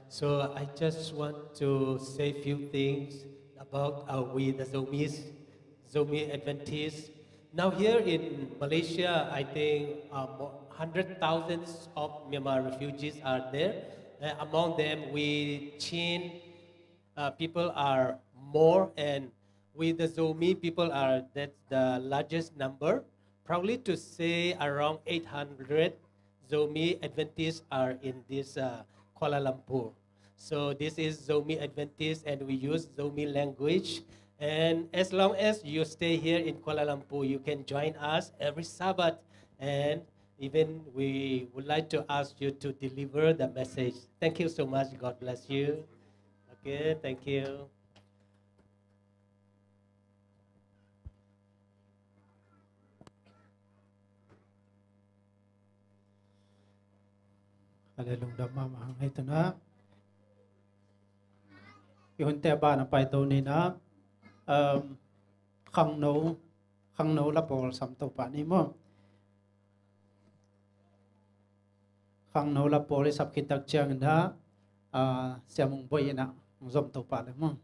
So I just want to say a few things about we, the Zomi Adventists. Now here in Malaysia, I think hundred thousands of Myanmar refugees are there. Among them, we Chin people are more, and with the Zomi people are that's the largest number. Proudly to say around 800 Zomi Adventists are in this Kuala Lumpur. So this is Zomi Adventist, and we use Zomi language. And as long as you stay here in Kuala Lumpur, you can join us every Sabbath. And even we would like to ask you to deliver the message. Thank you so much. God bless you. Okay, thank you. Hallelujah mama hang ito na. Ihun te ba na pa ito ni na khang no la pol sam to pa ni mo. Khang no la pol sap kitak chiang na siamong boy na zom to pa le mo.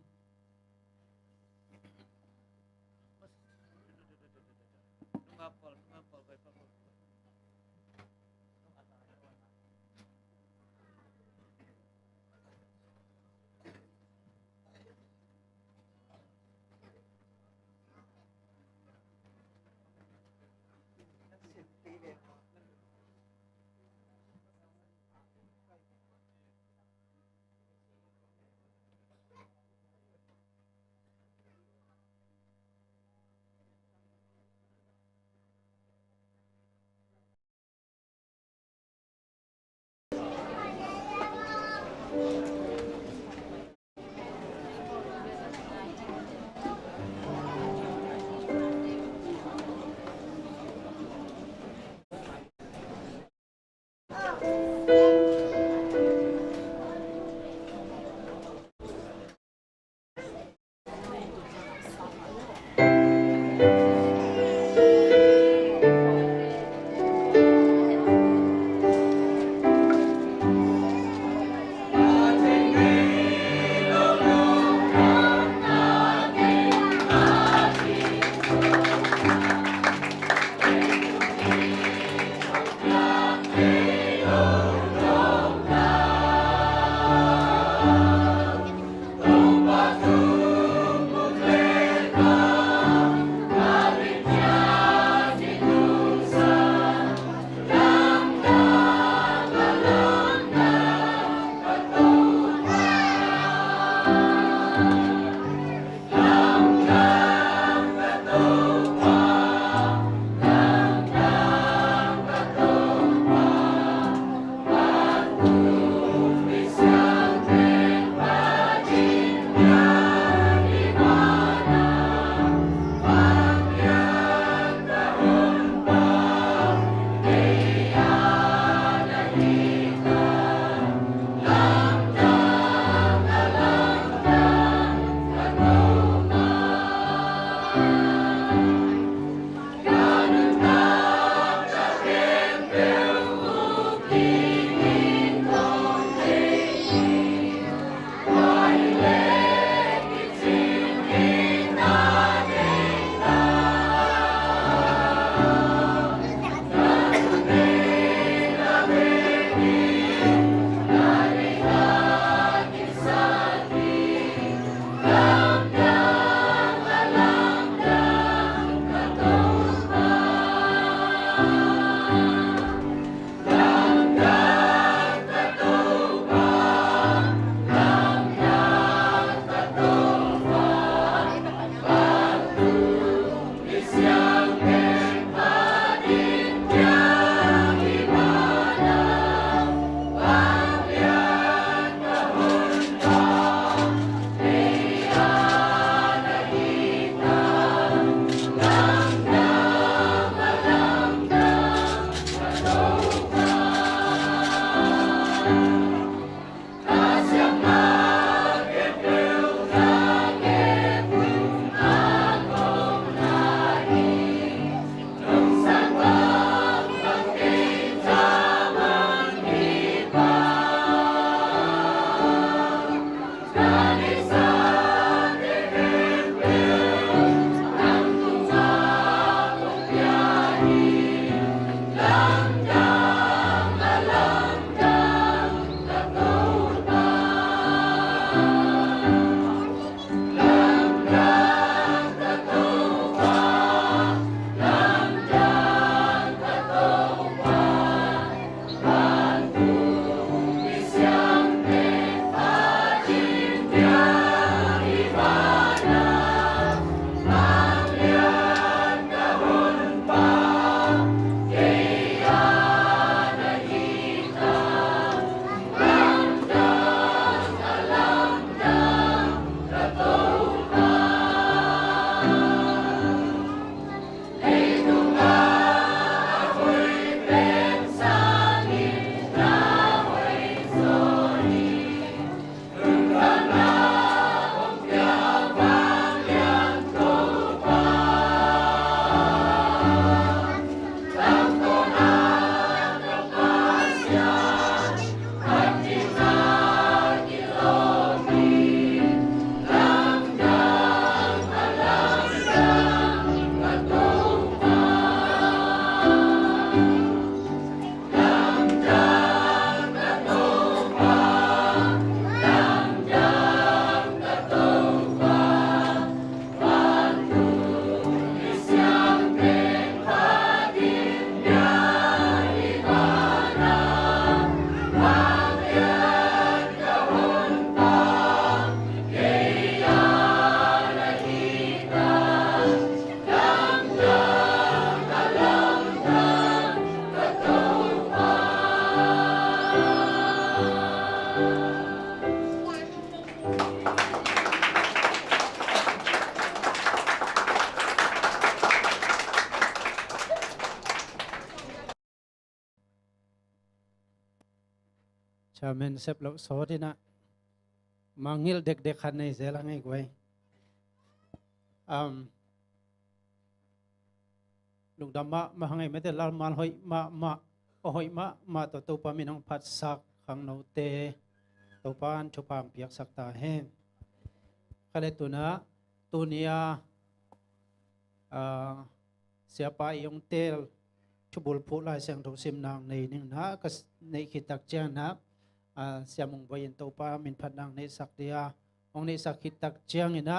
chairman sep lo so đi na mangil dek dek khan nei zela ngai quay lục đam ma hangai mete lal mal hoi hoi ma to pa min hong phat sak khang no te to pan chupam piak sak ta he khale tuna tunia siapa yung tel chubul phu lai sang tho sim nang nei ning na ka nei khitak chang na siamung boyin to pa min phat nang nei sak dia ong nei sak khitak chang ina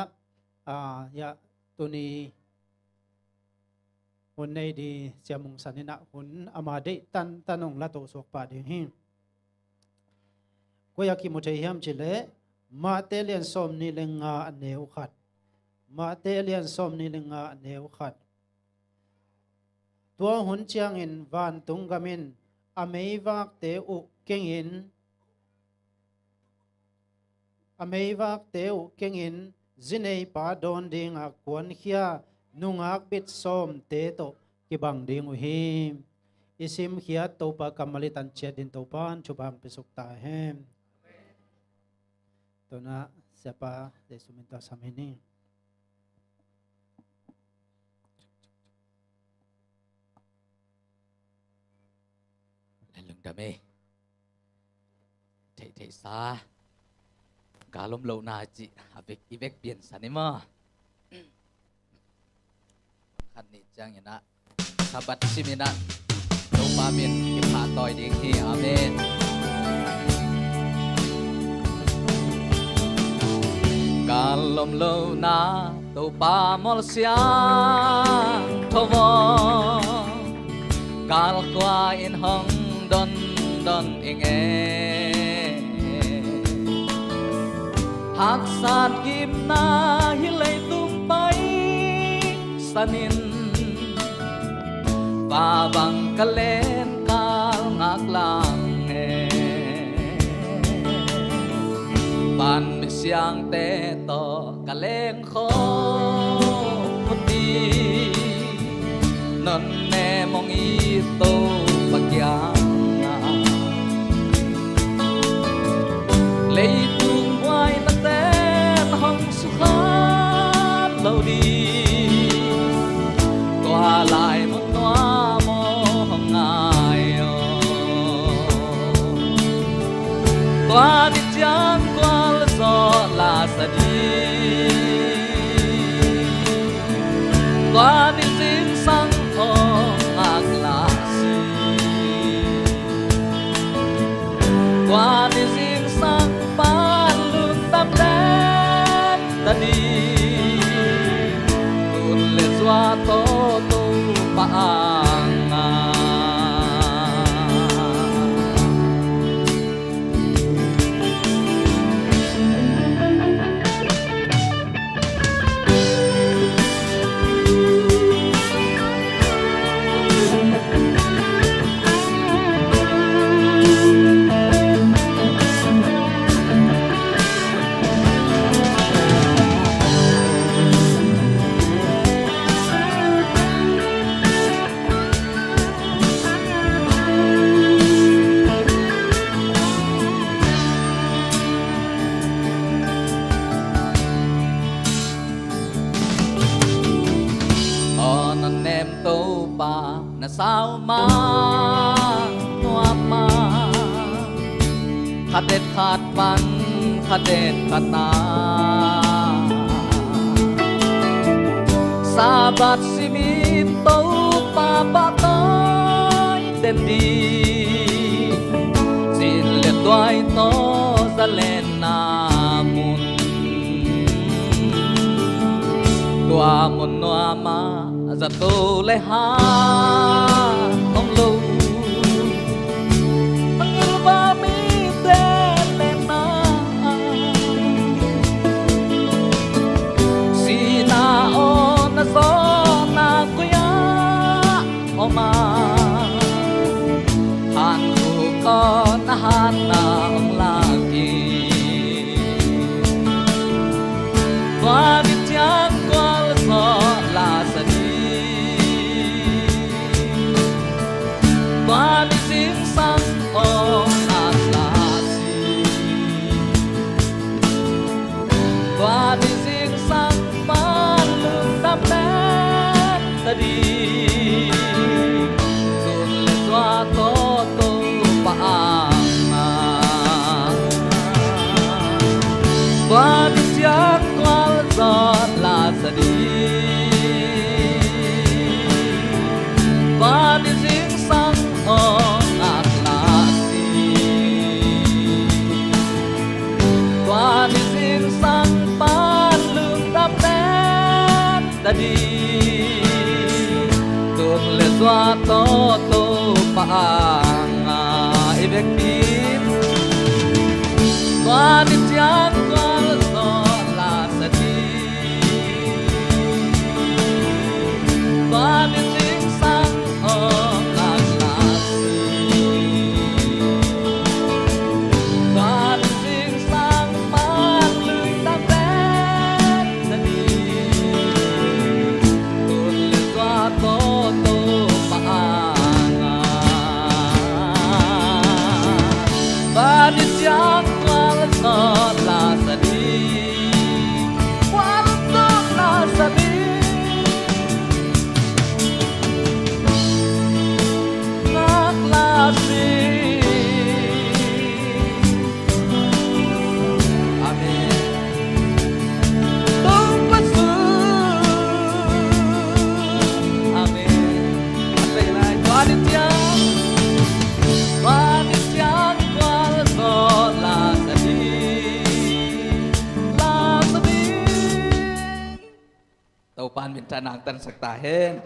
ya tuni hun nei di siamung sanina hun amade tanong la to sok pa ding hi ko yaki mo thei hiam chile ma te lian som ni lenga aneu khat ma te lian som ni lenga aneu khat tua hun chiang in van tung gamin amei vak te u kengin zinei pa don ding a kwan khia nungak bit som te to kibang ding u hi isim khia to pa kamalitan chedin to pan chubang pesuk ta hem to na siapa de suminta samini lưng đame thầy xa cả lom lâu na chị avec ivek biển sani mà khăn ni chang yana sabat simina đâu ba miền kim hạ tỏi đi khi amen cả lom lâu na đâu ba Malaysia thô vò cả qua in hong don inge hak san kim na hilay tumpay sanin babang kalen kal ngaklang ban mi siang te to kaleng kho puti non ne mong ito pagyang lấy tung ngoài ta tên hong sukhat lâu đi qua lại một noa mô hong ngài qua đi chang qua là gió là sa đi qua đi riêng sang thong ngạc là si qua đi riêng sang pan luôn tam đen ta đi tuôn lệ doa to tu paang na sao ma noa ma khadet khat pan khadet khata sabat simin to pa pa toy tem đi xin liệt toy to ra lên na mun tua mun noa ma za tu le ha ông lâu mangil ba mi te le na si na o na zo na kuya o ma han ku ko na han na ông lagi qua đi chang qua zo la sa qua đi riêng sang ông ngạc là si và đi riêng sang ho ngạc là si và đi riêng sang ban lương đam đen đã đi tuồng lệ doa to tô pa ngài vek tin và đi chán qua gió là sa đi và đi riêng sang ho ngạc là si và đi riêng sang ban lương đam đen đã đi tuồng lệ doa to tô pa và đi chán qua gió là sa đi qua gió là sa đi ngạc là si amen tung bất sư amen về lại qua đi chán qua gió là sa đi tàu pan min tanang tan sakta hen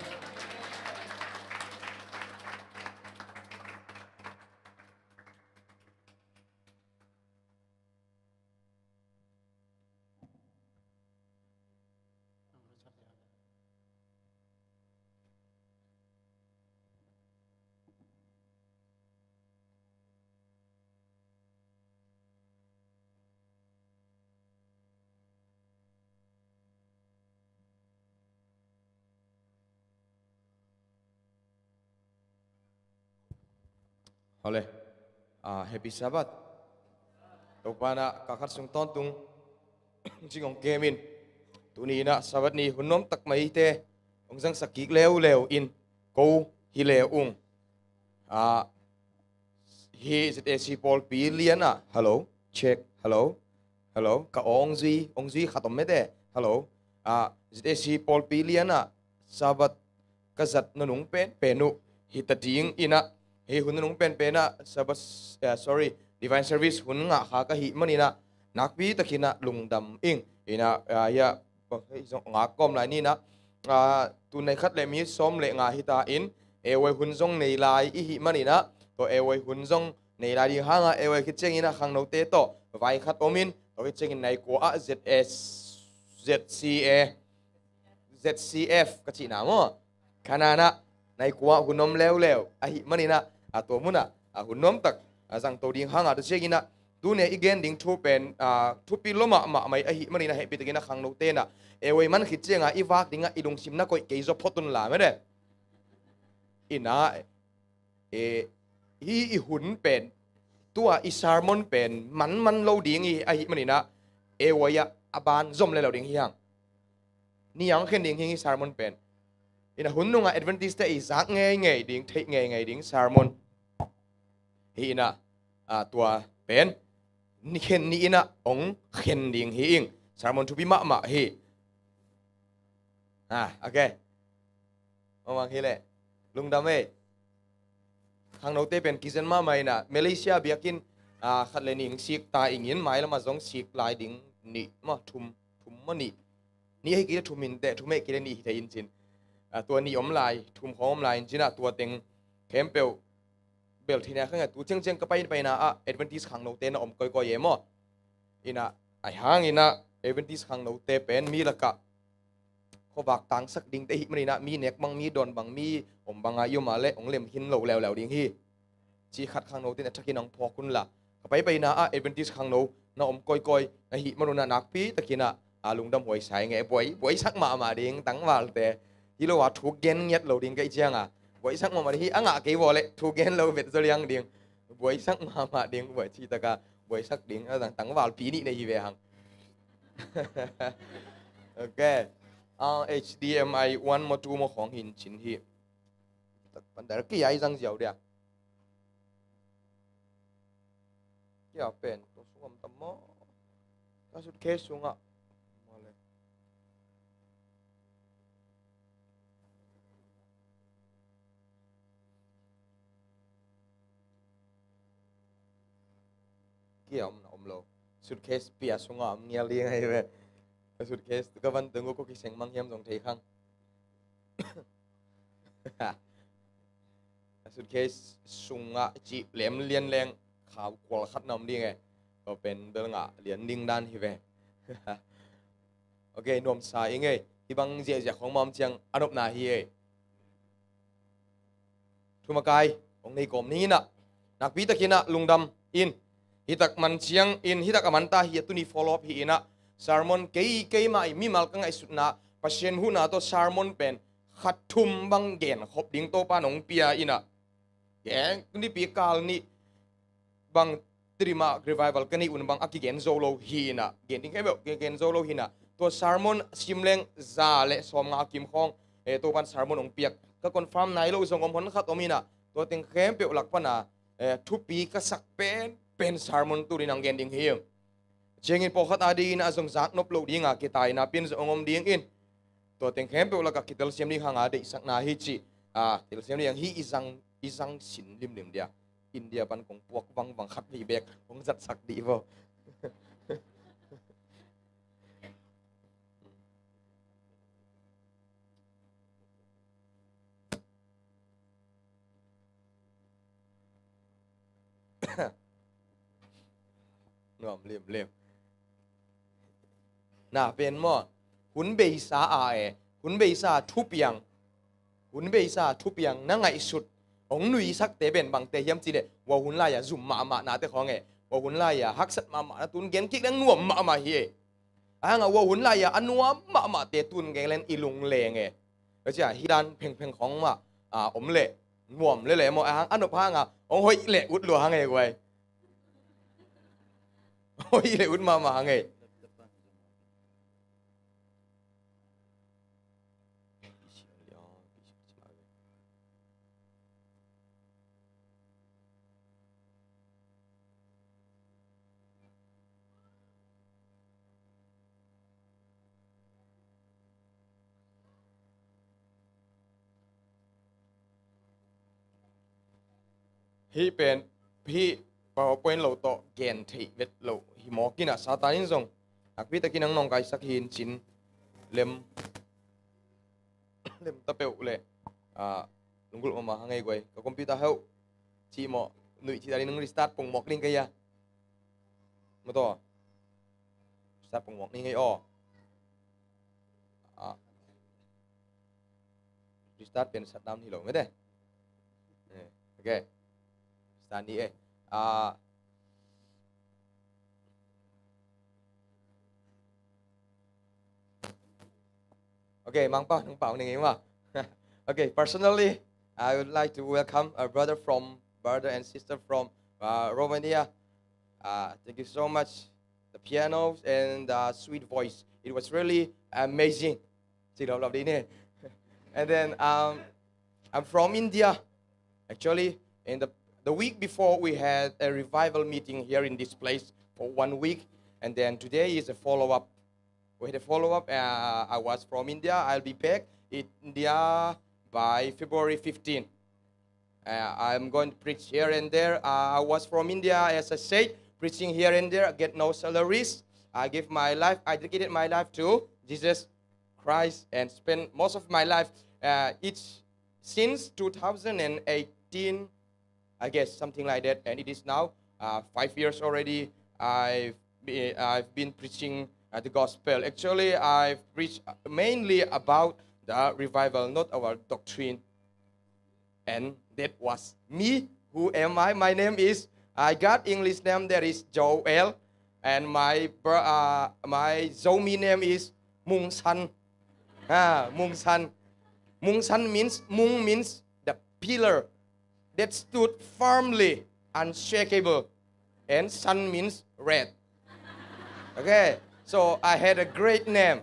Hole, happy Sabbath. Tàu pana kakat sung ton tung chingong kemin. Tuni na Sabbath ni hunom tak mai te. Ong jang sakik leo in ko hi leo ung. He is it si Paul Piliana. Hello, check. Hello, hello. Ka ong zi khatom me te. Hello. Is it si Paul Piliana. Sabbath kazat nanung penu hitating ina. He hun nung pen pena sabas sorry divine service hun nga kha ka hi manina nakpi takina lungdam ing ina ya nga kom lai ni na tu nei khat le mi som le nga hita in ewe hun jong nei lai i hi manina to ewe hun jong nei lai ding hanga ewe ki cheng ina khang no te to vai khat omin to ki cheng nei ko a ZCF ka chi na mo kanana nei ko hunom lew a hi manina ato muna hunom tak azang to ding hanga to chegina tu ne igen ding thu pen thu pi loma ma mai a hi manina he pi tegina khang no te na ewe man khit chenga i wak dinga idung simna koi ke zo photun la me de ina hi hun pen tua i sermon pen man lo ding i a hi manina ewe ya aban zom le lo ding hiang ni yang khen ding hi sermon pen ina hun nunga Adventist i ZAC nge ding thei nge ding sermon hi ina tua pen ni khen ni ina ong khen ding hi ing sermon to be ma hi okay ông hi le lungdam e khang no te pen kizen ma mai na Malaysia biakin khat le ning sik ta ingin mai lama jong sik lai ding ni ma thum ma ni hi ki thumin te thume ki ni hi in chinตัวนี้อมลายทุ่มของอมลายจริงๆตัวเต็งเข้มเปลวเบลทีนี้ข้างไงตัวเจงก็ไปนะAdventist ขังโนเตนอมก้อยๆเยมั้งอินะไอ้ห้างอินะ Adventist ขังโนเตเป็นมีละกะเขาบักตังสักดิ่งแต่หิมันนะมีเน็กบังมีดอนบังมีอมบังอายุมาเละองเล่มหินเหลวแล้วดิ่งฮีจีขัดขังโนเตนชักกินองพอคุณละก็ไปนะAdventist ขังโนนะอมก้อยๆไอ้หิมันนะนักปีตะกี้นะลุงดำหวยใส่ไงบวยสักมาดิ่งตั้งว่าแต่ที่เราว่าถูกเกณฑ์ยัดเราดิ่งกันเชียงบวยสักมาที่อ่างกี่วอลเลยถูกเกณฑ์เราเป็นตัวยังดิ่งบวยสักมาดิ่งบวยที่ตะกาบวยสักดิ่งตั้งว่าปีนี้ในฮีเวหังโอเคHDMI 1 มา2มาของหินชิ้นที่ปันแต่กี่ยัยจังเจียวเดียกี่ยเป็นตัวสุกมตั้มมั้งถ้าสุดเคสสุงอ่ะ kiam na omlo suitcase pia sunga am nia li ngai ve suitcase ka van tengu ko ki seng mang hiam jong thei khang suitcase sunga chi lem lian leng khaw kwal khat nam li ngai ko pen bel nga lian ding dan hi ve okay nom sa ingai hi bang je je khong mam chiang anop na hi e thumakai ong nei kom ni na nak pi takina lungdam in hitak man chiang in hitak amanta hi tuni follow up hi ina sermon kei mai mi mal kang ai sutna pasien hu na to sermon pen khathum bang gen khop ding to pa nong pia ina ke ni pi kal ni bang trima revival kani un bang aki gen zolo hi na gen ding kebo gen zolo hi na to sermon simleng za le som nga kim khong e to pan sermon ong piak ka confirm nai lo zong om hon khat omina to teng khem pe lak pana thu pi ka sak pen sermon tu rin ang gen ding hi chengin po khat adi na zong zak nop lo dinga ki tai na pin zong om ding in to teng khem pe lak ki tel sem ding hanga de sak na hi chi tel sem ding hi izang sin lim lim dia India pan kong puak wang wang khat hi bek kong zat sak di vo ngom lim lim na pen mo hun be sa a e hun be sa thu piang na ngai sut ong nui sak te ben bang te hiam chi de wa hun la ya zum ma na te khong e wa hun la ya hak sat ma tun gen kik dang nuam ma hi e anga wa hun la ya anuam ma te tun gen len ilung leng e cha hi dan pheng khong ma om le nuam le mo anop hanga ong hoi le ut lo hang e wai hoi le ut ma hang e hi pen hi PowerPoint lo to gen thei vet lo hi mo kina satanin zong akpi takin ang nong kai sak hin chin lem tapeu le lungul mama hangai goi ka computer heu chi mo nui chi dari nang restart pong mok ling kaya mo to start pong mok ni ngai o restart pen shutdown hi lo me de okay start ni e okay mang pa nang pao ni ngai ma okay personally I would like to welcome a brother and sister from Romania. Thank you so much. The pianos and the sweet voice. It was really amazing. And then I'm from India. Actually, in the week before, we had a revival meeting here in this place for 1 week. And then today is a follow-up. We had a follow-up. I was from India. I'll be back in India by February 15. I'm going to preach here and there. I was from India, as I said, preaching here and there. I get no salaries. I dedicated my life to Jesus Christ and spent most of my life since 2018, I guess, something like that. And it is now 5 years already. I've been preaching the gospel. Actually, I've preached mainly about the revival, not our doctrine. And that was me. Who am I? My name is, I got English name, there is Joel. And my Zomi name is Mung San. Mung San. Mung San means the pillar that stood firmly, unshakable. And San means red. Okay, so I had a great name.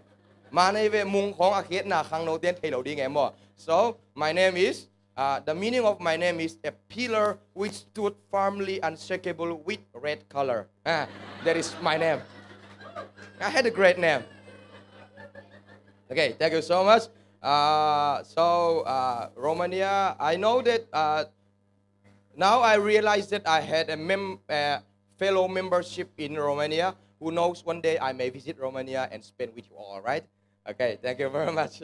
So my name is, the meaning of my name is a pillar which stood firmly unshakable with red color. That is my name. I had a great name. Okay, thank you so much. Romania, I know that now I realize that I had a fellow membership in Romania. Who knows, one day I may visit Romania and spend with you all, right? Okay, thank you very much.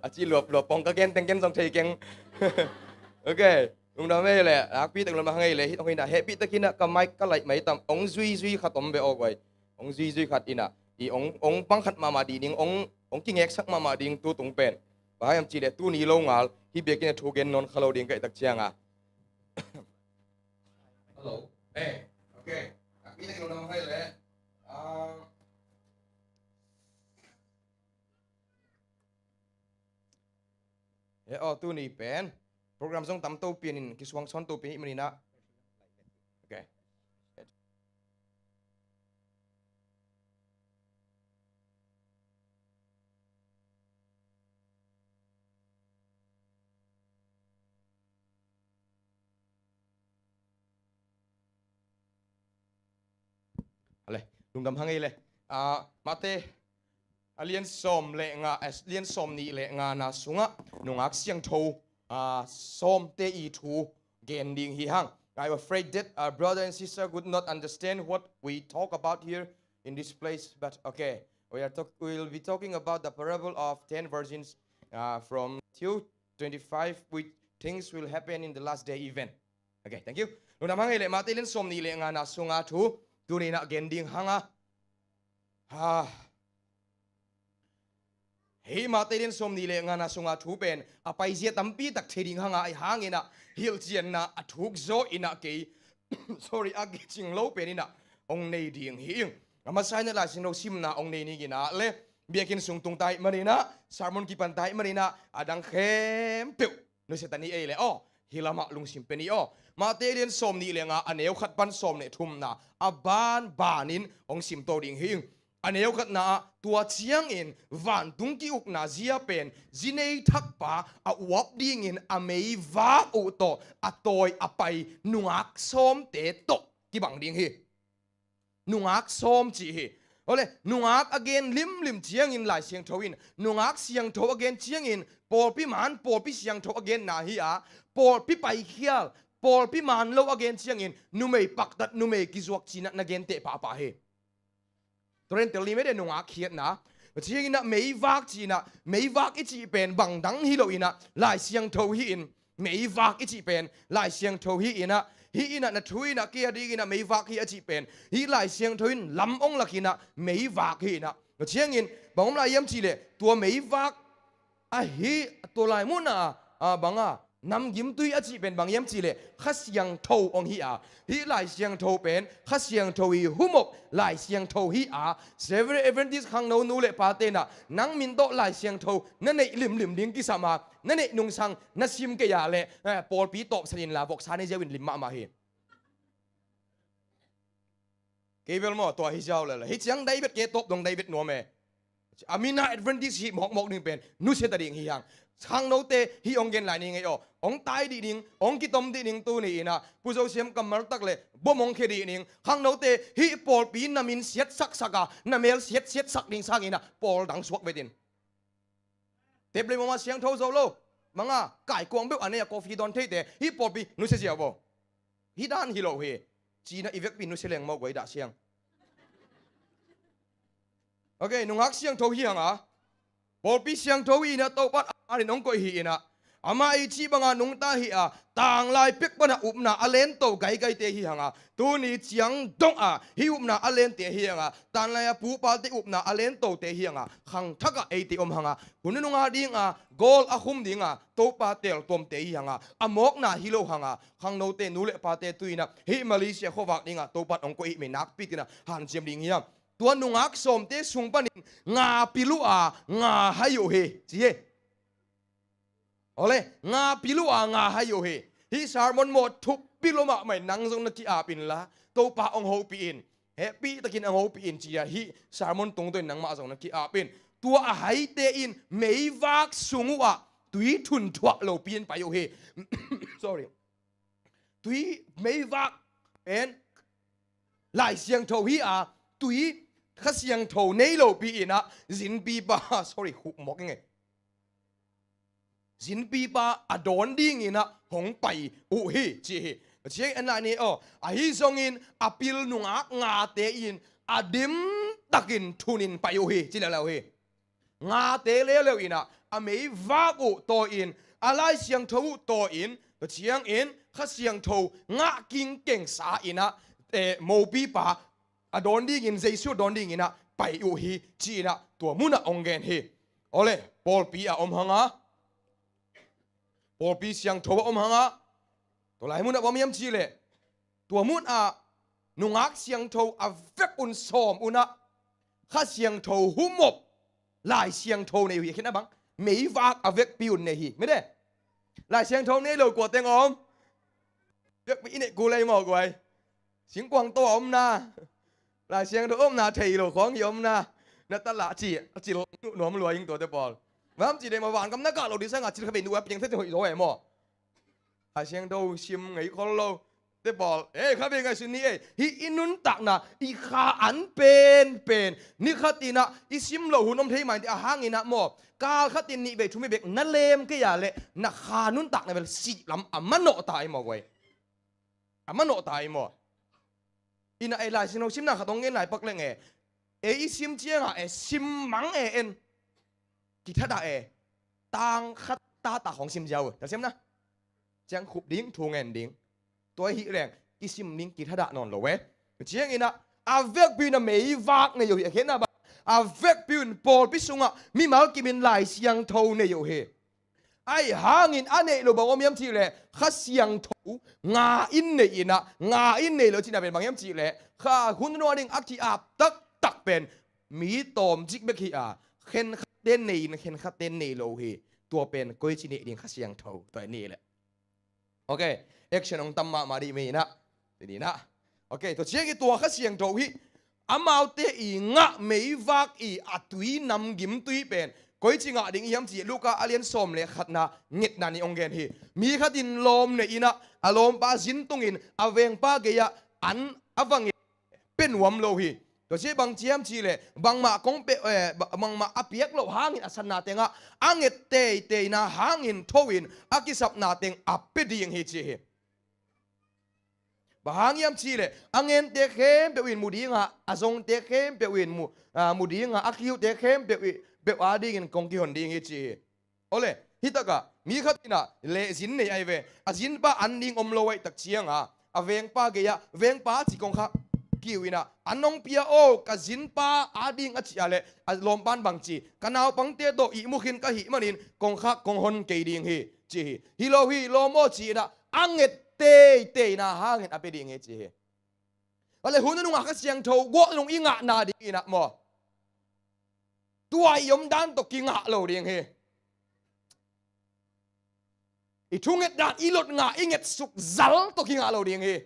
Achi luộc pong cái tên song thầy keng. Okay, đúng đó mấy lệ. Pi từng lần mà ngay lệ, ông na happy tất kina cái mic cái lại mấy tầm ông duy khát ông về ở vậy. Ông duy khát ina. Thì ông băng khát mà đi ning ông kinh nghiệm sắc mà đi tu tung pen. Và em chỉ để tu ni lâu ngal, hi biết cái thu gen non khalo đi cái đặc chiang à. Hello. Hey. Okay. Pi từng lần mà ngay lệ. Tu ni pen program song tam to pianin ki swang son to pi manina okay ale lung dam hangai le mate alien som le nga alien som ni le nga na sunga nungak siang tho som te I thu gen ding hi hang. I'm afraid that our brother and sister would not understand what we talk about here in this place, but okay, we'll be talking about the parable of 10 virgins from 2:25, which things will happen in the last day event. Okay, thank you. Nung namang ile mate alien som ni le nga na sunga thu tu ni na gen ding hanga Hei mate din som ni le nga na sunga thu pen apai zia tampi tak theding hanga ai hangina hil chian na athuk zo ina ke sorry agi ching lo pen ina ong nei ding hing ama sai na la sin ro sim na ong nei ni gina le biakin sung tung tai marina sermon ki pan tai marina adang khem pe no setani e le o hilama lung sim peni o mate din som ni le nga aneu khat pan som ne thum na aban banin ong sim to ding hing aneu khat na tua chiang in van tung ki uk na zia pen zinei thak pa a wap ding in a mei va u to a toy apai nungak som te to ki bang ding hi nungak som chi hi ole nungak again lim chiang in lai siang tho in nungak siang tho again chiang in pol pi siang tho again na hi a pol pi pai khial pol pi man lo again chiang in numei pak tat numei ki zuak china na gen te pa hi Toren tel lime de nunga khiat na chiang ina mei vak chi na mei vak I chi pen bang dang hi lo ina lai siang tho hi in mei vak I chi pen lai siang tho hi ina na thui na kia di ina mei vak hi a chi pen hi lai siang tho in lam ong lakina mei vak hi na chiang in bang lai yam chi le tua mei vak a hi to lai mu na banga nam gim tui a chi pen bang yam chi le khas yang tho ong hi a hi lai siang tho pen khas yang tho hi humok lai siang tho hi a several Adventist khang no nu le pa te na nang min do lai siang tho na nei lim ding ki sama na nei nung sang na sim ke ya le pol pi top sanin la bok sa ne jewin lim ma hi ke bel mo to hi jaw le hi chiang David ke top dong David no me amina Adventist hi mok ding pen nu se ta ding hi hang Hang no te hi ong gen lai ni ngai o ong tai di ning ong ki tom di ning tu ni ina pu zo sem kamal tak le bomong khe di ning hang no te hi pol pi na min siat sak saka na mel siat sak ding sang ina pol dang suak betin te ble ma siang tho zo lo manga kai kuang be ane coffee don the te hi pol pi nu se sia bo hi dan hi lo he chi na ivek pi nu se leng mo goi da siang okay nungak siang tho hi hanga pol pi siang tho ina to pat ani nong ko hi ina ama I chi banga nung ta hi a tang lai pek bana upna alen to gai te hi hanga tu ni chiang dong a hi upna alen te hi hanga tan lai pu pa te upna alen to te hi hanga khang thaka e te om hanga hununga ding a gol a hum ding a to pa tel tom te hi hanga amok na hi lo hanga khang no te nu le pa te tuina hi Malaysia khowak ding a to pat ong ko I me nak pitina han jem ding hi tua nungak som te sung panin nga pilu a nga hayo he chi he ole nga pilu a nga hayo he hi sermon mo thup piloma mai nang jong na ki a pin la to pa ong ho pi in happy takin ang ho pi in chi hi sermon tung to nang ma jong na ki a pin tua a hai te in mei vak sungu a tui thun thuak lo pin pa yo he sorry tui mei vak en lai siang tho hi a tui khas siang tho nei lo pi ina zin pi pa sorry hu mok nge zin pi pa adon ding ina hong pai u hi chi เชียงอันนี้อาฮิซงอินอาปิลนุงอักงาเตอินอาดิมตักินทุนินไปอยู่ฮีจิแล้วฮีงาเตเลวอินะอเมย์วากุโตอินอะไรเสียงทูโตอินเชียงอินข้าเสียงทูงากิงเก่งสาอินะโมปีปาอดอนดีกินเจสุดอนดีกินนะไปอยู่ฮีจีนะตัวมุนะองเกนฮีโอเลปอลปีอาหังอ่ะปอลปีเสียงทูหังอ่ะตัวไหนมุนะว่ามีมจีเลยตัวมุนะนุงักเสียงทูอเวกอุนสอมอุนะข้าเสียงทูหุมบลายเสียงทูในฮีคิดนะบังไม่วากอเวกปิวในฮีไม่ได้ลายเสียงทูนี่เรากวดเต็งอมเวกไปอินเนกูเลยหมอกไว้เสียงกวางตัวอมนะลายเสียงทูอมนะเทยโลของยมนะนัตตละจีหนวมรวยยิงตัวเตปอลว่าจีเดมาวานกับนักการเราดิสังกัดจีเขาเป็นดูว่าเป็นเส้นหัวโซ่เหมอลายเสียงทูชิมไงคนเราเตปอลเขาเป็นไงสิ่งนี้ฮีอินุนตักนะอีขาอันเป็นนี่ขัดตีนะอีชิมเราหุ่นอมเทมันที่อาหางอินะหมอกาขัดตีนี่เบชุไม่เบกนั่นเลมก็อย่าเละนักขานุนตักในเวลสิลำมันโนตายหมอกไว้มันโนตายหมออินะไอ้ลายสินเอาชิมนะขัดตรงเงินไหนปักเลยไงอีชิมเจียงชิมมังเอ็นกิทัดาต่างขัดตาของชิมเจ้าแต่เสียมนะเจียงขุบดิ้งทูเงินดิ้งตัวหิแรงอีซิมลิงกิทัดานอนโลเวเชียงอินะอาเวกบิวน่ะไม่วากในอยู่เห็นนะบ้าอาเวกบิวน์ปอลพิสุงะมีมากิมินลายเสียงทูในอยู่เฮไอหางอินอันนี้เราบอกว่ามีมทีเลยข้าเสียงทูงาอินในอินะงาอินในเราที่น่ะเป็นบางยามทีเลยข้าคุณนวดิงอักที่อาบตักเป็นมีตอมจิกเบกีอาเข็นขัดเต้นในเข็นขัดเต้นในโลเฮตัวเป็นก้อยจีเนดิงข้าเสียงทูตัวนี้แหละโอเคแอคชั่นของตัมมาดีมีนะดีนะโอเคตัวเชียงตัวข้าเสียงโจฮีอามาเตอีงะไม่วักอีอัตุยนำกิมตุยเป็นก้อยจิงะดิ่งยามจีลูกาอเลียนสมเลขัดนะเงียดนันนี่องเกนฮีมีขัดินลมเนี่ยอีนะอารมณ์ป้าจินตุงอินอเวงป้าเกียอันอวังเป็นวมโลฮีตัวเชี่ยบางเจียมจีเลยบางมาคงเปบางมาอภิกโลหางินอสันนาเตงะอังเงเตนะหางินทวินอากิสับนาเตงอภิดีงฮีจีบางยามชีเลยอังเงินเตะเข้มเปวินมูดีงะอาซงเตะเข้มเปวินมูดีงะอาคิวเตะเข้มเปวอาดีงินกงกิฮอนดีงี้จีโอเลฮิตากะมีขัดนะเลสินในไอเวอาสินป้าอันดิงอมโลไว้ตักเชียงอ่ะอาเวงป้าเกียเวงป้าจิกงข้ากิวินะอันนองเปียโอกาสินป้าอาดิงอัจฉริยะอาลมปันบางจีกันเอาปังเตโตอิมุขินกะหิมันินกงข้ากงฮอนเกดิงฮีจีฮิโลโมจีนะอังเงเตนะหาเงินอภิดีเงี้ยจีอะไรหุ่นนุ่งหักเสียงโถวัวนุ่งอิงะนาดีนะหมอตัวอยมดันตกิงะโลดีเงี้ยอีทุ่งเงินดานอีหลดงะอีเงินสุกซัลตกิงะโลดีเงี้ย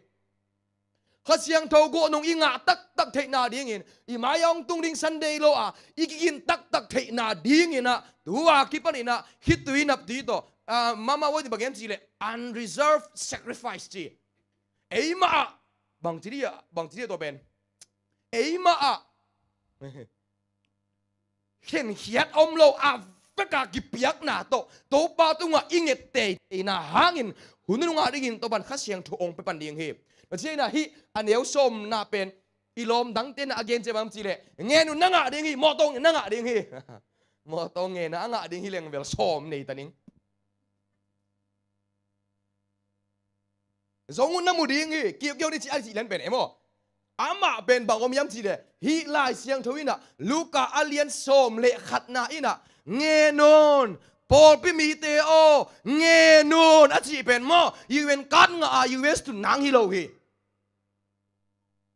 ข้าเสียงโถวัวนุ่งอิงะตักเทนาดีเงี้ยอีมายองตุงดิงซันเดย์โลอ่ะอีกินตักเทนาดีเงี้ยนะตัวคิดปนินะคิดตัวนับดีโตmama wo di bagian sile unreserved sacrifice ji eima bang dia to ben eima khen hiat om lo a feka gi piak na to pa tu nga inget te na hangin hunun nga dingin to ban khasiang thu ong pe pan ding he chi na hi aneu som na pen ilom dang ten again je bam sile ngenu na nga ding hi mo tong na nga ding hi mo tong nge na nga ding hi leng vel som nei taning giống như một đi nghỉ kêu đi chị ai chị lên bên em ô ama bên bảo ông yếm chị đấy hi lại xiang thối nè Luca alien som lệ khát na ina nghe nôn Paul Pimiteo nghe nôn á chị bên mo UN cắt ngà US tu nang hilo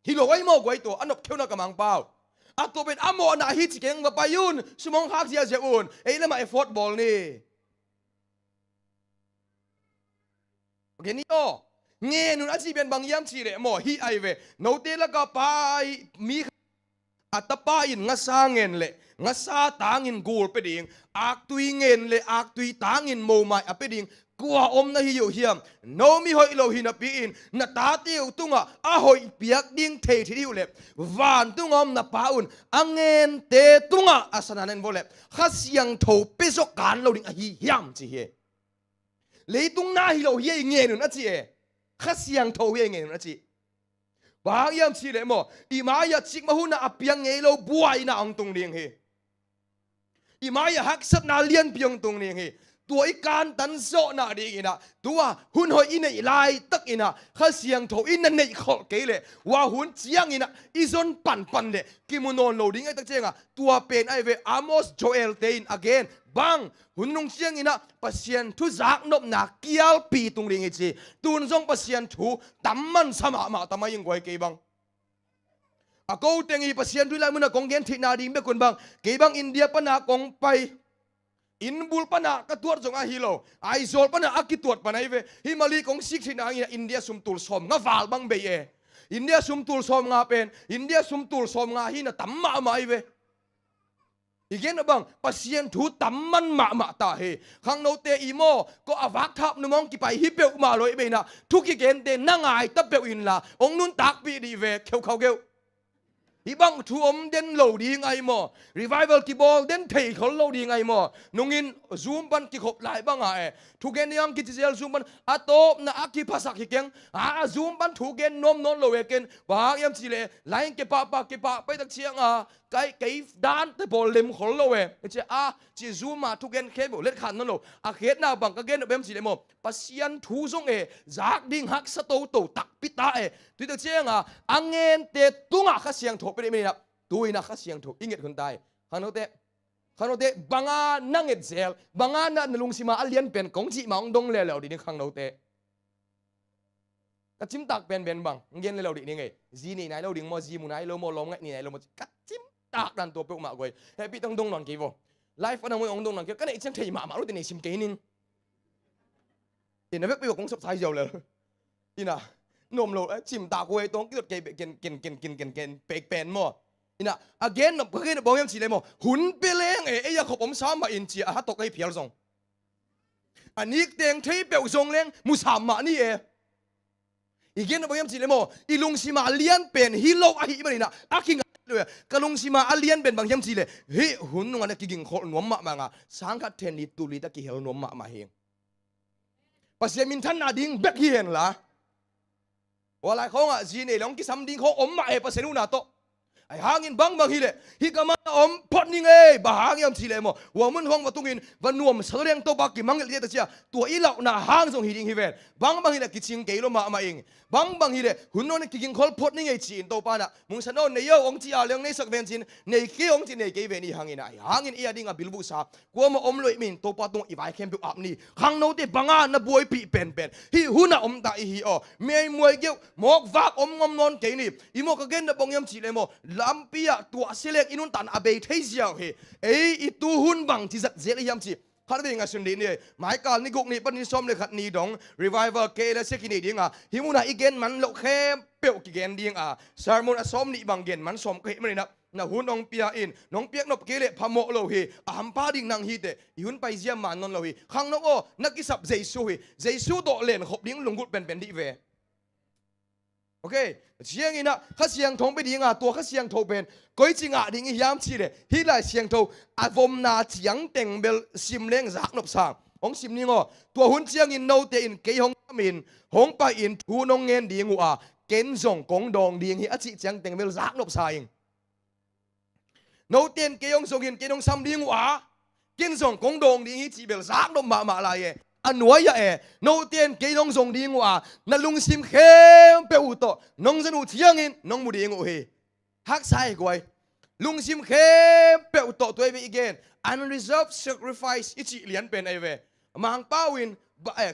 hilo ấy mo quay tổ anh đọc theo na cầm bao à tổ bên amo na hi chị keng và bayun sumong khác gì à un ấy là mà football nè ok ni ô nghe nun achi ben bang yam chi le mo hi ai ve no te la ka pai mi atapa in nga sa ngen le nga sa tang in gul pe ding ak tui ngen le ak tui tang in mo mai ape ding kwa om na hi yo hiam no mi hoi lo hi na pi in na ta tiu tunga a hoi piak ding the thi le van tungom na paun angen te tunga asananen vole khasiang tho pe so kan lo ding a hi hiam chi he le tung na hi lo hi nge nun achi e ข้าเสียงโทเวงเงินนะจีบางยามชีเลยมั้งอีมายาจิกมาหุ่นอาเปียงเงยเราบวยน่ะองตรงเรียงเฮอีมายาฮักสักนาเลียนเปียงตรงเรียงเฮตัวอีการตันโซน่ะดีกินะตัวหุ่นหอยอินในลายตักอินะข้าเสียงโทอินนั่นในขอเกเลยว่าหุ่นเจียงอินะอีซอนปันเลยกิมุนอนโลดิ้งไอ้ตักเจียงอ่ะตัวเป็นไอเวอามอสโจเอลเตน again บังหุ่นนงเชียงอินะปัสยันทุจักนบนักเกียลปีตรงเรียงไอ้จีตูนซงปัสยันทุตั้มมันสมามาตั้มยังไงเกี่ยบังอากูเต็งอีปัสยันทุไลมุนกงเกนทินาดีเมื่อคนบังเกี่ยบังอินเดียปนากงไปอินบุลปนะกระตัวจงอาฮิโลไอโซลปนะอากิตัวปนะไอเวฮิมาลีของสิกสินาอินเดียสุมตุลสมงาฟาลบังเบยอินเดียสุมตุลสมงาเป็นอินเดียสุมตุลสมงาฮินะตั้มมาไอเวอีกอย่างนะบังปัสยันทูตั้มมันมาตาเฮข้างโนเตอีโมก็อวักทับนุมองกี่ไปฮิเปลมาเลยเบนะทุกกี่เกณฑ์เดนนั่งไอตับเปลอินละองนุนตักปีดีเวเขาเกลอีบังทูอมเด่นโลดีไงมอ revival กีบอลเด่นเทเขาโลดีไงมอนุ่งินซูมบันกิขบหลายบังไงทุกเกนยังกิจเซลซูมบันอาโตนะอากิภาษาขี้เก่งซูมบันทุกเกนนมนนโลเวเกนบางยามสิเลไลน์เก็บปะไปตักเชียงไก่ด้านแต่บอลเล็มขอโลเวเจ้าจีซูมาทุกเกนเคบเล็ดขันนั่นโลเขตหน้าบังก็เกนเบมสิเลมปัสยันทูซงจากดิ่งหักสตูตักปิตาที่ตักเชียงอังเงินเตตุงข้าเสียงถูกไปได้ไหมนะตัวอินะข้าเสียงถูกอิงเกตคนตายข้างโน้ตบังนั่งเอ็ดเซลบังนั่นลุงสิมาอัลเลียนเป็นกงจีมาองดงเลวดีนี่ข้างโน้ตกัดจิ้มตักเป็นบังเงินเลวดีนี่ไงจีนี่นายเลวดีมั้งจีมุนายเลวมั้งลมไงนี่นายเลวมั้งกัดจิ้มตักดันตัวเปลือกมาก่อยเฮ้ยพี่ต้องดงนอนกี่วะไลฟ์อันนั้นมึงองดงนอนกี่ก็เนี่ยฉันเทมารู้แต่เนี่ยชิมเกนินอินะเว็บไปบอกกงสับสายเดียวเลยอินะนมโลชิมตากูไอ้ตรงกินกินเปกเป็นมั้งอินะ again นบก็แค่บอกยังสิเลยมั้งหุ่นเปล่งไอ้ยาขบผมซ้ำมาอินจีตกไอ้เพียรส่งอันนี้เตียงที่เปลวส่งเล้งมุสามมานี่อีกอย่างนบยังสิเลยมั้งอีลุงสิมาเลียนเป็นฮิโลอะฮิมันนี่นะอากิงเลยกะลุงสิมาเลียนเป็นบางยังสิเลยเฮ้หุ่นมันกินขอหนวมมาสังกัดเทนนิตุลีตะกี้เฮลหนวมมาเฮงปัสยามินท่านนาดิงเบกเฮียนละว่าอะไรเขาจีนี่ลองกิสัมดิงเขามาปัสยานุนาโตไอ้หางอินบังฮิเลฮิกามาพอดนิงบางยามสิเลยมั้งว่ามันห้องว่าตุงินวันนวมเสลียงโตบักกิมังเลียตะเชียตัวอีเหล่าน่ะหางส่งฮิดิงฮิเวรบางฮิเลกิชิงเกลมาเองบางฮิเลหุ่นนนกิกิงคอลพอดนิงจีนโตปานะมุงสนนเนยองจีอาเลียงในสักเวนจินเนยเกองจินเนยเกเวนี่หางอินหางอินอีดิงบิลบุษากัวมาลอยมินโตปาตงอีไวเข้มปิอับนี่ข้างโน้ตบางน่ะบวยปีเป็นฮิหุ่นน่ะตาอีฮิเมย์มวยเกี่ยวหมอกวักงอมนอนเกนี่อีโมกเกนน่ะบางยามสิเลยมั้งลำปีตัวเสล็กอินุนตันอาเบยเทียเฮอีตัวหุ่นบังที่จัดเจริยามสิขัดเรื่องอะไรสุดนี่หมายการนี่กุกนี่ปนิสมเลยขัดนี่ดง revival เกลเสกินี่ดิ้งฮิมุนาอีเกนมันโลเข้มเปียวกิเกนดิ้งสารมุนสมนี่บางเกนมันสมเกมันนี่นะหุ่นน้องเปียอินน้องเปียกนบเกลพะโมโลเฮอัมพาดิ้งนางฮีเตหุ่นไปเยี่ยมมันนนโลเฮข้างนอกนักกิสับเจซูเฮเจซูโดเลนขบดิ้งลงกุดเป็นดิเวโอเคเสียงอินะข้าเสียงทงไปดิ้งตัวข้าเสียงทงเป็นก้อยจิงดิ้งยามชีเลยฮิไลเสียงทงอาวมนาเสียงเต็งเบลซิมเล้งจากนบสางองซิมนี่ตัวหุ่นเสียงอินโนเตอินเกยฮงมินฮงไปอินทูนงเงินดิ้งเกณฑ์ส่งกงดองดิ้งฮิอาจิเสียงเต็งเบลจากนบสางโนเตนเกยงส่งอินเกยงซัมดิ้งเกณฑ์ส่งกงดองดิ้งฮิจิเบลจากนบมาลายอันวัยโนเตียนเกยน้องส่งดีงัวนั่นลุงซิมเข้มเปอุโตน้องสนุเที่ยงอินน้องมุดีงัวเฮฮักใส่กวยลุงซิมเข้มเปอุโตตัวเองอีกเกน unreserved sacrifice อิจิเลียนเป็นไอเวมังป้าวิน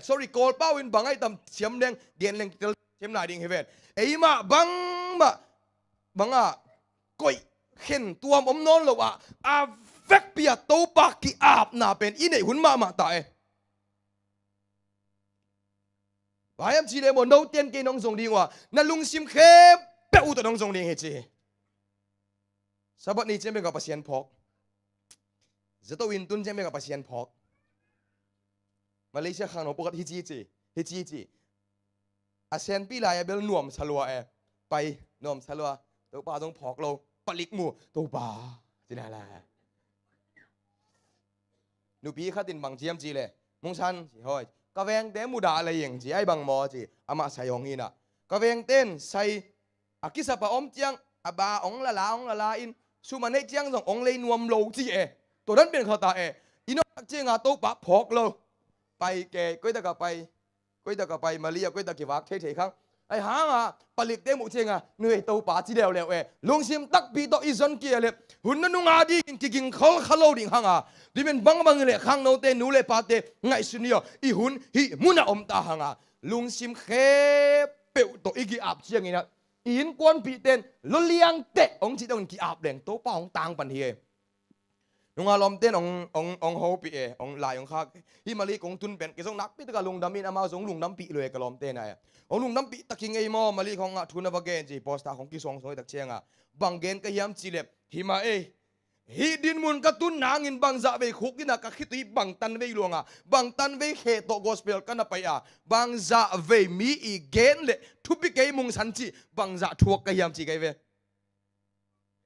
sorry โกลป้าวินบางไอตำเสียมแดงเดียนแดงเสียมหนาดิ่งเฮเวนไอ้มาบังกวยเห็นตัวอมนอนหรอวะอาเวกเปียโตปากกีอาบหนาเป็นอินไอหุ่นมาตายพายามชีเลมโนเตียนเกน้องส่งดีกว่านั่นลุงซิมเข้มเปอุตน้องส่งดีเฮจีสบัดนี้เจมเป็นกับปัสยันพอกจะต้องวินตุนเจมเป็นกับปัสยันพอกมาเลเซียข้างนอกปกติฮิจีอาเซียนปีลายเบลหน่วมชลัวไปหน่วมชลัวตัวป่าต้องพอกเราปลิกหมู่ตัวป่าจีน่าละหนูปีข้าตินบังเจียมจีเลยมงชันสิฮอย กะเวงเต้มูดาอะไรอย่างจีไอ้บังหมอจีอามาใส่องอินะกะเวงเต้นใส่อากิสปะอมเจียงอาบาองละลาองละลาอินสุมาในเจียงส่งองเลยนวมโลจีตัวนั้นเป็นเขาตาอินอเจียงอาโตปะพอกโลไปแกก้อยตะกะไปก้อยตะกะไปมาเลียก้อยตะกิวักเทๆครั้งไอ้หางผลิตเต้หมูเจียงเหนื่อยโตป่าจีเดียวแล้วลุงซิมตักปีโตอีซอนเกียเลยหุ่นนั่นนุ่งอาดีกินเขาขลุ่ยดิ่งหางดิเป็นบังเลยข้างโนเตนูเลยปาเตไงสุนียอีหุ่นฮีมุนาอมตาหางลุงซิมเคเปิวโตอีกีอาบเชียงนี่นะอินกวนปีเต้นลุเลียงเตะองจีต้องกีอาบแดงโตป้าองต่างปันเฮนุ่งอาลมเต้นองโฮปีองลายองข้าฮิมาลีกงตุนเป็นกิจงนักปีตะกะลุงดำมินอามาสงลุงน้ำปีเลยกะลมเต้นไงองลุงน้ำปีตะกิงไอโมมาลีของทุนบะเกนจีโพสต์ของกิจงสวยตะเชียงบังเกนก็ยามจีเล็บฮิมาฮีดินมุนกตุนนางอินบังจะไปคุกกินกัคิตุยบังตันเวลวงบังตันเวเฮโตกอสเปลกันนะไปบังจะเวมีอีเกนเลทุบิเกยมุงสันจีบังจะทวกก็ยามจีไกเว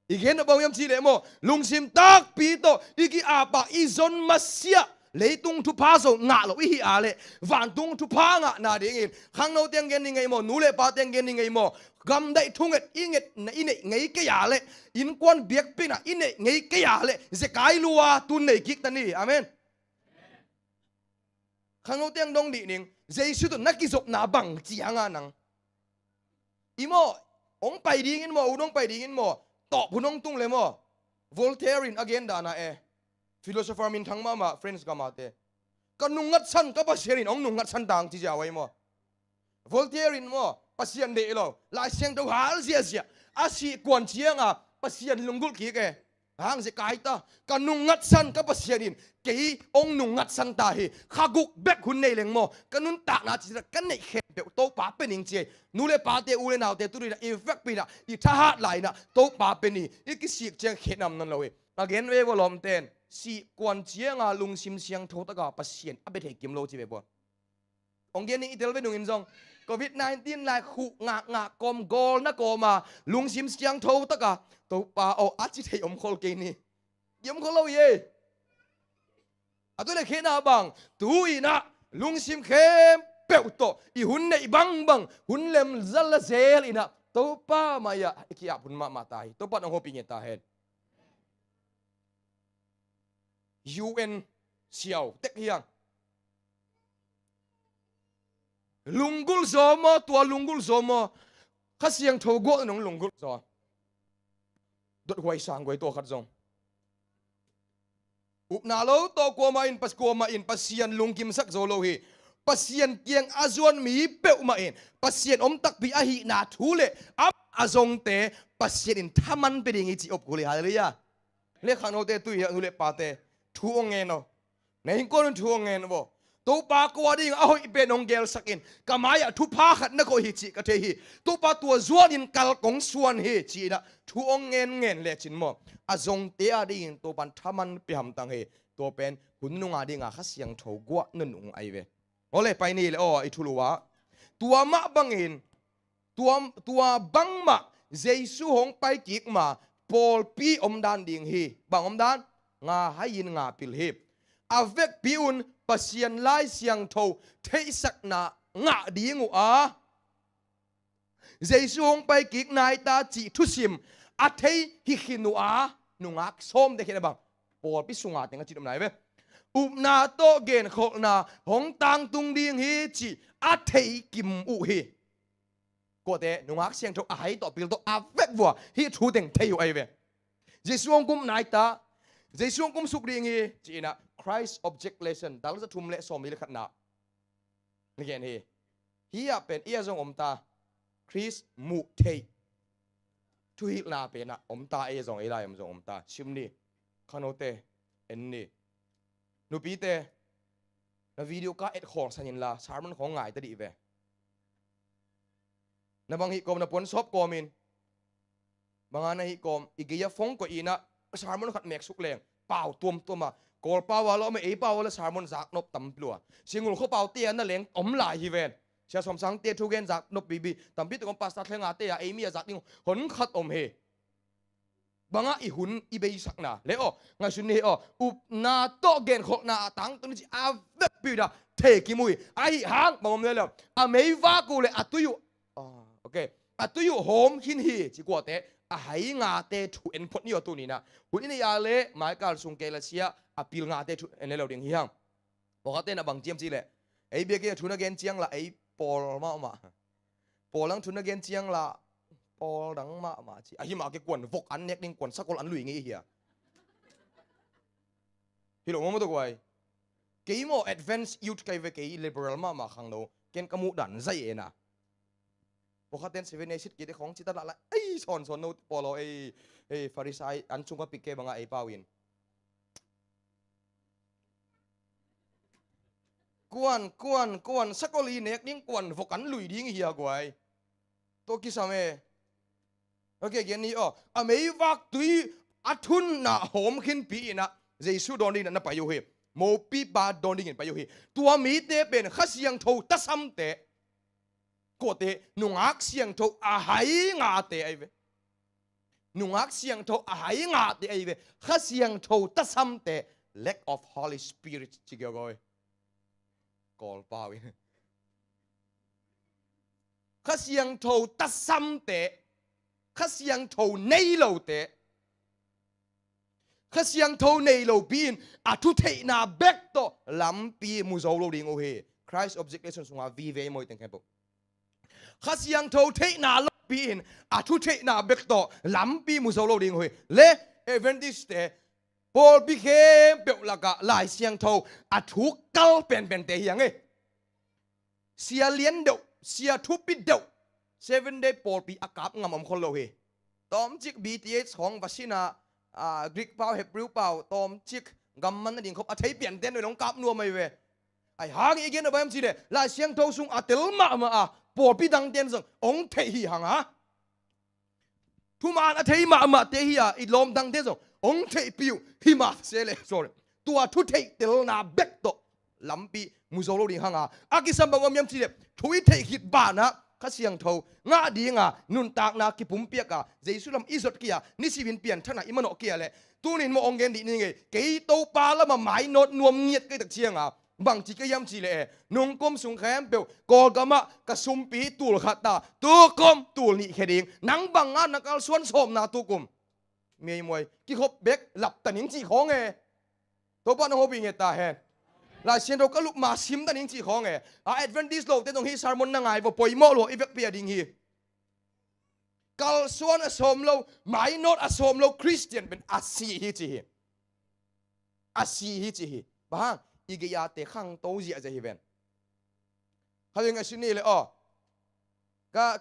อีกเห็นบ่ยามชีเลโมลุงซิมตักปีโตอีกีอาปะอีซอนมาเสียเลยตุงทุพาโซงะโลอีฮิอาเลวันตุงทุพางะนาเดงินข้างโนเตียงเกนนี่ไงโมนูเลปาเตียงเกนนี่ไงโมกำได้ทุงเอ็ดอิงเอ็ดนะอินเอ็ดไงกะยาเลอินกวนเบียกปินะอินเอ็ดไงกะยาเลเซกายลัวตุนเนกิกตันนี่อาเมนข้างโนเตียงดงดินิงเจสุตุนักกิจกนาบังจีฮังานังอีโมองไปดีงินโมอุดงไปดีงินโมตอบผู้น้องตุ้งเลยมั้ง Voltaire in agenda นะphilosopher มินทั้งมา friends ก็มาเตะก็นุ่งงัดสันก็ปัสเซียนองนุ่งงัดสันต่างที่จะเอาไว้มั้ง Voltaire in มั้งปัสเซียนเดลลายเสียงตัวหาเสียอาศัยกวนเชียงปัสเซียนลุงกุลกี้แกหางเสกายตาก็นุ่งงัดสันก็ปัสเซียนกี่องนุ่งงัดสันตาฮีข้ากุกเบ็กหุ่นในเลี้ยงมั้งก็นุ่นตากนาจิตกันในเข็มเบลโตป้าเป็นอิงเจนูเลปาเตอูเลนาวเตตุรีนะอีเฟกปีนะอีท่าหัดไหลนะโตป้าเป็นนี่อีกิสิกเจียงเขนำนั่นเลยagain เววลอมเตนสีกวนเจียงลุงซิมเสียงโทตะกาปัสเซียนอับเบเทกิมโลจีเบบัวองเกนี่อีเทลเวนุงินซองโควิด-19 ลายขุงะกอมโกลนะโกมาลุงซิมเสียงโทตะกาโตป้าเอาอาจิเทยมโคลเกนี่ยมโคลโลเยอะตัวเลขนาบังตุยนะลุงซิมเข้มเปิวโตอีหุ่นในบังหุ่นเล็มซัลเซลอีนะโตป้ามายะขี้อาบุนมาตายโตป้าต้องหัวปิงตาเห็นUN เสียวเต็กเฮียงลุงกุลโซมตัวลุงกุลโซมข้าเสียงโทโกน้องลุงกุลโซดดหวยสางหวยตัวขัดซงอุปนาโลโตกัวมาอินปัสเซียนลุงกิมสักโซโลฮีปัสเซียนเกียงอาจวนมีเปวมาอินปัสเซียนอมตักปีอาหินาทูเลอับอาจงเตปัสเซียนอินทามันเป็นยังไงจีอบกุลีฮาเลยะเรียกขันโอเตตุยนุเลปาเตทูองเงินเอาในหิงก้นทูองเงินบ่ตัวปากว่าดิ่งเอาอีเป็นองเกลสักอินกามายะทุพาขัดนักโอหิจิกะเทหิตัวปาตัวจวนอินกัลกงส่วนเฮจีนะทูองเงินเลจินโมอาจงเตียดิ่งตัวปันทามันเปียมตังเฮตัวเป็นหุ่นนุ่งอาดิ่งข้าเสียงโถกว่านั่นนุ่งไอเวโอเลยไปนี่เลยไอทุลัวตัวมะบังอินตัวบังมะเจสุหงไปกิกมาปอลปีอมดานดิ่งเฮบังอมดานงาให้ยินงาปิลเฮบอาเวกปิอุนปัสยันไลเสียงโทเทสักนางาดีงูเจสุงไปกิกนายตาจีทุสิมอาเทฮิคินูนุงักส้มเด็กเห็นบ้างปอดพิสุงาแต่งจิตไหนเว้อุปนาโตเกนโคนาหงตังตุงดิ่งเฮจีอาเทกิมอุเฮก็แต่นุงักเสียงโทอาให้ต่อปิลโตอาเวกวัวฮิทูเต็งเทอยู่ไอเว้เจสุงกุมนายตาเจสุงกุมสุกดิ่งเฮจีนะChrist object lesson ดัลจะทุ่มเละสมิลขัดนานี่แกนี่ฮียเป็นเอียจงอมตาคริสมุเททุยนาเป็นนะอมตาเอียจงเอไลอมจงอมตาชิมนี่คานโนเตเอ็นนี่นูปีเตนวิดีโอก็เอ็ดของสัญญาสารมันของง่ายตะดีเวในบางฮิกอมนปนซบกอมินบางอันในฮิกอมอีกอย่างฟงก็อีนะสารมันขัดแม็กสุกแรงเปล่าตัวมากอลป่าวเราไม่ป่าวแล้วสารมันจากนบตำปลัวเสียงเขาเป่าเตี้ยนั่นเลี้ยงอมหลายฮีเวนเสียสมสังเตี้ยทุกเกนจากนบบีตำพิตัวของปัสสาวะเทงาเตี้ยเอมี่จากนี่หนขัดอมเฮบางอีหุ่นอีเบย์สักนาเลยอ๋อไงสุดนี่อ๋ออุปนาโตเกนขนาตังตัวนี้อาเวบิดา เทกิมุยไอ้หางบางอมเลยแล้วอเมย์ว่ากูเลยอัตุยุโอเคอัตุยุโฮมขินฮีจีกว่าเตะหายงาเตถูเอ็นพดนี่ตัวนี้นะหุ่นนี่ยาเล่หมายการสุงเกลเซียอพิลงาเตถูเอ็นเราเดียงเฮียงบอกเต้นบางเจียมจีเลยไอ้เบียกทุนเกนเจียงละไอ้ปอลมาปอลังทุนเกนเจียงละปอลดังมาจีไอ้มาเกกวนฟกอันเน็กนิ่งกวนสักคนอันลุยงี้เฮียพี่หลงมาตัวกูไอ้กี่โม advance youth ไกวกี่ liberal มาขังโนเกนกมูดันใจเอ็นะพอเขาเต้นเซเว่นเอชิดกี่ของจิตตละไอ้สอนโน้ตปอลไอ้ฟาริสัยอันจุงกับปิกเกบังไอ้ปาวินกวนสักคนลีเน็กนิ่งกวนฟกันลุยดิ้งเฮียกวยตัวกิสามโอเคเกนนี้อเมย์วักตุยอัทุนนะโฮมขินปีนะเจสุดอนนี่นะไปอยู่เฮโมปีบาดอนนี่ไปอยู่เฮตัวมีเตเป็นข้าเสียงทูตัดซ้ำเตะก็เตะนุ่งอักเสียงทูอาหายงาเตะไอเวนุ่งอักเสียงทูอาหายงาเตะไอเวข้าเสียงทูตัดซ้ำเตะ lack of Holy Spirit จิเกี่ยวกับกอลปาวินข้าเสียงทูตัดซ้ำเตะข้าเสียงทูในโลเตะข้าเสียงทูในโลปีนอาทุเทนาเบกโตลัมปีมุโซโลดิงโอเฮ Christ object lesson สงาวีเวมอยตังแค่ปุ๊ข้าเสียงทูเทนาโลปีนอาทุเทนาเบกโตลัมปีมุโซโลดิงโอเฮเลเอเวนดิสเตปอลบิเคเปลากะลายเสียงทูอาทุกัลเป็นเตยังไงเสียเลี้ยนเดวเสียทุบปิดเดว7 day ปอลปีอากาศงามคนโลเฮตอมจิก BTS ของวัชินากรีกเปล่าเฮบริวเปล่าตอมจิกกำมันนั่นเองเขาอาศัยเปลี่ยนเต้นโดยน้องกับนัวไม่เวไอ้หางอีกอย่างนะแบบนี้เลยลายเสียงทูซุงอัตลมาปอลปีดังเต้นซึ่งองเทียหางทุมานอาศัยมาเทียอีลมดังเต้นซึ่งองเทียปิวหิมะเสลsorryตัวทุเทียเตลนาเบกโตลำปีมุโซโลดิหางอากิสัมบังอมยมสิเลยทุยเทียหิดบ้านะข้าเสียงทูงาดีงานุนตากนากิปุ่มเปียกเจสุลัมอิสดเกียนิสิวินเปลี่ยนท่านอิมันอเกียเลยตัวนี้มองเงินดีนี่ไงเกยโตปาแล้วมาหมายโนดนวมเงียดกันตักเชียงบางทีก็ย้ำสิเลยนุ่งก้มสุงแขมเปียวกอกามะกระสุมปีตูลขัดตาตัวก้มตูลนี่แค่เองนังบางงานนักการสวนสมนาตัวก้มเมียมวยกี่คบเบกหลับแต่หนิงจีของไงตัวป้าน้องโฮบิงเงตาแฮนลายเสียงเราก็ลุกมาซิมแต่หนิงจีของไงAdventist โลกแต่ตรงที่สารมนนังไงว่าปล่อยโม่โลอีเวกเปียดิงฮีกัลส่วนอสมโลหมายโนดอสมโลคริสเตียนเป็นอาศีฮิจิฮิอาศีฮิจิฮิบ้างอีกยาเตะข้างโตจีอาจจะฮิเวนเขาอย่างไงชินี่เลย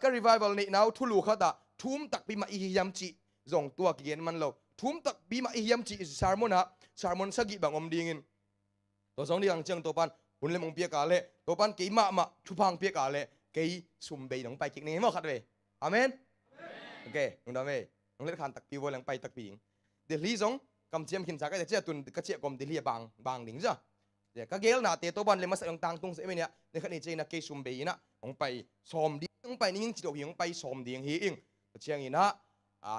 ก็ revival นี่นะทุลูเขาตาทุ่มตักปีมาอีฮิยามจิส่งตัวเกียนมันโลทุ่มตักปีมาอีฮิยามจิสารมนสกิบางอมดิงินตัวสองที่ยังเชิงตัวปันหุ่นเลยมองเปียกาเล่ตัวปันกี่มาชุพังเปียกาเล่กี่สุ่มเบยหนังไปกิกนี่มั้งขัดเว้ยอาเมนโอเคน้องดาวเว้ยน้องเล่นขันตักปีวัวหลังไปตักปีงเดี๋ยวลีสองกำเจียมขินสักก็จะเจ้าตุนก็เจ้ากรมเดี๋ยวลีบางดิ่งจ้ะเดี๋ยวก็เกลน่ะเตะตัวปันเลยมาใส่ต่างตรงเสียไปเนี่ยในขณะนี้นะกี่สุ่มเบยนะของไปซ้อมดิ่งไปนี่ยิ่งจิตวิญญาณไปซ้อมดิ่งฮีอิงเชียงอีนะ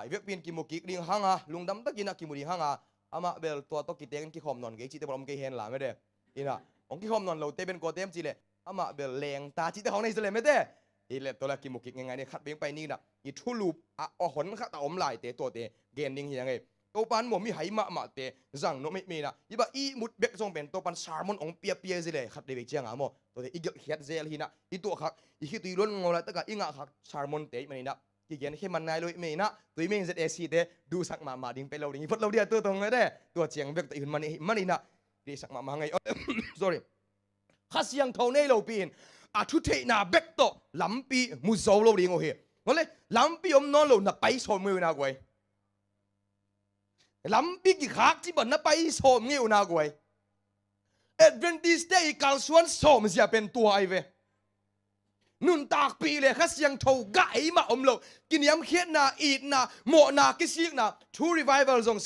เวียกเปลี่ยนกิมุกิกดิ่งหังลุงดำตะกินกิมุดิ่งหังอามาเบลตัวตกิเตกันกี่คอมนอนกี่จิตแต่บอมกี่เฮนหล่ะไม่ได้อีนะองกี่คอมนอนเราเตเป็นกอเต็มจีเลยอามาเบลแรงตาจิตแต่ของในอิสราเอลไม่ได้อีเล็บตัวละกิมุกิกยังไงเนี่ยขัดเบียงไปนี่นะอีทุลูปหนขัดตาอมลายเตตัวเตเกนดิ่งยังไงตัวปันหมมีไหมาเตจังโนไม่มีนะยี่บ้าอีมุดเบกทรงเป็นตัวปันซาร์มอนองเปียจีเลยขัดเดวิเจียงอ่ะโมตัวเตอีกเฮียดเซลฮีนะอีตัวขัดอีขี้ตุยล้วนงอละตะกะอีงะขัดซาร์มอนเตมันนี่นะกี่เกนแค่มันนายเลยไม่นะตัวเมง ZAC เตดูสักมาดิ่งไปเราดิ่งพดเราเดียตัวตรงเลยเด้ตัวเจียงเบกแต่อื่นมันนี่นะดีสักมาไงsorry ข้าเสียงเท่าในเราปีนอาทุเทนาเบกโตลำปีมุโซโลดิ่งโอเฮงั้นเลยลำปีอมนอนเราหนักไปสอนมือนากุยลำปีกี่ขาที่บันนักไปสอนมือนากุยAdventist ได้การสวนสอมเสียเป็นตัวไอเวนุนตากปีเลยข้าเสียงเท่ากะไอมาอมเรากินยำเขียนนาอีดนาโมนากิสิกนา True Revival ส่ง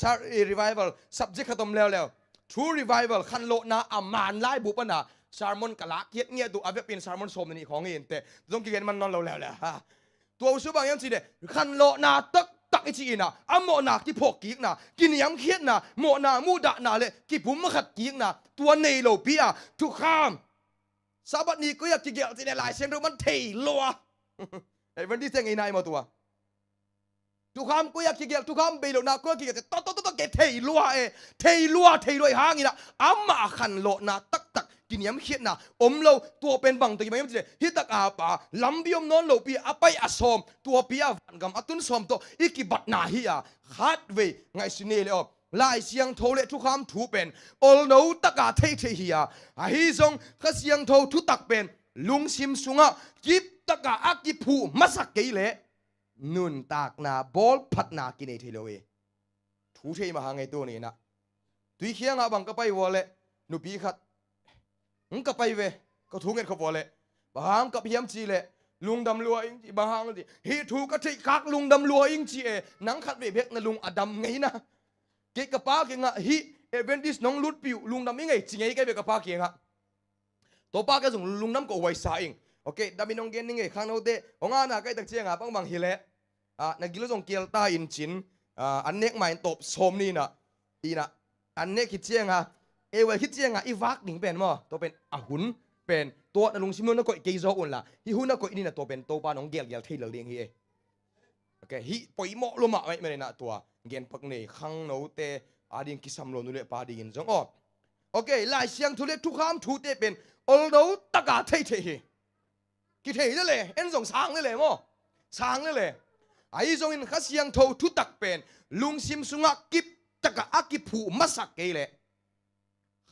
Revival subject ขตมแล้ว True Revival คันโลนาอามานไล่บุปนาซาร์มอนกะละเกียดเงี้ยตัวอาเวเป็นซาร์มอนสมนี่ของเองแต่ต้องกินมันนอนเราแล้วฮะตัวอุสุบางยังสิเดคันโลนาตักอิจินะอโมนากิพกกิกนะกินยำเขียนนะโมนามูดะนาเลยกิปุ่มขัดกิกนะตัวในโลปีอะทุกข้าม สาบัดนี้ก็อยากกิเกี่ยวที่ในหลายเสียงเรามันเทลัวไอ้วันที่เสียงไอ้นายมาตัวทุกคำก็อยากกิเกี่ยวทุกคำไปหลนาก็กิเกี่ยวต้องเกเทลัวเทลัวหางอีนะอามาขันโลนาตักกินยำเขียนนะเราตัวเป็นบังตัวยังไม่ได้ฮิตักอาปาลำบิอมนอนโลปีอาไปอาสอมตัวปีอาวันกำอัตุนสอมตัวอีกิบัดนาฮิอาฮัดเวไงสิเนเลอลายเสียงโทเลทุกคำถูเป็นโอลโนตักอาเทฮิอาฮิซงข้าเสียงโททุตักเป็นลุงซิมสุงะกิบตักอากิผูมาสักเกเลนุนตากนาบอลพัดนากินเอเทเลเวถูเทมาหางไงตัวนี้นะตุยเขียงอาบังก็ไปวอลเลนุปีขัดก็ไปเวก็ถูกเงินขบวนเลยบางกับเฮียมจีเลยลุงดำลัวอิงจีบางจีฮีถูกก็ที่คักลุงดำลัวอิงจีนังขัดเวเพกนะลุงอดัมไงนะเกะกะป้าเกงะฮีเอเวนดิสน้องลุดปิวลุงดำยังไงจีไงก็เวกะป้าเกงะตัวป้าก็ส่งลุงดำก็ไว้สายเองโอเคดามินองเกนนี่ไงข้างโน้ตเดองอาน่ะก็ตักเชียงอ่ะบางฮิเลนักกิโลส่งเกลตาอินจินอันเน็กหมายตบสมนี่นะอีนะอันเน็กคิดเชียงอ่ะเอวคิดเจียงอ่ะอีวักหนิงเป็นมั้งตัวเป็นอาหุนเป็นตัวนลุงซิมอนนักก็เกยโซอุ่นละฮิหุนนักก็นี่นะตัวเป็นตัวปานองเกลเทเลเลียงฮีโอเคฮิปอยหมอลมะไม่ได้นะตัวเกนพักนี่ขังโนเตอาดิงกิสัมโลนุเลปาดิงจงอ๋อโอเคลายเสียงทุเรศทุกคำทุเตเป็นอลโนตะกาเทฮีกิเทได้เลยเอ็นส่งสางได้เลยมั้งสางได้เลยไอ้ส่งอินข้าเสียงทุทุตักเป็นลุงซิมสุงะกิบตะกาอากิผูมาสักเกเล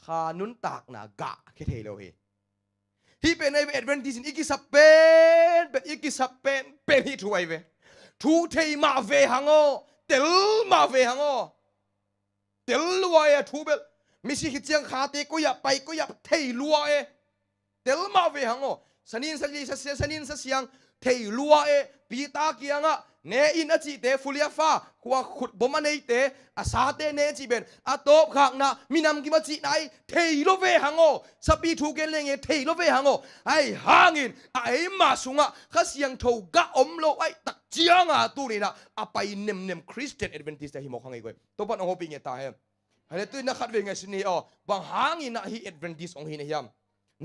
ขานุนตากนากะแค่เทเลฮีเป็นไอเวดเวนติสินอีกิสับเป็นอีกิสับเป็นฮีทูไอเวทูเทมาเวหังโอเตลมาเวหังโอเตลลัวเอทูเบลมิสิฮิตยังขาเตก็อย่าไปก็อย่าเทลัวเอเตลมาเวหังโอสนินสลีสนินสเสียงเทลัวเอปีตาเกียงอะเนอินอจิเตฟุลียฟ้าขัวขุดบ่มาเนเตอาซาเตเนจิเป็นอาโตบข้างนะมีนำกิมาจิไหนเทโลเวหังโอสปีทูเกนเลงเทโลเวหังโอไอหางินไอมาสุงะข้าเสียงโทกะอมโลไอตักเจียงอะตูนี่นะอาไปเนมคริสเตียนแอดเวนทิสต์ฮิโมขังไอก้อยตัวปันองโฮปิงเอตาเฮมไอ้ตัวนักขัดเวงไงสินี่อ๋อบางหางินนะฮีแอดเวนทิสต์องฮีเนียม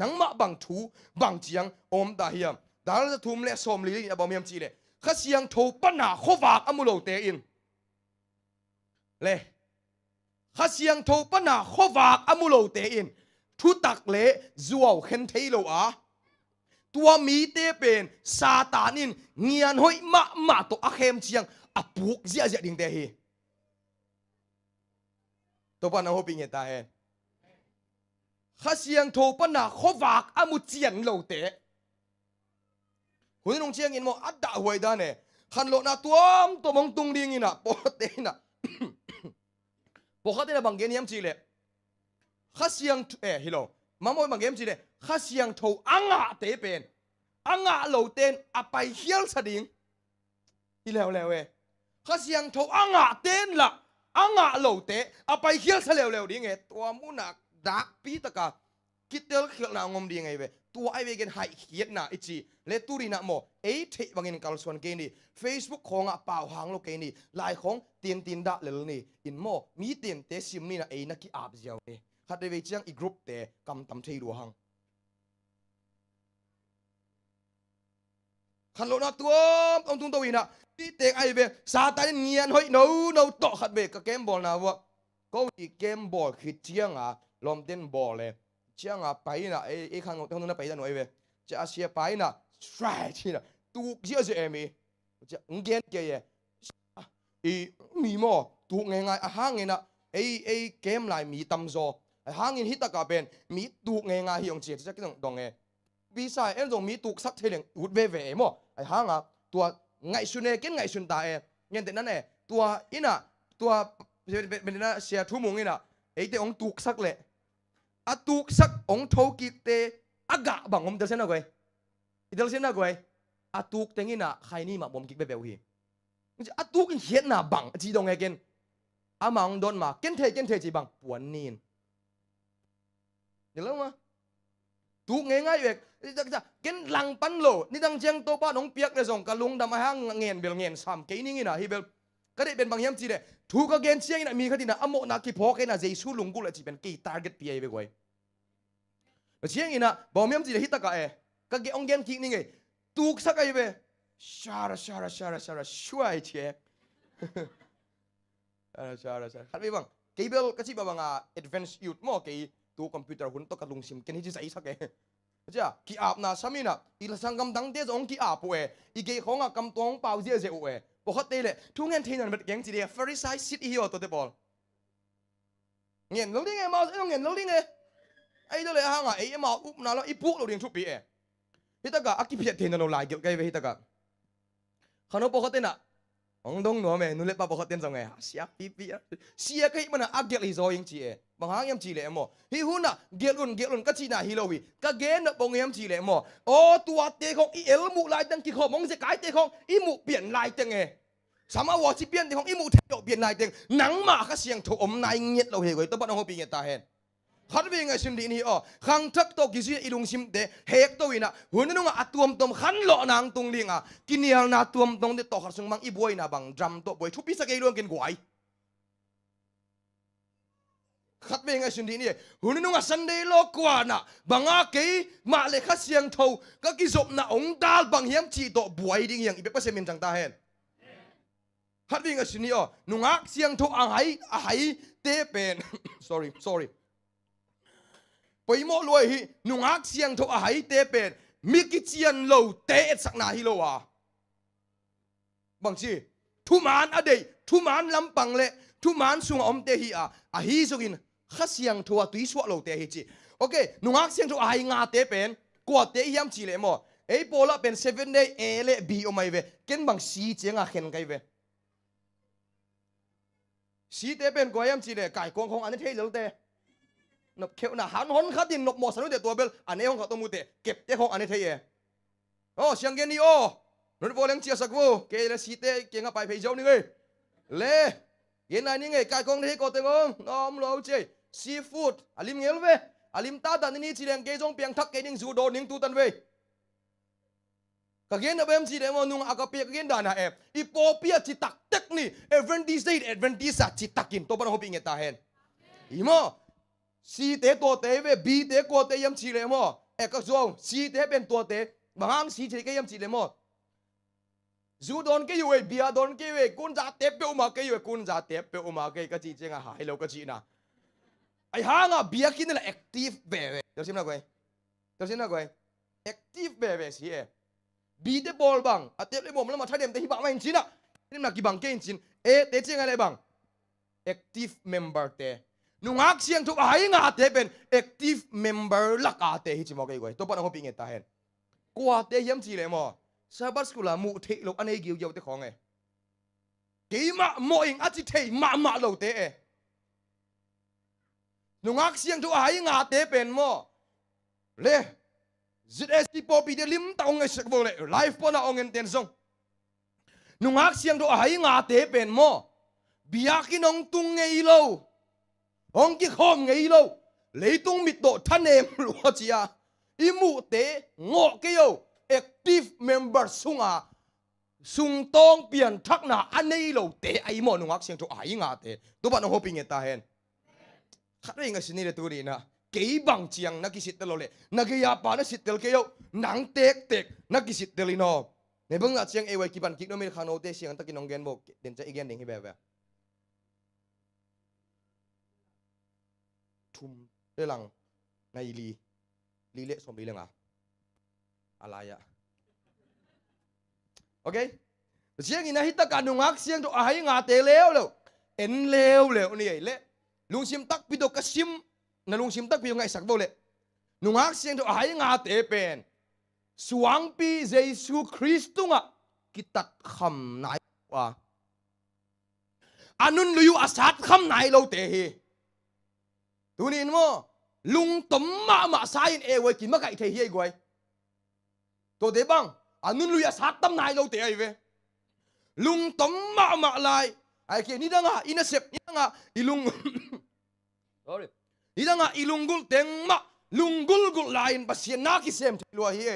นังมาบางทูบางเจียงอมตาเฮียมดาร์จะทุ่มเละสมลีนี่บางเมียมจีเลยข้าเสียงโทปัญหาขวากอมุโลเตอินเล่ข้าเสียงโทปัญหาขวากอมุโลเตอินทุตักเละจัวเข็นเทโลอาตัวมีเตเป็นซาตานินเงียนห้อยมาตัวอาเข้มเชียงอปุกเสียดิ่งเตฮีตัวปัญหาโฮปิงเงตาเฮข้าเสียงโทปัญหาขวากอมุเจียนโลเตคุณน้องเชียงอินโมอัดด่าหวยด้านเนี่ยขันโลนาตัวมองตุงดิ่งอินะปกตินะปกตินะบางเกณฑ์ยามจีเลยข้าเสียงฮิโลมาโมยบางเกณฑ์จีเลยข้าเสียงโทอังอาเตเป็นอังอาโลเตนอไปเฮียลสดิ่งอีแล้วข้าเสียงโทอังอาเตนละอังอาโลเตอไปเฮียลสแล้วดิ่งไงตัวมุนักดักปีตะกาคิดเตลเขียนนางงมดิ่งไงเว้ตัวไอเวกันหายเขียนน่ะอิจีเลตูรีน่ะโมเอเทบางเงินการส่วนเกนี่ Facebook ของอ่ะเปล่าหางโลเกนี่ลายของเตียนด่าเลลนี่อินโมมีเตียนเตซิมนี่น่ะนักกีอาบเจียวเอขัดเวจียงอีกรุ๊ปเตกำตำเทรัวหังขันโลน่ะตัวองตุงตัววินะที่เตงไอเวซาตานเงียนห้อยโน้โตขัดเวกับเกมบอลนะวะก็อีเกมบอลคือเจียงอ่ะลมเต้นบอลเลยเจ้าอ่ะไปนะไอ้ข้างตรงนั้นไปได้หน่อยเว้ยจะอาเซียไปนะสไตร์ที่นะตูเยอะจะมีจะเงี้ยเกย์อีมีมั้งตูง่ายๆห่างเงี้ยนะไอ้เกมลายมีตำโซห่างเงี้ยฮิตตะกับเป็นมีตูง่ายๆที่องเจียจะกินตรงเงี้ยวิสัยเอ็นตรงมีตูสักเท่านึงอุดเว่มั้งไอ้ห่างอ่ะตัวไงสุนเอกินไงสุนตาเงี้ยแต่นั่นเองตัวอินะตัวเป็นน่ะเสียทุ่มงอินะไอ้แต่องตูสักเลยอาตุกสักองทอกิเตอากาบังอมเดลเซน่าก้อยเดลเซน่าก้อยอาตุกเต็งอินะใครนี่มาบอมกิกเบลฮีอาตุกเห็นน่ะบังจีดงเอเกนอามังโดนมาเกนเทจีบังปวนนีนเดี๋ยวแล้วมาตุกง่ายๆเวกจะเกนหลังปันโลนี่ตั้งเชียงโตป้าน้องเปียกเลยส่งกะลุงดำมาห้างเงียนเบลเงียนซ้ำเกนี่อินะฮีเบลก็ได้เป็นบางยามจีเดถูกเกณฑ์เชียงนะมีคดีนะอโมนาคิพอแค่น่ะเจสูลุงกูเลยจีเป็นกี่ target ปีไอ้เว้ย เชียงอินะบอกเมียมจีเลยฮิตตะกะก็เกองเกนกินี่ไงตุกสักไอ้เว้ชาระช่วยเชียชาระขัดไปบ้างเกี่ยวกับที่บ้างadvanced youth มั่วเกี่ยวตัวคอมพิวเตอร์หุ่นตัวกระลุงซิมเกนที่จะใส่สักจ้ะกี่อาบน้าสามีน่ะอีละสังกำดังเดียจะองกี่อาบอีเกี่ยวของกำตวงเปล่าเสียเสียปกติเลยทุกงานที่นั่นเป็นยังจีเดียฟาริสายซิดฮีโอตัวเดบอลเงี้ยเราดิ้งไงมาเงี้ยเราดิ้งไงไอ้ตัวเลยฮะไอ้มาอุ๊บน่ะแล้วไอ้ปุ๊กเราเรียนชุบปีฮิตากะอากิเพียรเทนเราลายเกี่ยวกับฮิตากะขนมปกติน่ะองดงหนัวแม่นุ่นเล็บปกติจังไงเสียปีเสียก็มันอาเกี่ยวกับยังจีบางครั้งยังจีเลยมั้งฮิหุ่นน่ะเกี่ยวลุนก็จีน่ะฮิโลวีก็เกณฑ์น่ะบางยังจีเลยมั้งโอ้ตัวเตะของอีเอลมุลายตั้งกี่ข้อมองจะกายเตะของอีมุเปลี่ยนลายตั้งไงสามารถว่าที่เปลี่ยนเตะของอีมุเทโยเปลี่ยนลายตั้งหนังมาก็เสียงถูกอมนายเงียดเราเหี้ยตัวบ้านเราปีเงียดตาเห็นขัดวิ่งไงสิมดีนี่ขังทักตัวกิจอีลุงสิมเดเฮกตัววินะหุ่นนุ่งอัดตัวมขันหล่อนางตรงลิงกินเนียลนาตัวมเดต่อขัดสงมังอีบวยนะบังดรัมตัวบวยทุบปีสเกลงกินกวยขัดวิ่งไงสิมดีนี่หุ่นนุ่งสันเดย์โลกว่านะบังอาเกยมาเลยขัดเสียงเท่าก็กิจบนะองดาลบังเฮียมจีตัวบวยดิ้งยังอีเบกเปอร์เซมินจังตาเห็นขัดวิ่งไงสินี่นุ่งอักเสียงเท่าอ่างไห้เตเป็น sorryไปหมดเลยฮินุ่งอักเสียงทุกอะไรเตเป็นมิกิเจียนโลเตะสักนาฮิโลวะบางทีทุมานอดีทุมานลำปังเละทุมานสุงอมเตหิฮิสุกินข้าเสียงทุกตุยสวะโลเตหิจีโอเคนุ่งอักเสียงทุกอะไรงาเตเป็นกว่าเตยามจีเลยมั้งไอ้โปล่าเป็น7 day A เละ B ออกมาเวเกินบางสีเจียงเห็นไงเวสีเตเป็นกว่ายามจีเลยไก่กวางของอันนี้เทเลเตนบเขียวน่ะหันหนขัดดินนบหมดสนุกเด็ดตัวเบลอันนี้ของเขาตัวมูเตเก็บเจ้าของอันนี้เทียโอ้เสียงเกนี่โอ้นบโบเลงเชียสักวูเกลสีเตเก่งไปเพย์เจ้านี่ไงเล่เย็นไหนนี่ไงไก่กองที่โกเตงงน้อมเราเจซีฟู้ดอลิมเงลเวอลิมตาตันนี่จีเรียงเกจงเปียงทักเกนิงจูโดนิงตูตันเวก็เกณฑ์นะเบมจีเดมนุ่งอากาเปียกเกณฑ์ด่านะอีโปเปียจิตักเทคนี่เอเวนดิสเดย์เอเวนดิสจิตักินตัวบ้านเขาปีเงตาเห็นอีโมซีเตตัวเตเวบีเตกัวเตยมชีเลมอก็จงซีเตเป็นตัวเตบางซีเตก็ยมชีเลมจูโดนก็อยู่เบียโดนก็อยู่กุนจ่าเตเปอุมาก็อยู่กุนจ่าเตเปอุมาก็จีเจงหายเราก็จีนะไอ้ห่างเบียกินนั่นแหละแอคทีฟเบเดี๋ยวชิมนะก้อยเดี๋ยวชิมนะก้อยแอคทีฟเบสิบีเตบอลบังเตเลยบ่มแล้วมาทัดเดมเตหิบะไม่จินะนี่มันกี่บังเกนจินเตเจงอะไรบังแอคทีฟเมมเบอร์เตนุ่งอักเสียงทุกไอ้งาเตเป็น active member ลักอาเตฮิจิมอกไอ้ก้อยตัวปนเขาปีเงตาเห็นกว่าเตยมจีเลยมั้งซาบัสกุลามุเทลกอันนี้เกี่ยวเตของไงกี่มาโมอิงอาจิเทมาโลเตนุ่งอักเสียงทุกไอ้งาเตเป็นมั้งเล่ ZAC ปอปีเดลิมตาองไงสักโบเลยไลฟ์ปนเอาเงินเต็นซงนุ่งอักเสียงทุกไอ้งาเตเป็นมั้งบิอากินองตุงไงโลองกิขอมไงโลเลยตรงมิดโตท่านเอ็มรัวจีอาอิมูเตงอเกียว active member สุงตองเปลี่ยนทักหนาอันนี้โลเตไอหมอนุงักเสียงตัวไองาเตตัวบ้านน้องฮอปิงเงตาเห็นขัดเรื่องสิ่งนี้เลยตัวนี้นะเกี่ยบังเจียงนักกิสิตเตลเลยนักยาปานักสิตเตลเกียวหนังเตกนักกิสิตเตลินอในเบื้องหน้าเชียงเอไวกิบันกิกโนเมลคาโนเตเสียงตะกินองเกนบอกเด่นใจอีกอย่างหนึ่งที่แบบทุ่มเรื่องในลีเละสมบีเรื่องอะไรโอเคเสียงนี้นะฮิตการนุ่งอักเสียงตัวไอ้งาเตเลวเลยเอ็นเลวเลยนี่เละลุงชิมตักปิดกระชิมนะลุงชิมตักปิดไงสักโบเลยนุ่งอักเสียงตัวไอ้งาเตเป็นสวงปีเยซูคริสต์ตุงกิตัดคำไหนว่าอันนั้นลุยอาสัตคำไหนเราเตะตัวนี้มั้งลุงต้มมาสายเอวกินมะไก่เทียกวยตัวเดบังอันนู้นลุยสัตตั้มนายเราเตะไอเวลุงต้มมาลายไอ้เกี่ยนี่ดังอินเซปนี่ดังอีลุง sorry นี่ดังอีลุงกุลเต็งมาลุงกุลลายปัสยานาคิเซมที่ลัวเฮีย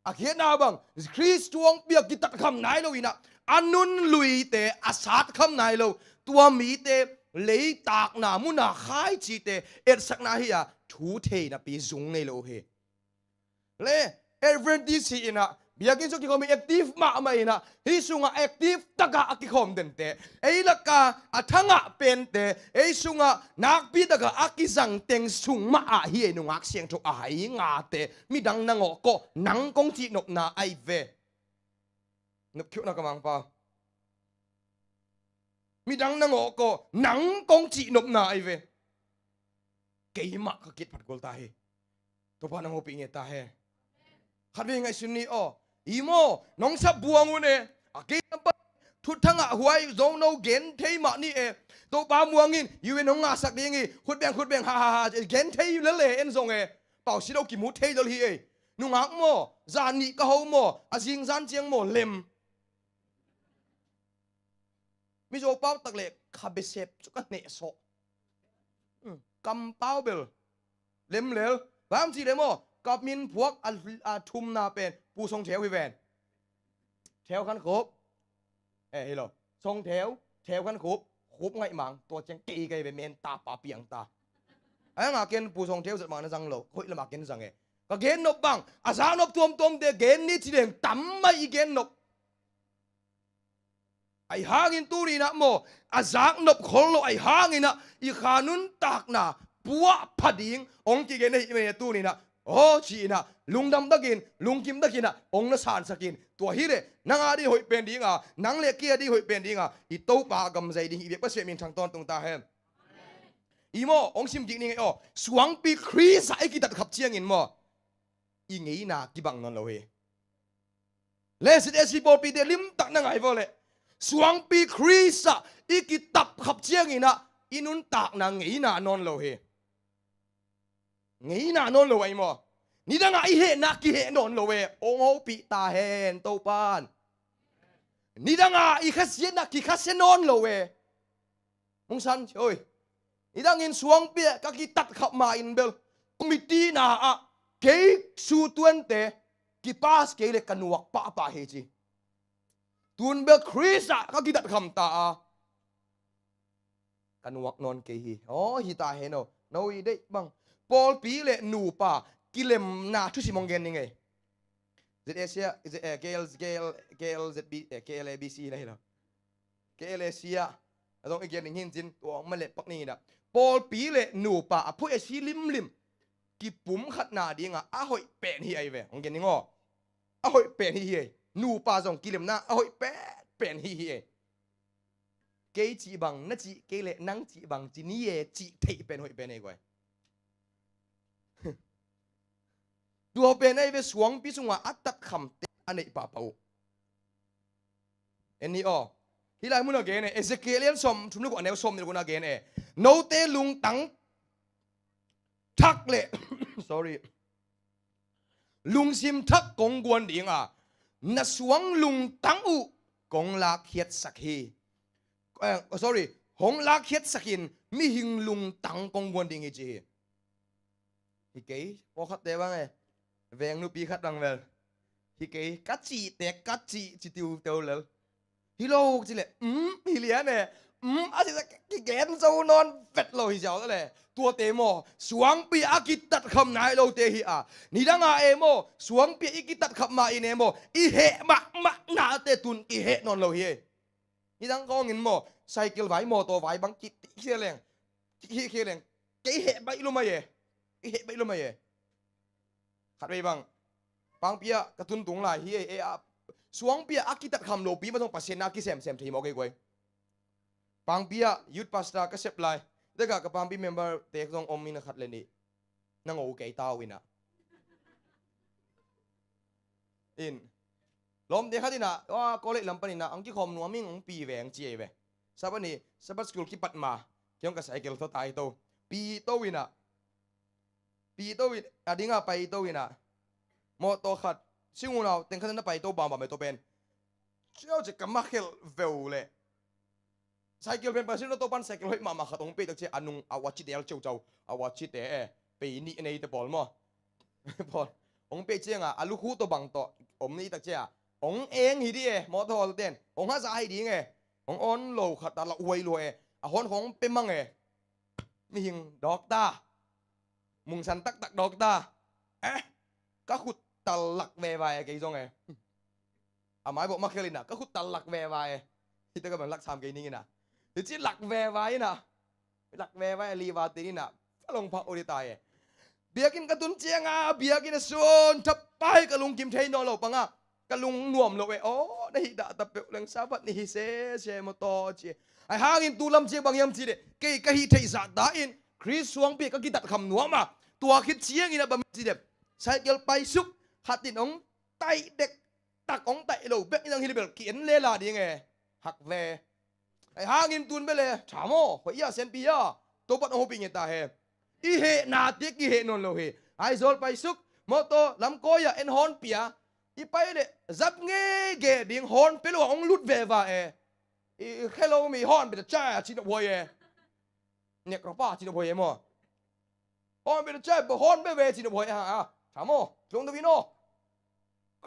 อาเขียนนาบังคริสต์วงเบียกิตัดคำไหนเราอีน่ะอันนู้นลุยเตะอาสัตคำไหนเราตัวมีเตะเลยตากหนามุนาขายจีเตเอ็ดสักนาเฮีย ทูเทนะปีซุงในโลเฮเล่เอเวนดีซีนะเบียกินสุกิคอมีแอคทีฟมาไม่นะฮิซุงะแอคทีฟตะกะอักิคอมเดนเตไอ้ละกาอัทังะเป็นเตไอ้ซุงะนักปีตะกะอักิสังเต็งซุงมาอะเฮียนุงักเสียงทุกอะไหงาเตมีดังนังโกนังกงจีนบนาไอเวนบคิวนักมังเปล่ามีดังนังโกนังกงจีนบนาไอเวเกี่ยมากกิดผัดกอลตาเฮตัวพานังโอปิงเงตาเฮขัดเวงไงสุนีอ๋ออีโมน้องสับบัวงูเนี่ยเกี่ยมปะทุกทั้งหวยโจโนเกนเทยมานี่ตัวปามัวงินอยู่ในน้องงาสักดีงี้ขุดแบงฮ่าเกนเทยอยู่แล้วเลยเอ็นซงเป่าสิเรากิมุเทยดอลฮีนุ่งหักโมจานี่ก็เขาโมอาจิงจานเจียงโมเล็มมิโจเป้าตักเล็กคาเบเซปจุกันเนโซกำเป้าเบลเล็มเลวบางทีเลยโมกับมินพวกทุมนาเป็นปูทรงแถววิแวนแถวขันครบเฮ้ยเหรอทรงแถวขันครบไงมังตัวเจงกีไกเป็นเมนตาปาเปียงตาไอ้งาเกนปูทรงแถวสุดมังนั่งจังโลคุยละมาเกนจังก็เกนนบบังอาสานบตัวเดเกนนี่ที่เด่นตั้มไม่เกนนบไอ้หางินตูรีนะโมอาสานนบคนโลไอ้หางินนะอีขานุนตากนาปัวพัดยิงองค์กิเกนในเมนตูนี่นะโอ้ชีนะลุงดำตะกินลุงกิมตะกินนะองค์ละสานสกินตัวฮิเรนังอาดีหอยเป็นดีงานังเล็กเกียดีหอยเป็นดีงาอีโตปากำใจดีอีเบียกเสียมินทางตอนตรงตาเฮมอีโมองค์ซิมจิงนี่ไงอ๋อสวงปีครีสไอ้กิตัดขับเชียงอินโมอีงี้นากิบังนนเราเฮเลสเอสิบปีเดลิมตักนังไงโวเลสวงปีครีสอีกิตับขับเชียงอินะอีนุนตักนางงี้นานนเราเฮงี้นานนโลไอโมนี่ดังไอเฮนักกิเฮนนโลเวองเอาปีตาเฮนโตปานนี่ดังไอขัสเยนักกิขัสเยนนโลเวมงสันช่วยนี่ดังอินสวงเปียกกิตัดขับมาอินเบลมิตีนาอะเกยสูตวนเตกิปาสเกยเลกันวักปะเฮจีตุนเบลคริสอะกกิตัดคำตากันวักนอนเกยอ๋อฮิตาเฮโนโนอีเดบังปอลปีเลนูป่ากิเลมนาทุสิมองเกนยังไง ZAC ZB KLABC อะไรเหรอ KLAC ต้องอีกอย่างหนึ่งหินจินตัวมันเล็ดปักนี่นะปอลปีเลนูป่าผู้เอชีลิมกิปุ่มขัดนาดีงะอ้อยเป็นเฮียเว้ยมองเกนยังงออ้อยเป็นเฮียนูป่าส่งกิเลมนาอ้อยเป็นเฮียเกยจีบังนั่นจีเกยเลนั่งจีบังจีนี่เยจีเทเป็นอ้อยเป็นไอ้กวยตัวเป็นไอ้เวสวงพิสุงว่าอัตตัดคำเตอันนี้ป่าเปล่าอันนี้อ๋อที่ไรมึงน่ะเกณฑ์เอเซเกเลียนสมทุนลูกอันเนวสมนี่กูน่ะเกณฑ์โนเตลุงตังทักเละ sorry ลุงซิมทักกงกวนดิ่งนัสวงลุงตังอุกงลาเขียดสักฮีsorry หงลาเขียดสักหินมีหิงลุงตังกงกวนดิ่งอีจีฮิเกย์พอขัดเตะบ้างไงเวงนูปีขัดดังเวลฮิเกย์กัดจีเตะกัดจีจิติวเตวเลยฮิโลกจิเลยฮิเลียเนี่ยอาจจะกิเกนโซนอนเฟดโลฮิเจ้าเลยตัวเตโมสวงปีอากิตัดคำนายโลเตฮินี่ดังเอโมสวงปีอากิตัดคำมาอินเอโมอีเหมะนาเตตุนอีเหนอนโลฮินี่ดังก็เงินโมไซเคิลไว้โมตัวไว้บังกิเคียแรงเกย์เหไปรู้ไหมอีเหไปรู้ไหมขัดไปบังบางปีอะกระตุ้นตุงไหลเฮียสวงปีอากิตัดคำโลปีมาต้องปัสเซนากิเซมทีมโอเคกวยบางปีอะยุดปัสตาก็เซฟไลเด็กกับบางปีเมมเบอร์เตะตรงอมมินขัดเลยนี่นั่งโอเคตาวินะอินลมเด็กขัดนี่นะว่าโกเลลำปนินะอังกี้คอมนัวมิ่งองปีแหวงเจียเวสับนี่สับสกุลคิดปัดมาเกี่ยวกับไซเคิลตัวตายโตปีโตวินะปีโตวิดิ้งไปโตวินะมอโตขัดซิงเราเต็งขัดนั้นไปโตบางไม่โตเป็นเจ้าจะกำมาเขลเวลเลยไซเคิลเป็นประสิทธิ์โตปันไซเคิลให้มาขัดองปีตั้งแต่อนุอาวชิเดลเจ้าอาวชิเดปีนี้ในแต่บอลมั้งบอลองปีเจียงอาลูกคู่ตัวบังโตอมนี่ตั้งแต่องเองฮีดีมอโตตัวเด่นองฮัสไอดีไงองออนโลขัดตาละอวยรวยฮอนของเป็นมั่งมีหิงดอกตา มุงสันตักตักดอกตาก็ขุดตะลักแววายกี่จงไงหมายบอกมาเคลินก็ขุดตะลักแววายที่ตะก็แบบลักสามกี่นี่นะหรือที่ลักแววายนะลักแววายลีวาตีนี่นะลงพระโอริตายเบียกินกระตุนเจียงเบียกินส่วนทับไปกระลุงกิมเทนนเราปังกระลุงน่วมเราโอ้ได้ด่าตะเปลงซาบัดนี่เสมโตเจีไอ้ห่างอินตูลำเจียบางยามจีเดเกยกะฮิเทอิสาดาอินคริสสวงเปียก็กิตัดคำนัวมาตัวคิดเชียงอินะบะมีจีเดใช้เกลไปซุกขัดตินองไตเด็กตักองไตเราเบ็กยังฮิลิเบลเขียนเลลาดีไงหักแวไอ้ห่างอินตูนไปเลยถามโอ้พยาเซนปียาตัวปัดโอปิงเงตาเฮอีเฮนาติกอีเฮนนโลเฮไอโซลไปซุกมอโตลำโกยเอ็นฮอนเปียอีไปเลยจับเงี้ยเกดิ่งฮอนไปลวงลุดเววาแค่เรามีฮอนเป็นจ้าชินบวยเนี่ยกระป๋าชินบวยมั้งฮอนเป็นจ้าฮอนไม่เวชินบวยถามโมลงตะวิโน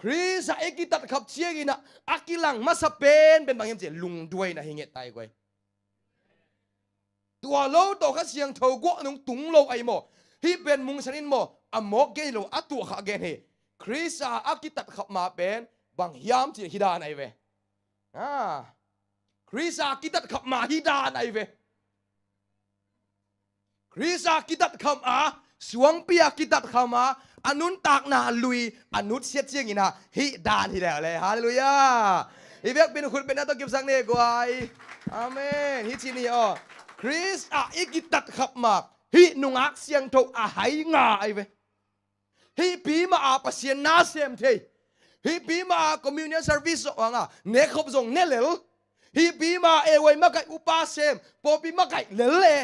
คริสเอกิตัดขับเชียกินะอากิลังมาสเปนเป็นบางอย่างเจลุงด้วยนะเฮงเงตตายกวยตัวเราตัวข้าเสียงเท่ากว่านุ่งตุงเราไอโมที่เป็นมุงสนินโมอโมเกโลอัตัวข้าเกนเฮคริสอากิตัดขับมาเป็นบางยามเจฮิดาไนเวคริสkita kham ma hida nai ve krisa kita kham suang pia kita kham anun tak na lui anut siat chiang ina hi dan hi le hallelujah ivek bin khut ben to kip sang ne gwai amen hi chi ni krisa kita kham ma hi nungak siang tho hai nga ai ve hi pi ma pasien na sem thei hi pi ma communion service anga ne khop jong ne lel hi pi ma ewe ma kai upa sem po pi ma kai lele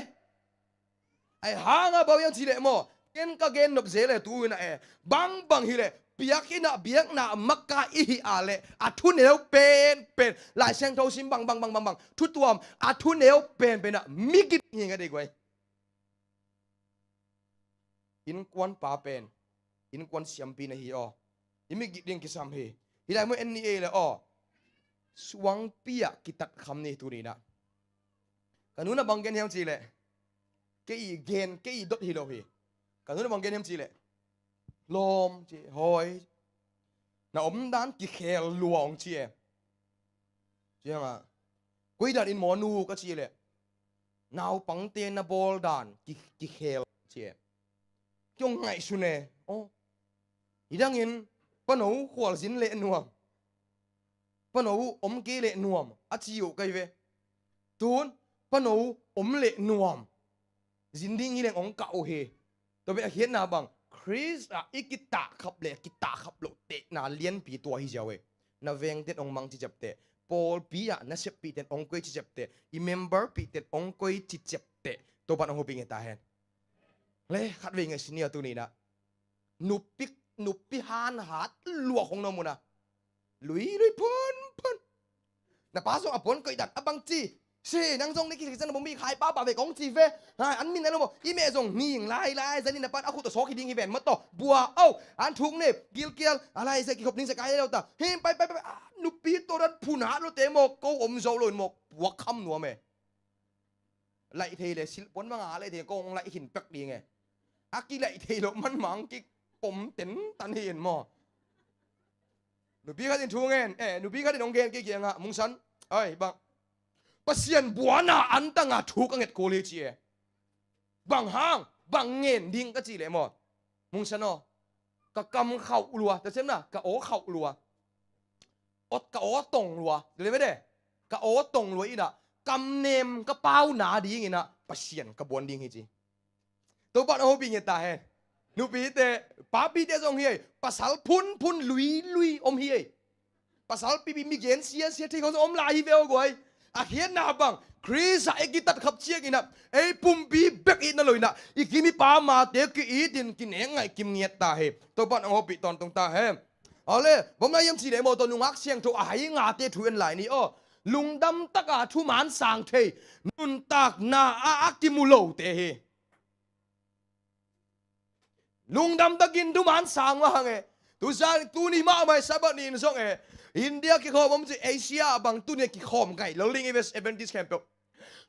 ai hanga ba yang chi le mo ken ka gen nop zele tu na bang bang hi le biakina biak na makka i hi ale athu neu pen lai sang thau sim bang thu tuam athu neu pen na mikit hi nga de gwai in kwan pa pen in kwan siam pi na hi imigit ding kisam hi hilai mo en ni le suang pia kita kham ni tu ni na kanuna banggen hem chi le ke i gen ke i dot hi lo hi kanuna banggen hem chi le lom chi hoi na dan ki khel luong chi nga koi dan in monu ka chi le naw pang te na bol dan ki khel chi kyong ngai su ne idang in pano khwal sin le nuam pano ke le nuam achiu kai ve tun pano le nuam zinding hi le ong ka o he to be hian na bang chris ikita khap le kita khap lo te na lian pi to hi jawe na veng te ong mang chi jap te pol pi na sep pi te ong koi chi jap te I member pi te ong koi chi jap te to pan ong ping ta hen le khat ve ngai sinia tu ni na nupi han hat luak hong no mu na lui pon na pa so apon koi dat abang chi se nang jong ni ki san bom bi khai pa ba ve kong chi ve an min na lo I me jong ning lai zani na pan aku to so ki ding hi ven ma to bua an thung ne gil alai se ki khop ning se kai lo ta himไปnupi to ran phuna lo te mo ko om zo lo mo wa kham no me lai the le sil pon ma nga lai the kong lai hin pek di nge aki lai the lo man mang ki pom ten tan hin mo nupi ka din thungen nupi ka din ong gen ki nga mung san ai bang pasien buana antanga thu ka nget ko le chi bang hang bang ngen ding ka chi le mo mung san no ka kam khau lua ta sem na ka o khau lua ot ka o tong lua le me de ka o tong lua ina kam nem ka pau na ding ina pasien ka bon ding hi chi to pa no bi nge ta he nu pi te pa pi te jong hi pasal phun lui om hi pasal pi mi gen sia thi ko om la hi ve goi a hian na bang chris a egitat khap chiang ina pum bi bek in na loina I kimi pa ma te ki I din kin engai kim ngiat ta he to pa no pi ton tong ta he ale bom na yam chi le mo to nungak siang tho a hai nga te thuan lai ni lungdam taka thu man sang the nun tak na a akimulo te he lungdam takin du man sang wa hange tu sang tu ni ma mai sabat ni song India ki khom om chi Asia bang tu ne ki khom kai lo ling Adventist camp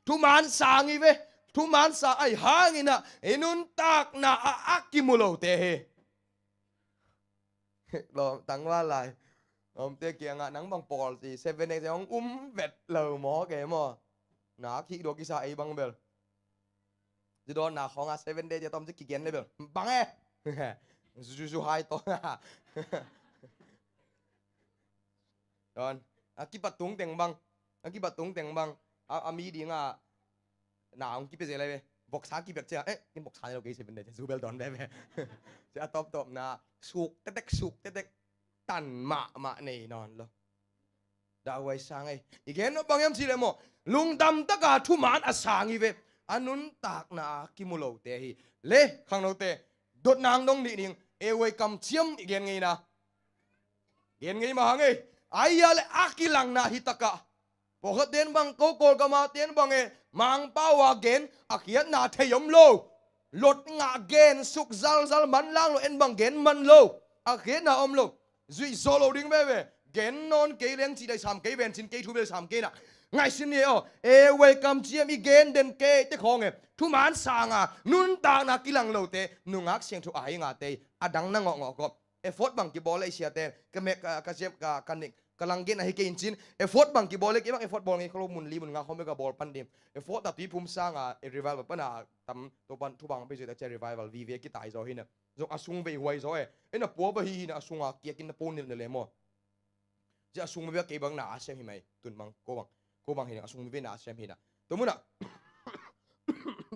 tu man sang I ve ทุมันสาไอหางินะไอนุนตักนะอักกิมุโลเตเฮรอตั้งว่าอะไรเตะเกียงนังบางปอลสิ7 days ของเวทเหล่าหมอแกมอหนาขี้ดวกิสาไอบางเบลจะโดนหนาของ7 days จะต้มจะกี่เกียนเลยเบลบังจู่ๆหายตัวตอนกิปัดตุงเต็งบังกิปัดตุงเต็งบังมีดีงาหนาของกิเป็นอะไรเว้ยบอกสากิแบบเจ้ากินบอกสาเรากี่7 days จะซูเบลตอนได้ไหมจะตบนะสุกเต็กสุกเต็กตันมานี่นอนแล้วดาวไว้สร้างไอ้อีกเห็นว่าบางยามสิเลยมั้งลุงดำตะกาทุมานอาสางอีเวอันนุนตากนากิมุโลเตฮีเล่ข้างโนเตดดนางดงนี่นิงเอเวกำเชียมอีกเห็นไงนะเห็นไงมาไงไอ้ยาเลอากิลังนาฮิตะกะพอเขาเตียนบังโกโกลกมาเตียนบังเอมังป้าวาเกนอาเขียนนาเทยมโลลดงาเกนสุกซัลมันล่างโลเอ็นบังเกนมันโลอาเขียนนาอมโลจุยโซโลดิ้งเว้ยเกนนอนเกยเลี้ยงจีได้3เกยเวนจินเกยทูเบล3เกยน่ะไงสิเนี่ยเอเวกัมเจียมีเกนเดนเกยเจ้าของทุมันสางนุนตานากิลังโลเตนุงักเสียงทุอายิงาเตอดังนั่งงอกเอฟอร์ดบังกิบอลเลยเสียเตก็เมกเจ็บกันนิกกำลังเกนให้เกนจินเอฟอร์ดบังกิบอลเลยกี่บังเอฟอร์ดบอลไงเขาลงมุนลีมุนงาเขาไม่กับบอลปันเดียมเอฟอร์ดตัดที่พุ่มสร้างเอรีไวล์แบบปน่ะตำตัวปันทุบังไปเจอแต่เจอรีไวล์วีเวกิตายจอหินะจงอาซุงไปหวยจอยเอ็นปัวไปหินะอาซุงเกียกินปูนเนี่ยเลยมั้งจะอาซุงไปเกี่ยบังหนาเสียหิไหมตุนบังโกบังหินะอาซุงไปหนาเสียหินะตัวมึงน่ะ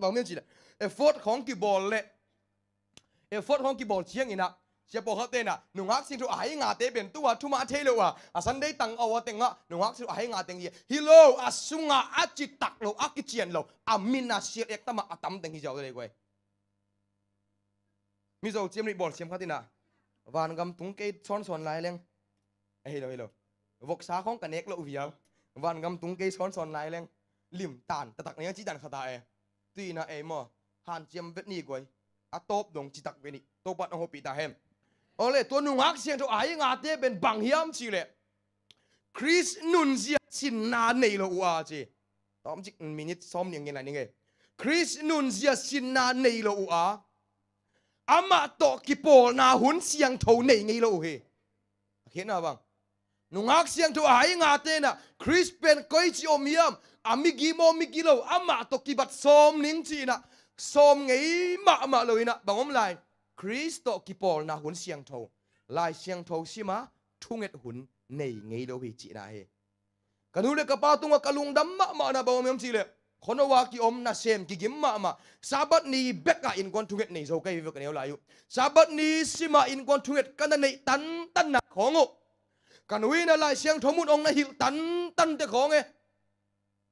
บางเมื่อจีเลยเอฟอร์ดของกิบอลเลยเอฟอร์ดของกิบอลเชียงหินะเจ้าบอกเขาเต้นหนุ่มฮักสิงทุกไอ้งาเตเป็นตัวทุมาเทโลสันได้ตังเอาเต็งหนุ่มฮักสิงทุกไอ้งาเต็งยี่ฮิโลอาซุงอาจิตักโลอากิเจียนโลอามินาเชียเอกตมาอาตัมเต็งฮิเจ้าเลยกวยมิโซเจียมริบอลเชียมขัดตินะวันกำตุงเกยซ้อนลายเล้งฮิโลวกษาของกันเอกโลวิยาวันกำตุงเกยซ้อนลายเล้งลิมตานแต่ตักเนี่ยจีดันขตาตีน่ะมอฮันเจียมเวทนี่กวยอาตบดงจีตักเวนี่โตปัดเอาปีตาเฮมโอ้เลยตัวนุ่งฮักเสียงตัวไอ้งาเต้เป็นบังเฮียมสิเลยคริสนุนเสียสินนาเนโลวัวจีตอมจิกมินิทซ้อมอย่างเงี้ยนี่ไงคริสนุนเสียสินนาเนโลวัวอามาโตกิโปนาหุนเสียงโทเนไงโลเฮเห็นนะบังนุ่งฮักเสียงตัวไอ้งาเต้น่ะคริสเป็นก้อยจิโอมิยมอามิกิโมมิกิโลอามาโตกิบัดซ้อมนิ่งจีน่ะซ้อมไงมาเลยน่ะบังอมไลคริสโตกิปอลนาหุนเสียงโทลายเสียงโทสิมาทุ่งเอ็ดหุนในไงโลหิจีนาเฮกันดูเลยกระเป๋าตุงกะลุงดำมานะบ่าวเมียมจีเลยคนว่ากิอมนาเซมกิกิมมาซาบัดนี้เบกอินกวนทุ่งเอ็ดในโซเกย์วิกันเอวลายุซาบัดนี้สิมาอินกวนทุ่งเอ็ดกันในตันนะของกันวินาลายเสียงโทมุนองนะฮิลตันเตของ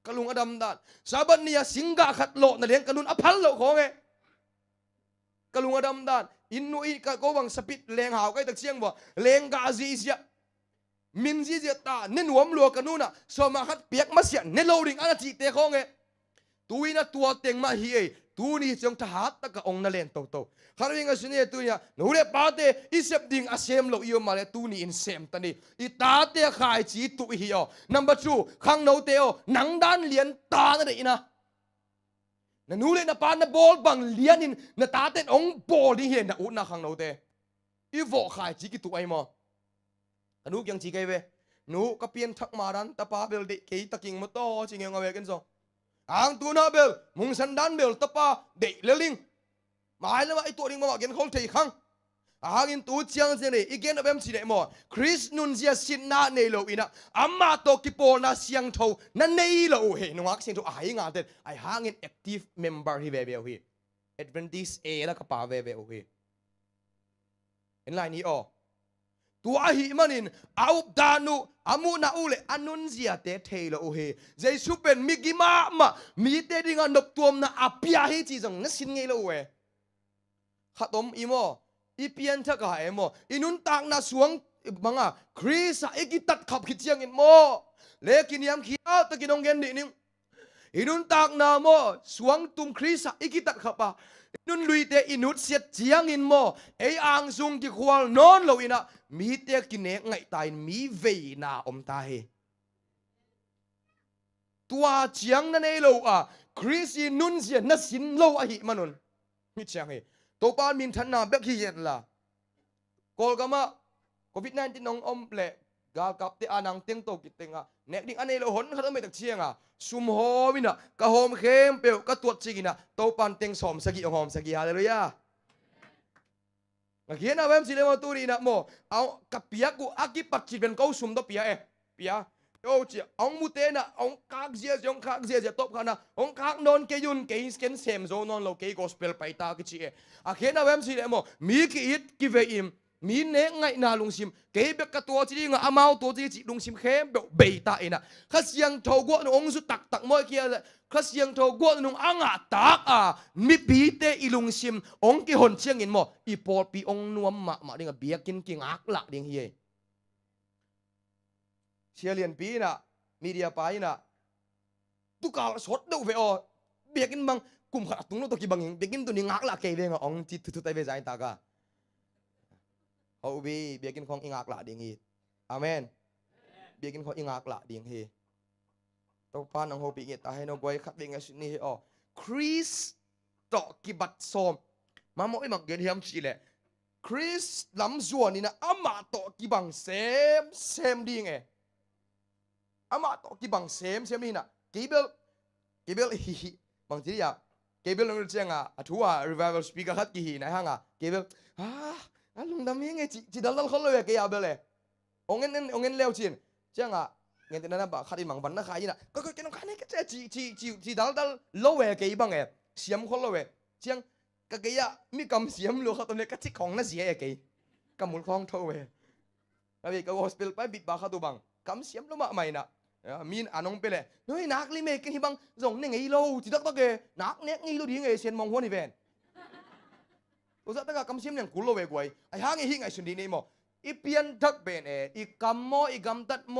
กะลุงอดัมดานซาบัดนี้สิงกาขัดโลนะเลี้ยงกะลุนอภัลโลของกะลุงอดัมดานอินนุอีกะโกวังสปิดแรงหาวก็ตักเสียงบ่แรงกาซีเสียมินซีเสียตาเน้นหัวมลัวกันนู่นน่ะสมาฮัดเปียกมาเสียเน้นโลดิงอาณาจิเตะของตุยน่ะตัวเต็งมาเฮียตูนี่จงทหารตะกะองนั่นเล่นโตคาริงะสุนีตุยน่ะหนูเล่ปาเตอิเซบดิงอาเซมโลอีโอมาเลตูนี่อินเซมตันนี่อีตาเตะขายจีตุอีอ๋อ number 2ข้างโนเตโอหนังด้านเลียนตานั่นเองนะนั่นนู่นเลยนะปานนะบอลบังเลียนินนะตาเต้นองบอลนี่เห็นนะอุณาขังเราเตอีโวขายจีกิตุไอมอกันนู่ยังจีไกเวนู่ก็เปลี่ยนทักมาดันตาปาเบลเด็กตะกิงมาโตจิงเงาเวกันซองอ่างตัวน่าเบลมุงสันดันเบลตาปาเด็กเลลิงหมายแล้วว่าไอตัวนี้มาเกินเขาเทขังอ่างอินตัวเชียงเสน่ห์อีกเกนแบบสิเดมอคริสนุนเซียสินนาเนโลอินะอามาโตกิโปนาเสียงโทนั่นเนโลเฮนุ่งอักเสียงโทไอ้งาเด็ดไอ้หางอินแอคทีฟเมมเบอร์ที่เวเบลฮีแอดเวนติสเอแล้วก็ป่าเวเบลฮีเห็นไรนี้อ๋อตัวหิมันินเอาดานุอามูนาอุเลอนุนเซียเตเทโลเฮเจสุเป็นมิกิมามีเตดิงานดกตัวมนาอาพิอาฮิจิจังนั่นสินไงโลเวขัดตมอีโมอีเปียนทักหายโมอินุนตากนาสวงบังคริสเอกิตัดขับขิดเชียงอินโมเลกินยามขี้เอาตะกินองเกนดินิงอินุนตากนาโมสวงตุมคริสเอกิตัดขับอินุนลุยเตอินุตเสียเชียงอินโมไออ่างซุงกิควาลนอนโลอินะมีเตกินเนไงตายมีเวนาอมตาเฮตัวเชียงนั่นเอโล คริสต์นุนเสียนัสินโลอหิมันนุนมิเชียงเฮตัวปานมินทันนาเบกฮีเย็นละกอลกามะโควิด-19น้องอมเละกากับเตอานังเตียงโตกิเตงะเนกดิ้งอันนี้เราหนเขาต้องไม่ตักเชียงอ่ะซุมโฮมินะกะโฮมเข้มเปียวกะตัวจิกินะตัวปานเตียงสอมสกิหอมสกิฮาเลลูยาเขียนเอาไว้สิเลมาตูรีนะโมเอากับเปียกูอากิปัจจิเป็นเขาซุมตัวเปียเปียโอ้เจ้าองมุเตนะองคากเสียองคากเสียตบกันนะองคากนอนเกยุนเกยสเกนเซมโซนอนเราเกยกอสเปลไปตากิจิเขียนเอาไว้สิเลโมมีกิอิดกิเวอิมมีเนงไงนาลุงซิมเกยเบกตัวจีงอามาตัวจีลุงซิมเข้มเบเบยตาเองนะข้าเสียงทอกวดองสุตักมอยเคียเลยข้าเสียงทอกวดนงอ่างตักมีปีเตอีลุงซิมองกิหนเชียงอินโมอีปอปีองนวมมาดิ่งเบียกินกิ่งอักละดิ่งเฮียเชียเลียนปีน่ะมีเดียไปน่ะตุกาสดดูเวอเบียกินบังกุมขัดตุ้งนู้ตัวกี่บังเบียกินตัวนี้อักละเกยเวงองจิตทุตัยเวใจตากาเอาเบียกินของอิงอักละดิ่งเฮียอาเมนเบียกินของอิงอักละดิ่งเฮียตัวปานองโฮปีเกตาให้นกไว้ขัดเวงสุดนี้อ๋อคริสต่อกิบัตซอมมาโมไอ้มักเกินเฮียมชีเลยคริสลำจวนนี่นะอามาต่อกิบังเซมดิ่งเออามาต่อกิบังเซมนี่นะเกเบลฮิบางทีอ่ะเกเบลเราเจียงอ่ะทัวร์ revival speaker ฮัดกี่นะฮะเกเบลลุงดำยังไงจีดัลเขาเลยเกียร์เบลเลยองเงินเลี้ยวจีนเจียงอ่ะเงินที่นั่นบ้าขัดอีหมังบันนะขายนะก็แค่น้องขายนี่ก็จะจีดัลโลเวเกียร์บังเสียมเขาโลเวเจียงก็เกียร์มีกำเสียมลูกเขาตัวนี้ก็ที่ของน่าเสียเกียร์กำมุนของเท่าเวแล้วก็ฮอสพิทอลไปบิดบ้าเขาตัวบังกำเสียมลูกมาใหม่นะมีนน้องไปเลยเฮ้ยนักลิเมกันที่บังส่งเนี่ยไงโลจีดักตะเกนักเนี่ยไงโลดีไงเสียนมองหัวนี่เป็นตัวสัตว์ตะกำเสียมอย่างกุลโลเวกวยไอ้ห่างไอ้หิ้งไอ้สุนดีนี่มั้งอีเปียนทักเป็นอีกำโมอีกำตัดโม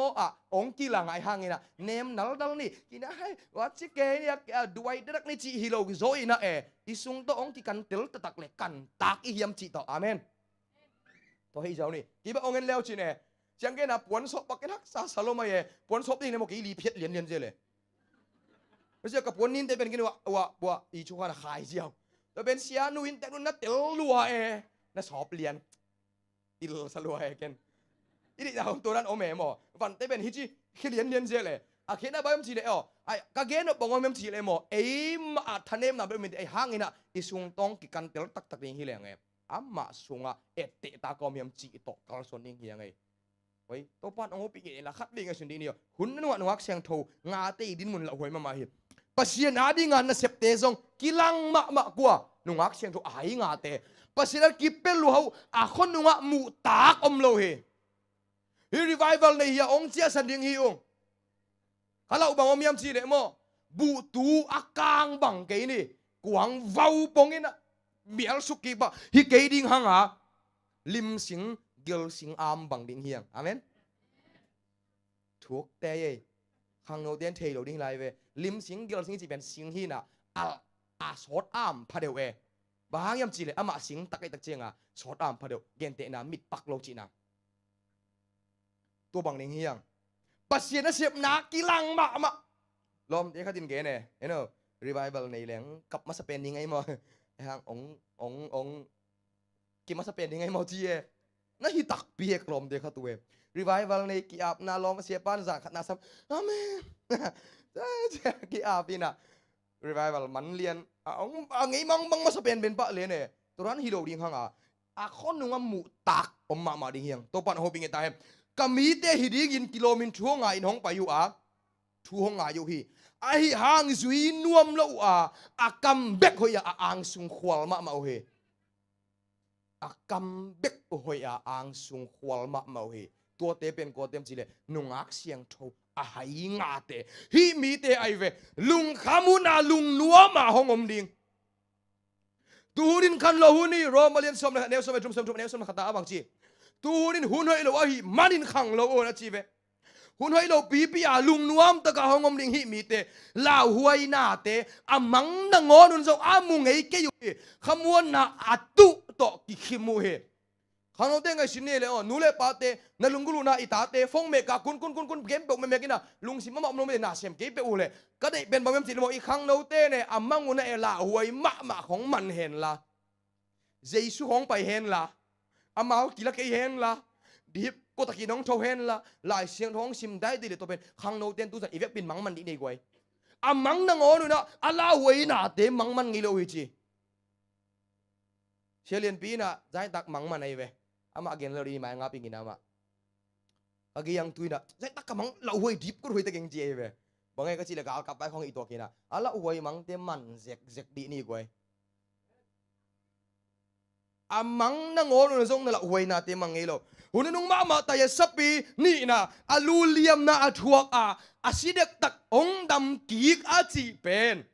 องกีหลังไอ้ห่างนี่นะเนมนัลดัลนี่กินให้วัดชิเกย์ด้วยดักนี่จีฮิโลกิโซอีนะอีสุงโตองที่กันเตลตะตักเล็กกันตักอีเฮียมจีต่ออาเมนตัวให้เจ้านี่กี่บ้าองเงินแล้วจีเนี่ยจังเกนะปวนศพปักนักซาสโลมาปวนศพนี่เนี่ยมันกี่ลีเพียรเลียนเจเลยไม่ใช่กับปวนนินแต่เป็นกันว่าอีชัวร์ขายเจียวแต่เป็นเสียนุอินแต่นุ่นนัดเตลลัวน่ะสอบเรียนอิลสลัวกันอีนี่เอาตัวนั้นโอเมมอวันแต่เป็นฮิจิขี้เลียนเจเลยอาเคนนะบ้านมันจีเลยไอ้กางเกนบอกว่ามันจีเลยมอมาทันเนมนะเป็นมันไอ้ห้างนี่นะอีสุงตองกิกันเตลตักนี่เฮียงไงมาสุงเตะตากอมยำจีตกกาลส่วนนี่เฮียงไงไว้ตัวป้านองค์ปีเกละคัดเลี้ยงสุนดีเนี่ยหุ่นนั่นว่าหนวกเสียงโถงาเตดินมุนละหวยมาเห็นปัสเซียนอาดีงานน่ะเสพเตซงกิลังมากว่าหนวกเสียงโถหายงาเตปัสเซียนกิเปลูเขาคนหนวกมุตากอมโลเฮฮีรีไววัลในเฮียองเจียสันดิงฮีองข้าเราบังอมยามจีเนี่ยมั้งบูตูอากางบังเกนี่กวางวาวปงอินะเมียลสุกีบะฮิเกดิงหังลิมสิงเกลสิงอามบังดิ่งเฮียงอาเมนถูกแต่ข้างโน้ตเดียนเทโลดิ่งไลเวลิมสิงเกลสิงจีเป็นสิงฮีน่ะสอดอามพาเดวบางยามจีเลยอามาสิงตักไอตักเจียงสอดอามพาเดวเกนเตนะมิดปักโลจีนะตัวบังดิ่งเฮียงปัสเซียนเสียบนักกิลังมาลมเดี๋ยวข้าดินเกนเห็นไหมรีไวบัลในแหลงกับมาสเปนยังไงมั้งไอ้ห่างองกิมาสเปนยังไงมั้งจีน่าฮิตักเปียกลมเดี๋ยวข้าตัวรีไววัลในกีอาบนาลอมเสียปานจากขัดนาซับอาเมนกีอาบปีน่ะรีไววัลมันเลียนไงมังมาสเปนเป็นปะเลียนตัวนั้นฮิโรดิ่งหังคนหนุ่มมุตักมาดิ่งเฮียงตัวปันโฮปิงเอตายกามีเตฮิดิ่งกินกิโลมินทั่วงายน้องไปอยู่ทั่วงายอยู่ฮีไอห่างซุยนวมแล้วกำเบกหอยอ่างสุงขวลมาโอเฮกำเบกหอยอ่างสุงขวลมาโอเฮตัวเตเป็นตัวเต็มจีเลยนุ่งอักเสียงโทหายงาเตฮิมีเตไอเวลุงขามุนาลุงนัวมาห้องอมดิงตูดินคันโลหุนี่รอมาเลียนสมเลยเนวสมไปจุ่มสมเนวสมขัดตาบางจีตูดินหุ่นหอยโลวะฮิมันดินขังโลโอนะจีเวหุ่นหอยโลปีลุงนัวมตะกะห้องอมดิงฮิมีเตลาวหวยนาเตมังนังอนุนจงมุงไอเกยุขมวนนาตุโตกิขิมูเฮ khang no te ngai sin ne le o nu le pa te na lungulu na ita te phong me ka kun game pe me kina lung sim ma me na sem ke pe u le ka dei ben bam ti mo i khang no te ne amang una e la huai ma khong man hen la Jesu hong pai hen la amao kila ke hen la dip ko taki nong thau hen la lai siang thong sim dai ti le to ben khang no ten tu sa ivek pin mang man di nei gwai amang na ngonu na ala huai na te mang man ngi lo wi chi Selian pina zai tak mang man ai ve ama again lo ri mai nga pingin ama agi yang tuina zai tak kamang la huai dip ko hui ta geng ji ai ve bangai ka chi le ka kap pai khong i to kina ala huai mang te man zek di ni gwai amang na ngonu na zong na la huai na te mang ngi lo hunung mama ta ya sapi ni na aluliam na athuak a asidek tak ong dam kik a chi pen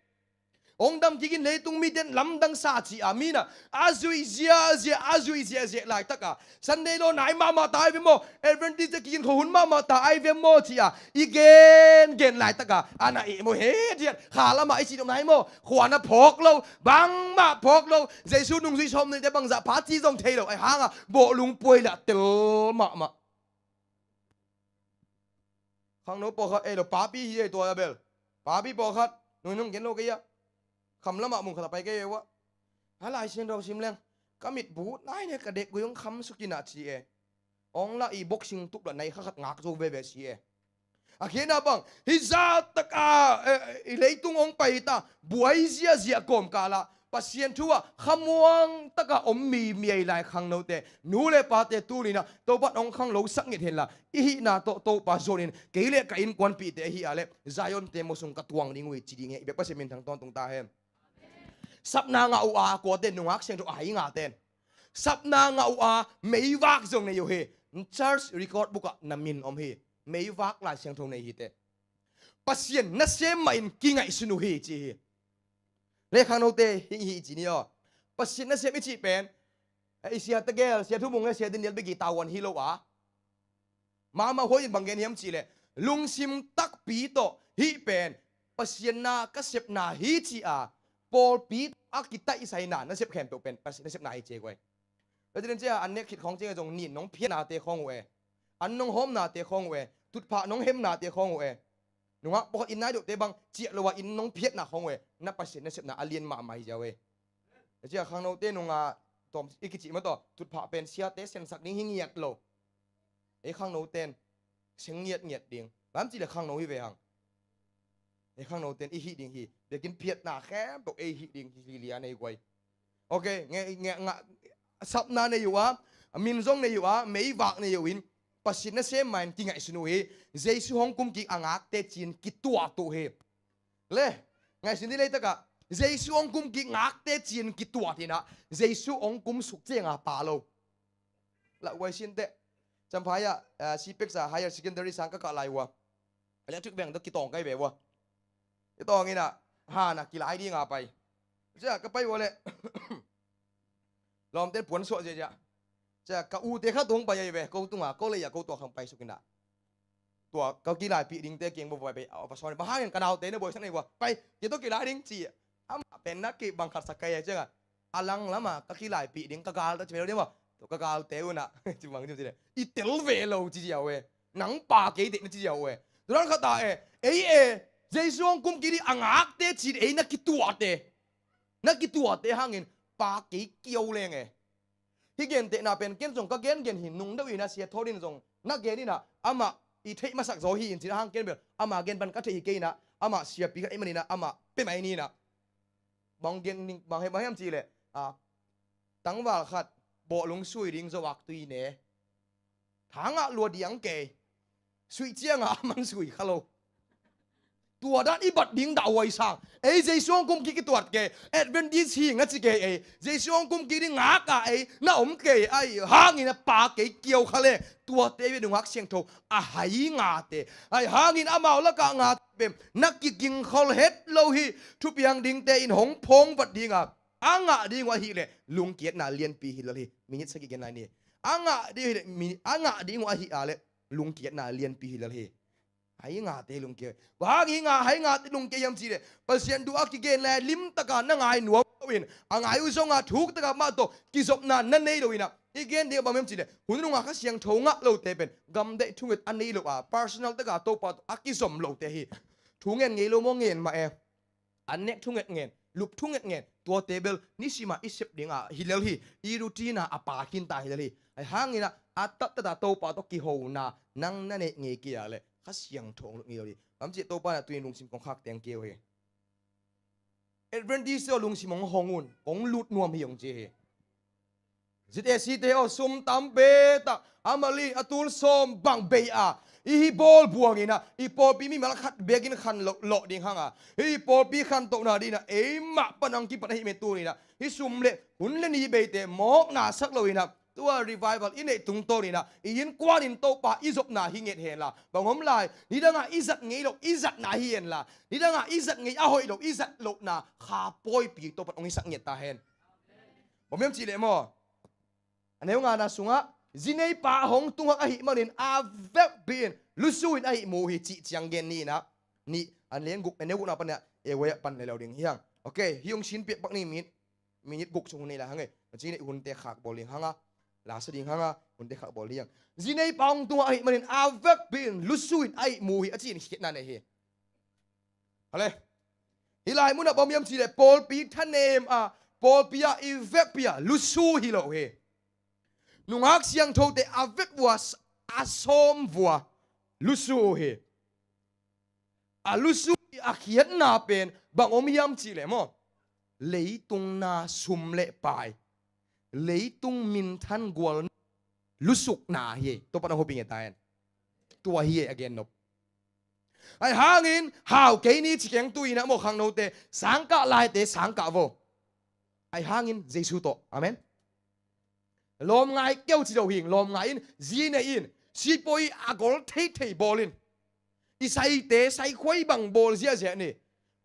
ong dam kikin leitung mi den lam dang sa chi amina azui zia lai taka sunday lo nai mama ta ai mo adventist kikin khun mama ta ai ve mo chi a igen lai taka ana i mo he dia khala ma ai chi dom nai mo khwana phok lo bang ma phok lo jesu nung sui som ni te bang za pa chi jong thei lo ai hanga bo lung poi la tel ma khang no po khat e lo pa pi hi to ya bel pa pi po khat nung gen lo ke ya khăm lắm ạ mùng khát phải cái quá há lại xin đâu sim lên cá mịt bú nãy này cả đẹp người ông khăm suy nát chị e ông là y boxing tục đoạn này khát ngạc rồi về chị e à khi nào bằng hi ra tất cả lấy tung ông bay ta buổi zia gồm cả là pasien thua khamuang tất cả ông mì lại khang nâu tệ nú lệ pa tệ tu lina tôi bắt ông khang lâu sắc nhiệt hiện là hi na to pa zonin cái lệ cái in quan pi tệ hi ale Zion tệ một sung cắt tuang đi ngồi chỉ đi nghe biết pasien mình thằng ton tung ta hem sắp na ngạo à của tên nung ác xem cho ai ngạ tên sắp na ngạo à mấy vác dòng này yêu he church record book à nằm min om he mấy vác lại xem thong này hi tên pasien na xem mà in kinh ngại sunu he chi lệ khang nô tê hi chỉ ni o pasien na xem chi pen ai sia ta gel sia thu mong sia din yel begi tawan hi lo à mama hoi bằng gen hiam chi le lung sim tak pi to hi pen pasien na ka sep na hi chi à Paul Pete akita isai na na sep khem to pen pas na sep na hi che kwai president che an ne khit khong che jong ni nong phia na te khong we an nong hom na te khong we tut pha nong hem na te khong we nunga po in nai do te bang chi lo wa in nong phiet na khong we na pas na sep na alien ma mai ja we che khang no te nunga tom ikichi ma to tut pha pen sia te sen sak ning hingiat lo e khang no ten seng nghiat ding bám chỉ là khang no hi ve hang e khang no ten i hi ding hi để kinh phiệt na khem to e hi ding hi lia nei quay ok nghe sắp na này yêu á min zong này yêu á mấy vạc này yêu in pasin na xem man kinh ngại sunu he Jesu hong kum ki angak te chin ki tua tu he le ngai sin đi lấy tất cả Jesu hong kum ki ngak te chin ki tua thì na Jesu hong kum suk che nga pa lo la quay xin te chăm phái à si pek sa higher secondary sang ka lai wa ale thuk beng to ki tong kai ve wa cái to nghe nè hà nè kỳ lái đi ngà bay chứ cái bay vô lệ làm tên buồn sọ gì chứ chứ cái u tế khác tuông bay về câu tung à câu lấy à câu tuột không bay xuống nè tuột câu kỳ lái bị đình tế kiêng vô bay ở vào sau này hai cái nào tế nó bồi sang này qua bay chỉ tôi kỳ lái đình chỉ am bên nát kỳ bằng khát sakai chứ à alang lắm mà cái kỳ lái bị đình cái gal đó chỉ biết đâu mà cái gal tế luôn nè chỉ bằng gì đấy ít tế về lâu chỉ giàu về nắng ba cái tế nó chỉ giàu về tôi nói khát ta ấy Jesu ang kum kiri angak te chi e na kitua te hangin pa ki kiau leng e hi gen te na pen ken jong ka gen hin nung da wi na sia thorin jong na gen ni na ama i thei masak zo hi in chi hang ken bel ama gen ban ka thei ke na ama sia pi ka e mani na ama pe mai ni na bang gen ning bang he bang hem chi le a tang wal khat bo lung sui ding zo wak tui ne thanga lo diang ke sui chiang a man sui khalo tua dan ibat ding da wai sang ei Jesu kum ki tuat ke Adventist hi nga chi ke ei Jesu kum ki ding nga ka ei na ke ai hangin na pa ke kiau khale tua te we dung hak siang tho a hai nga te ai hangin amau la ka nga pem nak ki ging khol het lo hi thu piang ding te in hong phong wat dinga anga ding wa hi le lung kiet na lien pi hi lo hi minit sa ki gen lai ni anga ding wa hi ale lung kiet na lien pi hi lo hi hay nga te lung ke wa ngi nga hay nga te lung ke yam chi le pasien du akigen le lim taka na ngai nuam win angai u zonga thuk taka ma to ki zop na nan nei do ina igen de ba mem chi le hun nga kha siang tho nga lo te pen gam de thunget an nei lo a personal taka to pa akizom lo te hi thungen ngei lo mo ngen ma e an nek thunget ngen lup thunget ngen to table nisima isep dinga hilal hi I rutina apa kin ta hilal hi ai hangina atat ta to pa to ki ho na nang na ne nge ki ale kha siang thong lo ngi lo am chi to pa na tuin lung sim kong khak teng keu he Adventist so lung simong hongun kong lut nuam hiong che he ZAC te o sum tam be ta amali atul som bang be a I bol buang ina I pol pi mi mal khat begin khan lo ding hanga I pol pi khan to na dina e ma panang ki pan hi me tu ni na I sum le hun le ni be te mok na sak lo ina tua revival in e tung to ni na I yin kwan in to pa izop na hi nget hen la bang hom lai ni da nga izat ngei lo izat na hi hen la ni da nga izat ngei a hoi lo izat lo na kha poi pi to pat ong sak nget ta hen bom yam chi le mo aneu nga na sunga zinei pa hong tunga a hi manin a vek bin lusuin a hi mo hi chi chiang gen ni na ni an leng guk aneu na pan ya e we pan le lo ding hiang okay hiong shin pe pak ni minit guk chung ni la hange chi ne hun te khak boling hanga la sa ding hanga hun te khak bol hiang zinei pa hong tunga a hi manin a vek bin lusuin a hi mo hi a chi ni hit na ne hi hale hilai mun na bom yam chi le pol pi thanem a pol pia I vek pia lusu hi lo he nungak siang tho te avet was asom vua lusu he a lusu a khiat na pen bang om yam chi le mo leitung na sum le pai leitung min than gwal lusuk na he to pa na hoping etain tua hi again no ai hangin how ke ni chieng tu ina mo khang no te sangka lai te sangka vo ai hangin jesu to amen lom ngai kêu chi đầu hình lom ngai in zine in si poi agol thei thei bolin I sai te sai khoi bang bol zia zia ni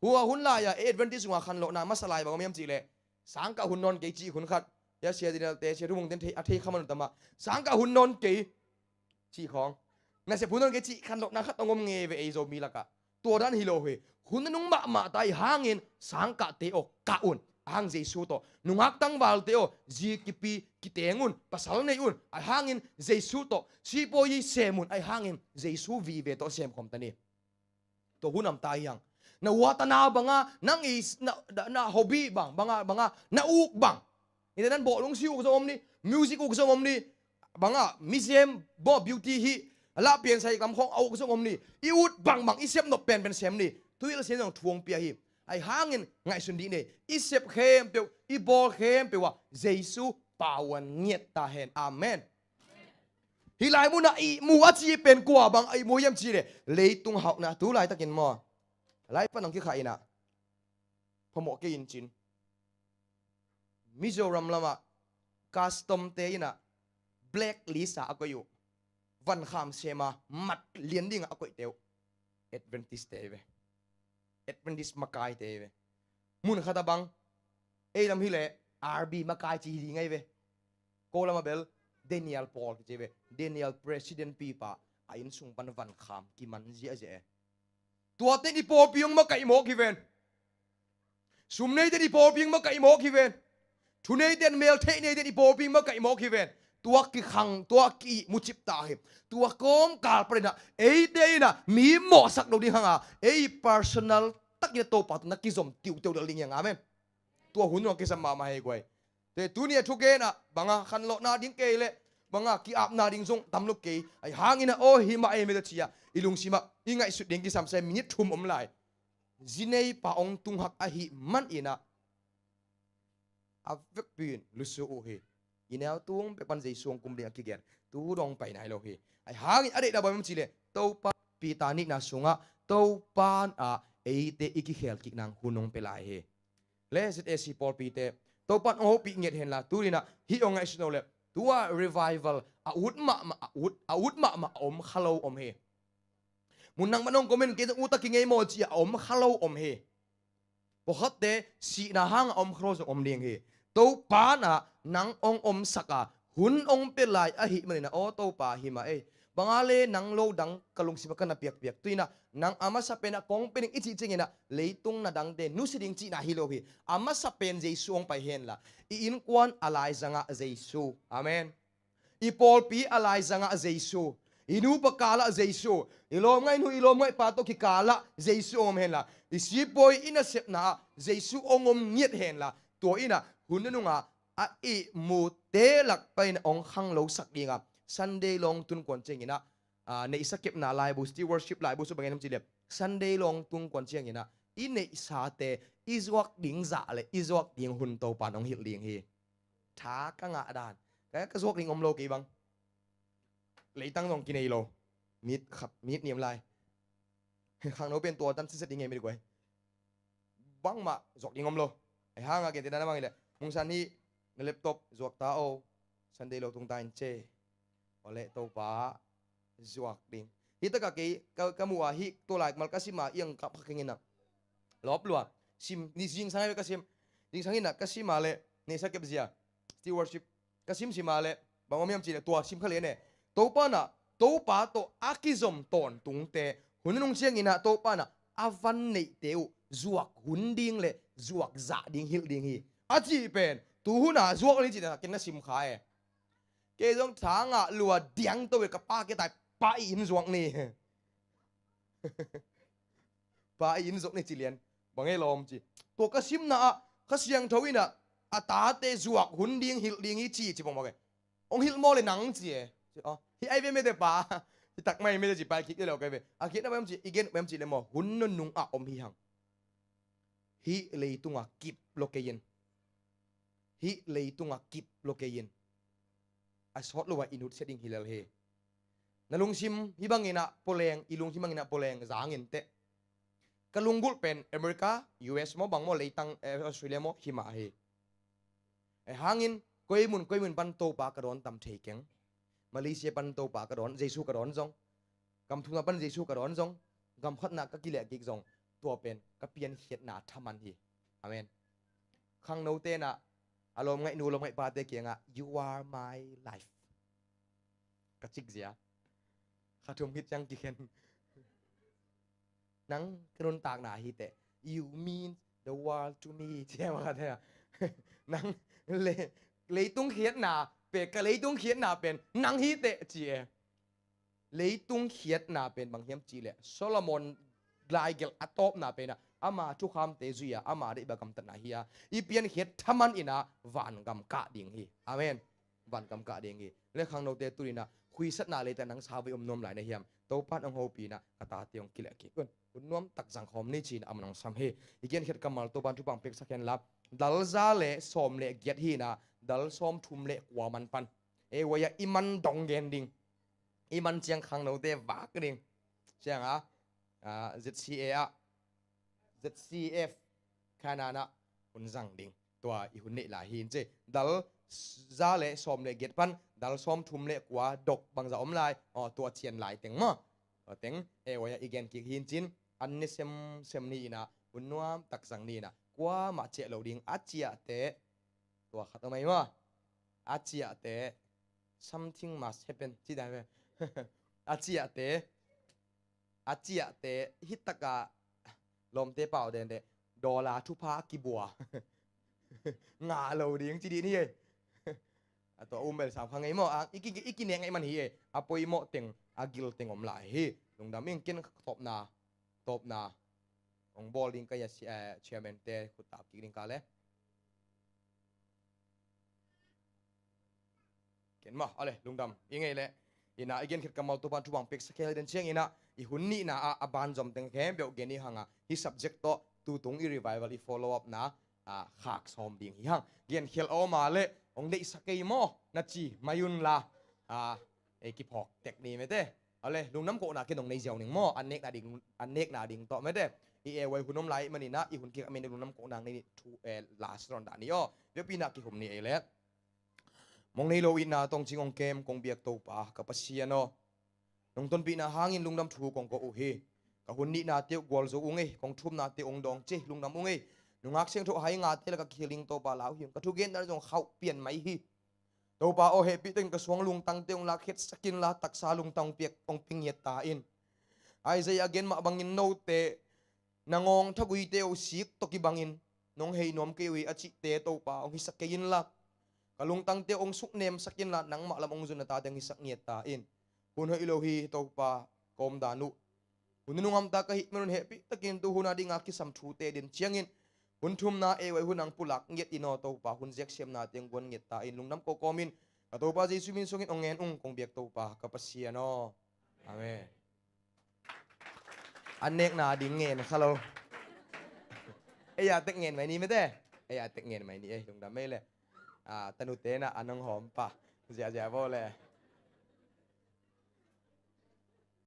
hua hun la ya Adventist wa khan lo na masalai bang mem chi le sang ka hun non ke chi hun khat ya sia dinal te sia rumong ten thei a thei khaman tama sang ka hun non ke chi khong na se hun non ke chi khan lo na khat ngom nge ve ei zo mi la ka to dan hi lo he hun nung ma tai hangin sang ka te o ka un hang Jesu to nungak tang wal teo zikipi kitengun pasal nei un ai hangin Jesu to si poi semun ai hangin Jesu vi ve to sem kom tani to hunam tayang na watana banga nang is na hobby banga na uk bang ina nan bo long siu ko om ni music ko om ni banga misem bo beauty hi ala pian sai kam khong au ko om ni I ut bang isem no pen sem ni tuil sen jong thuong pia hi ai hangin ngai sun di ne isep khem pe I bol khem pe wa Jesu pawan nghiet ta hen amen hilai mu na I mu a chi pen kwa bang ai mo yam chi le leitung hau na tu lai takin mo lai pa nang ki khai na phomo ke in chin Mizoram lama custom te ina black list a ko yu van kham sema mat lien ding a ko teu Adventist te ve Adventist makai te ve mun khata bang e lam hi le RB makai chi hi ngai ve ko lama bel Daniel Paul che ve Daniel president pipa ain sung pan van kham ki man zia je tua te ni po piong makai mo ki ven sum nei te ni po piong makai mo ki ven thu nei ten mel the nei te ni po piong makai mo ki ven tua ki khang tua ki muchip ta hi tua kom kal prena ei te na mi mo sak do ding hanga ei personal tak ye to pat na ki zom tiu tiu da ling yang amen tua hun no ke sama ma hai kwai te tu ni thu ke na banga khan lo na ding ke le banga ki ap na ding zong tam lo ke ai hangina o hi ma e me da chia ilung sima ingai su ding ki sam se minit thum om lai zinei pa ong tung hak a hi man ina avek pin lusu o he inau tung pe pan Jesu kum ding akigen tu dong pai nai lo hi ai hangin ade da bam chile to pa pi ta ni na sunga to pan a eite iki khel ki nang hunong pe lai he le ZAC Paul pi te to pan o pi nget hen la turina hi ong ai sno le tua revival a ut ma om khalo om he munang manong komen ke uta ki ngei mo chi om khalo om he po khatte si na hang om khro om ding he to pa na nang ong om saka hun ong pe lai a hi manina o to pa hi ma e bangale nang lo dang kalung simakan na piak tuina nang ama sa pena kong pening ichi chingina leitung na dang de nusiding chi na hilohi ama sa pen Jesu ong pai hen la i in kwan alai zanga Jesu amen i Paul pi alai zanga Jesu inu pakala Jesu ilom ngai pato ki kala Jesu om hen la i si boy ina sep na Jesu ongom niet hen la to ina hunununga a i mu te lak pai na ong khang lo sak dinga Sunday long tun kwan chengina nei sakep na lai bu sti worship lai bu so bangai nam chilep Sunday long tun kwan chengina i nei sa te izwak ding za le izwak ding hun to pa nong hil ding hi tha ka nga dan ka zwak ding om lo ki bang lấy tăng dòng kỳ này lo mít khập mít niệm lại khang nấu bên tua tan sẽ đi nghe mới được quay băng mà giọt đi ngom lo ai hang à cái tên đó bằng này mong san hi laptop giọt tao Sunday lo tung tay chê oleh tàu pa giọt đi hi tất cả cái mùa hi tôi lại mal kasim mà yang cặp khang ngina lop luôn sim ni jing sang kasim jing sang ngina kasim mà lệ ni sa kep zia still worship kasim sim mà lệ bang om yam chi tua sim khale ne tàu pa na tàu pa to akizom ton tung te hunung chiang ina tàu pa na avan nei teu zuak hunding le zuak za ding hil ding hi achi pen tu huna zuak ni chi na ken na sim kha e ke jong thanga lua diang to ka pa ke tai pa in zuak ni pa in zuak ni chi lian bangai lom chi to ka sim na ka siang thawina ata te zuak hunding hil ding hi chi bong ma ke ong hil mo le nang chi e hi ai ve me de pa tak mai me de ji pa ki lo ke ve a ki na bam ji igen bam ji le mo hun nun nung a om hi hang hi leitunga kip lo ke yin hi leitunga kip lo ke yin a sot lo wa inut setting hilal he nalung sim hi bangina poleng ilung hi bangina poleng zangin te kalunggul pen America US mo bang mo leitang Australia mo hima he e hangin koimun pan to pa ka don tam thei keng Malaysia pan to pa ka don Jesu ka don jong gam thuna pan Jesu ka don jong gam khat na ka kile ki jong to pen ka pian hiat na thaman hi amen khang no te na alom ngai nu lom ngai pa te kianga you are my life ka chik zia khathum hit chang ki khen nang kron tak na hi te you mean the world to me che ma the nang le tung hiat na pe ka lấy tung khiết na pen nang hi te chi e lấy tung khiết na pen bang hiam chi le Solomon lai gel atop na pen ama thu kham te zuya ama de ba kam tan na hi a I pian khiết thaman ina van gam ka ding hi amen van gam ka ding hi le khang no te turina khui sat na le ta nang sa vai nom lai na hiam to pat ang ho pi na ata tiong kile ki kun nom tak jang khom ni chin am nang sam he igen khiết kamal to ban thu bang pek sakhen lap dal za le som le giat hi na dal som thum le kwa man pan e waya iman dong gen ding iman chiang khang no te wa ka ding chiang ZCA ZCF kanana hun zang ding tua I hun ne la hin che dal za le som le get pan dal som thum le kwa dok bang za om lai tua chian lai teng ma teng e waya igen ki hin chin an ne sem ni na hun nuam tak sang ni na kwa ma che lo ding achia te tua khatamai ma achia te something must happen chi dai ve achia te hitaka lom te pau den de dola thu pa ki bua nga lo ding chi di ni e to bel sam khang ngai mo iki ne ngai man hi e apoi mo teng agil teng om lai hi lungdam ing ken top na ong bowling ka ya chairman te khutap ki ring ka le ken ma ale lungdam ingai le ina again khit kamal to ban tu bang pek sakel den cheng ina I hunni na a ban jom teng khem be geni hanga hi subject to tu tung I revival I follow up na khak som ding hi hang gen khel o ma le ong dei sakei mo na chi mayun la e ki phok tek ni me te ale lungnam ko na ke dong nei jaw ning mo anek na ding to me te I e wai hunom lai mani na I hun ki amen lungnam ko nang ni tu last round da ni yo be pina ki hum ni e le mong nei lo ina tong chingong kem kong biak to pa ka pasiano nong ton pi na hangin lungnam thu kong ko u hi ka hun ni na te gol zo ungei kong thum na te ong dong che lungnam ungei nungak seng tho hai nga te la ka khiling to pa lau hi ka thu gen dar jong khau pian mai hi to pa o happy teng ka suang lung tang teong la khet sakin la tak sa lung tang piek ong pingyet ta in Isaiah again ma bangin no te nangong thagui te o sik to ki bangin nong hei nom ke wi achi te to pa ong hisak kein la kalung tang te ong suknem sakin la nang ma lam ong zun ta teng hisak nyet ta in hun ho ilohi to pa kom danu hun nungam ta ka hit meron happy takin tu hun adi nga ki sam thu te din chiangin hun thum na e wai hunang pulak nget ino to pa hun jek sem na teng bon nget ta in lungnam ko komin ka to pa jesu min sungin ongen kong biak to pa kapasia no amen anek na ding ngen khalo ya tek ngen mai ni me te ya tek ngen mai ni lungdam me le tanu te na anong hom pa ja ja bo le